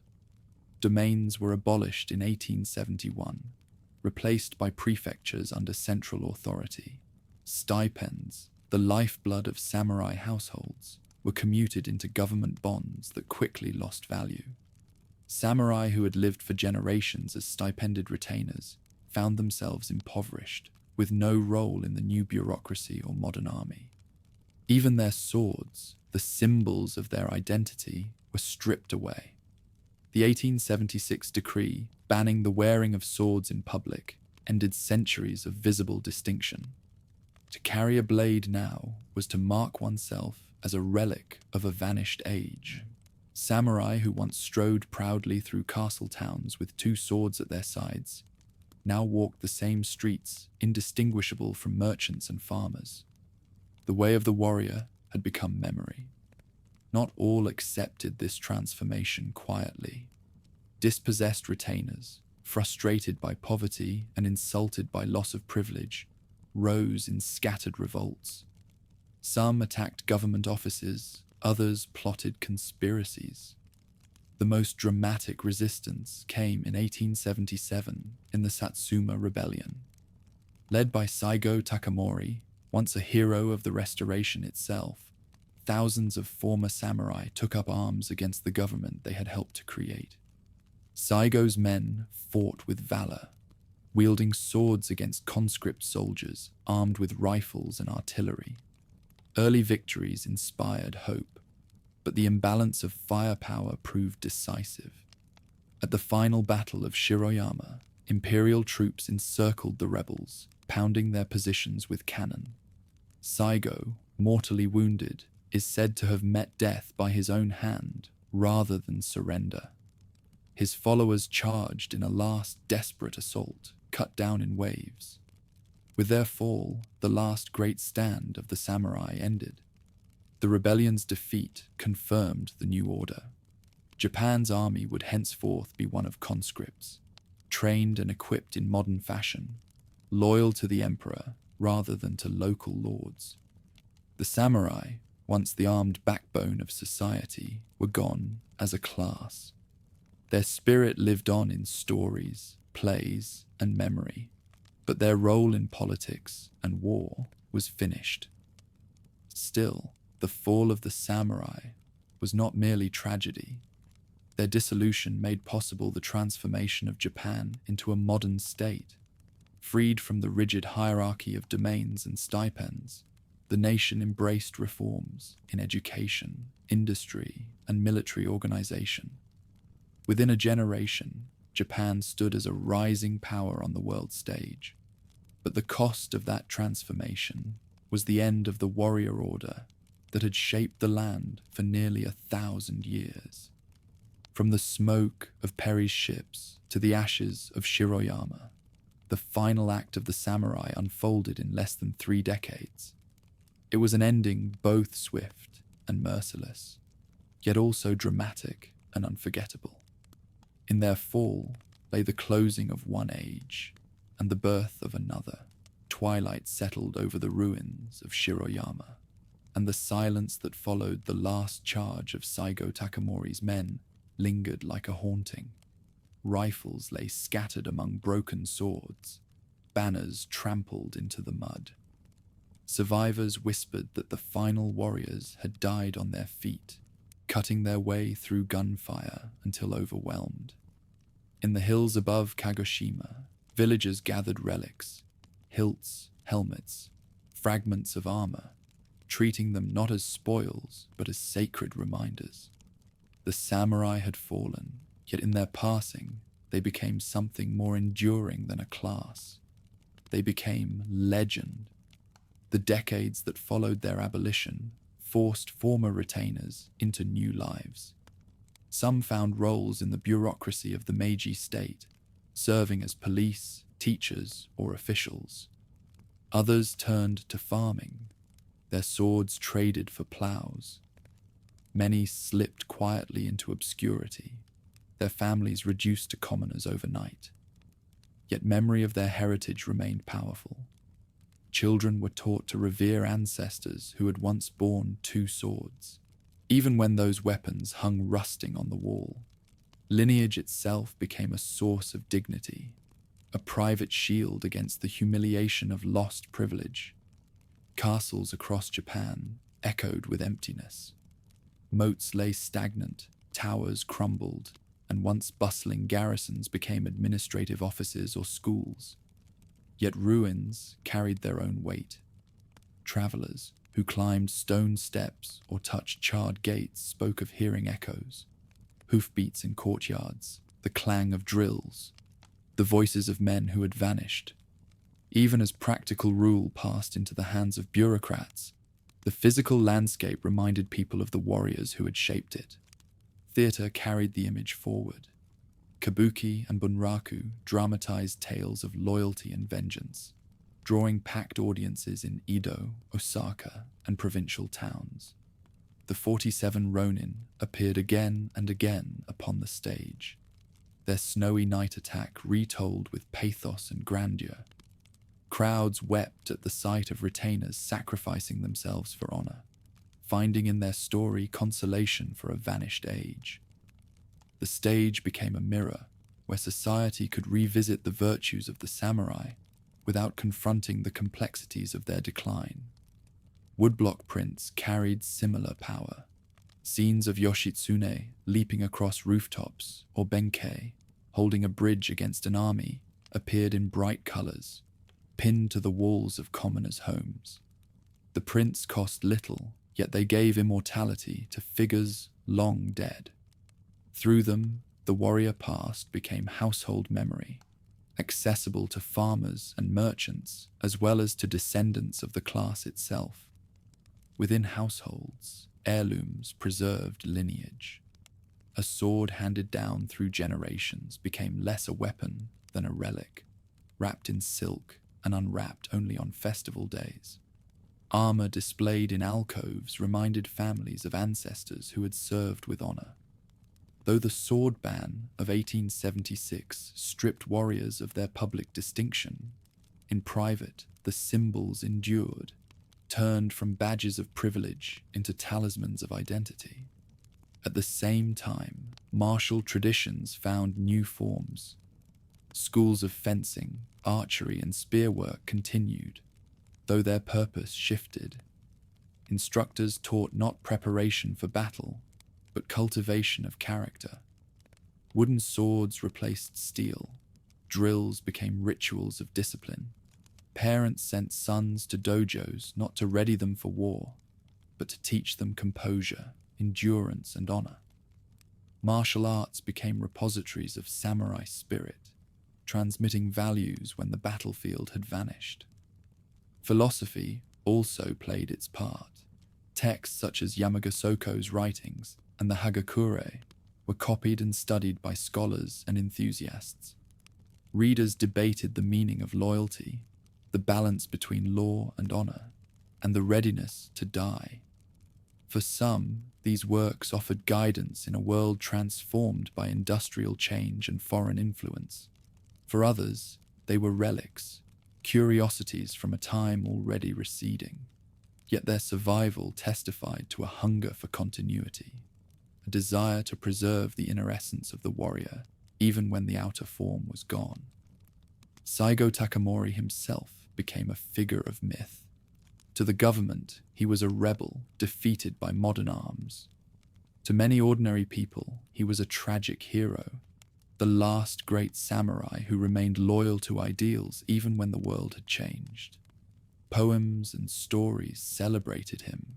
Domains were abolished in 1871, replaced by prefectures under central authority. Stipends, the lifeblood of samurai households, were commuted into government bonds that quickly lost value. Samurai who had lived for generations as stipended retainers found themselves impoverished, with no role in the new bureaucracy or modern army. Even their swords, the symbols of their identity, were stripped away. The 1876 decree banning the wearing of swords in public ended centuries of visible distinction. To carry a blade now was to mark oneself as a relic of a vanished age. Samurai who once strode proudly through castle towns with 2 swords at their sides now walked the same streets, indistinguishable from merchants and farmers. The way of the warrior had become memory. Not all accepted this transformation quietly. Dispossessed retainers, frustrated by poverty and insulted by loss of privilege, rose in scattered revolts. Some attacked government offices, others plotted conspiracies. The most dramatic resistance came in 1877 in the Satsuma Rebellion. Led by Saigo Takamori, once a hero of the Restoration itself, thousands of former samurai took up arms against the government they had helped to create. Saigo's men fought with valor, wielding swords against conscript soldiers armed with rifles and artillery. Early victories inspired hope, but the imbalance of firepower proved decisive. At the final battle of Shiroyama, Imperial troops encircled the rebels, pounding their positions with cannon. Saigo, mortally wounded, is said to have met death by his own hand rather than surrender. His followers charged in a last desperate assault, cut down in waves. With their fall, the last great stand of the samurai ended. The rebellion's defeat confirmed the new order. Japan's army would henceforth be one of conscripts, trained and equipped in modern fashion, loyal to the emperor rather than to local lords. The samurai, once the armed backbone of society, were gone as a class. Their spirit lived on in stories, plays, and memory, but their role in politics and war was finished. Still, the fall of the samurai was not merely tragedy. Their dissolution made possible the transformation of Japan into a modern state. Freed from the rigid hierarchy of domains and stipends, the nation embraced reforms in education, industry, and military organization. Within a generation, Japan stood as a rising power on the world stage. But the cost of that transformation was the end of the warrior order that had shaped the land for nearly 1,000 years. From the smoke of Perry's ships to the ashes of Shiroyama, the final act of the samurai unfolded in less than 3 decades. It was an ending both swift and merciless, yet also dramatic and unforgettable. In their fall lay the closing of one age and the birth of another. Twilight settled over the ruins of Shiroyama, and the silence that followed the last charge of Saigo Takamori's men lingered like a haunting. Rifles lay scattered among broken swords, banners trampled into the mud. Survivors whispered that the final warriors had died on their feet, cutting their way through gunfire until overwhelmed. In the hills above Kagoshima, villagers gathered relics, hilts, helmets, fragments of armor, treating them not as spoils but as sacred reminders. The samurai had fallen, yet in their passing they became something more enduring than a class. They became legend. The decades that followed their abolition forced former retainers into new lives. Some found roles in the bureaucracy of the Meiji state, serving as police, teachers, or officials. Others turned to farming, their swords traded for plows. Many slipped quietly into obscurity, their families reduced to commoners overnight. Yet memory of their heritage remained powerful. Children were taught to revere ancestors who had once borne 2 swords, even when those weapons hung rusting on the wall. Lineage itself became a source of dignity, a private shield against the humiliation of lost privilege. Castles across Japan echoed with emptiness. Moats lay stagnant, towers crumbled, and once bustling garrisons became administrative offices or schools. Yet ruins carried their own weight. Travelers who climbed stone steps or touched charred gates spoke of hearing echoes, hoofbeats in courtyards, the clang of drills, the voices of men who had vanished. Even as practical rule passed into the hands of bureaucrats, the physical landscape reminded people of the warriors who had shaped it. Theatre carried the image forward. Kabuki and bunraku dramatized tales of loyalty and vengeance, drawing packed audiences in Edo, Osaka, and provincial towns. The 47 Ronin appeared again and again upon the stage, their snowy night attack retold with pathos and grandeur. Crowds wept at the sight of retainers sacrificing themselves for honor, finding in their story consolation for a vanished age. The stage became a mirror where society could revisit the virtues of the samurai without confronting the complexities of their decline. Woodblock prints carried similar power. Scenes of Yoshitsune leaping across rooftops or Benkei holding a bridge against an army appeared in bright colors, pinned to the walls of commoners' homes. The prints cost little, yet they gave immortality to figures long dead. Through them, the warrior past became household memory, accessible to farmers and merchants as well as to descendants of the class itself. Within households, heirlooms preserved lineage. A sword handed down through generations became less a weapon than a relic, wrapped in silk and unwrapped only on festival days. Armor displayed in alcoves reminded families of ancestors who had served with honor. Though the sword ban of 1876 stripped warriors of their public distinction, in private the symbols endured, turned from badges of privilege into talismans of identity. At the same time, martial traditions found new forms. Schools of fencing, archery, and spearwork continued, though their purpose shifted. Instructors taught not preparation for battle, but cultivation of character. Wooden swords replaced steel. Drills became rituals of discipline. Parents sent sons to dojos not to ready them for war, but to teach them composure, endurance, and honor. martial arts became repositories of samurai spirit, transmitting values when the battlefield had vanished. Philosophy also played its part. Texts such as Yamaga-Soko's writings and the Hagakure were copied and studied by scholars and enthusiasts. Readers debated the meaning of loyalty, the balance between law and honor, and the readiness to die. For some, these works offered guidance in a world transformed by industrial change and foreign influence. For others, they were relics, curiosities from a time already receding. Yet their survival testified to a hunger for continuity, a desire to preserve the inner essence of the warrior, even when the outer form was gone. Saigo Takamori himself became a figure of myth. To the government, he was a rebel defeated by modern arms. To many ordinary people, he was a tragic hero, the last great samurai who remained loyal to ideals even when the world had changed. Poems and stories celebrated him,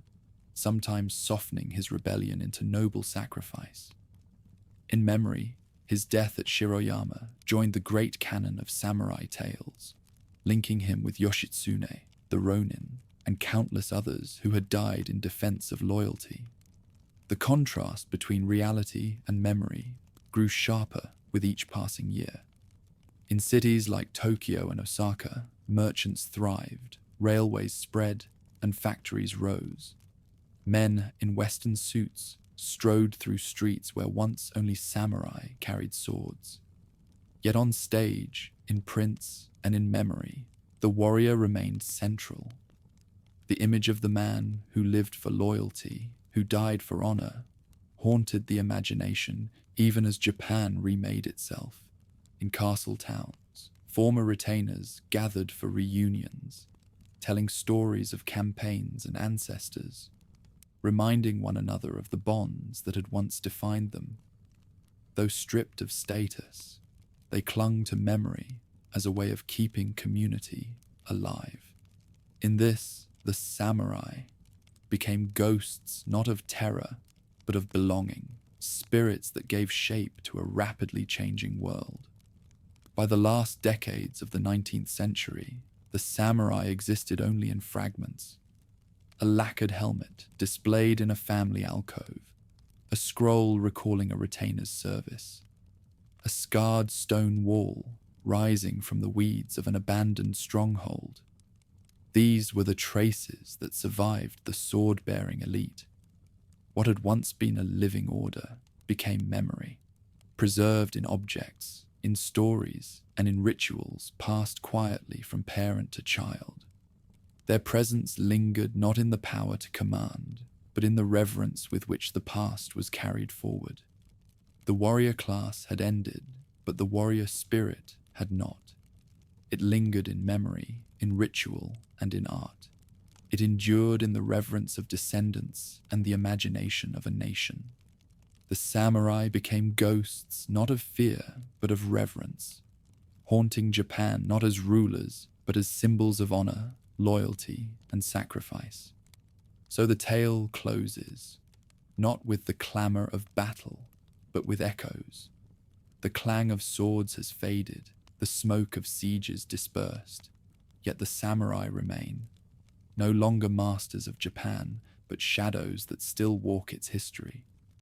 sometimes softening his rebellion into noble sacrifice. In memory, his death at Shiroyama joined the great canon of samurai tales, linking him with Yoshitsune, the Ronin, and countless others who had died in defense of loyalty. The contrast between reality and memory grew sharper with each passing year. In cities like Tokyo and Osaka, merchants thrived, railways spread, and factories rose. Men in Western suits strode through streets where once only samurai carried swords. Yet on stage, in prints, and in memory, the warrior remained central. The image of the man who lived for loyalty, who died for honor, haunted the imagination even as Japan remade itself. In castle towns, former retainers gathered for reunions, telling stories of campaigns and ancestors, reminding one another of the bonds that had once defined them. Though stripped of status, they clung to memory as a way of keeping community alive. In this, the samurai became ghosts not of terror, but of belonging, spirits that gave shape to a rapidly changing world. By the last decades of the 19th century, the samurai existed only in fragments. A lacquered helmet displayed in a family alcove, a scroll recalling a retainer's service, a scarred stone wall rising from the weeds of an abandoned stronghold. These were the traces that survived the sword-bearing elite. What had once been a living order became memory, preserved in objects, in stories, and in rituals passed quietly from parent to child. Their presence lingered not in the power to command, but in the reverence with which the past was carried forward. The warrior class had ended, but the warrior spirit had not. It lingered in memory, in ritual, and in art. It endured in the reverence of descendants and the imagination of a nation. The samurai became ghosts not of fear, but of reverence, haunting Japan not as rulers, but as symbols of honor, loyalty, and sacrifice. So the tale closes, not with the clamor of battle, but with echoes. The clang of swords has faded, the smoke of sieges dispersed, yet the samurai remain, no longer masters of Japan, but shadows that still walk its history,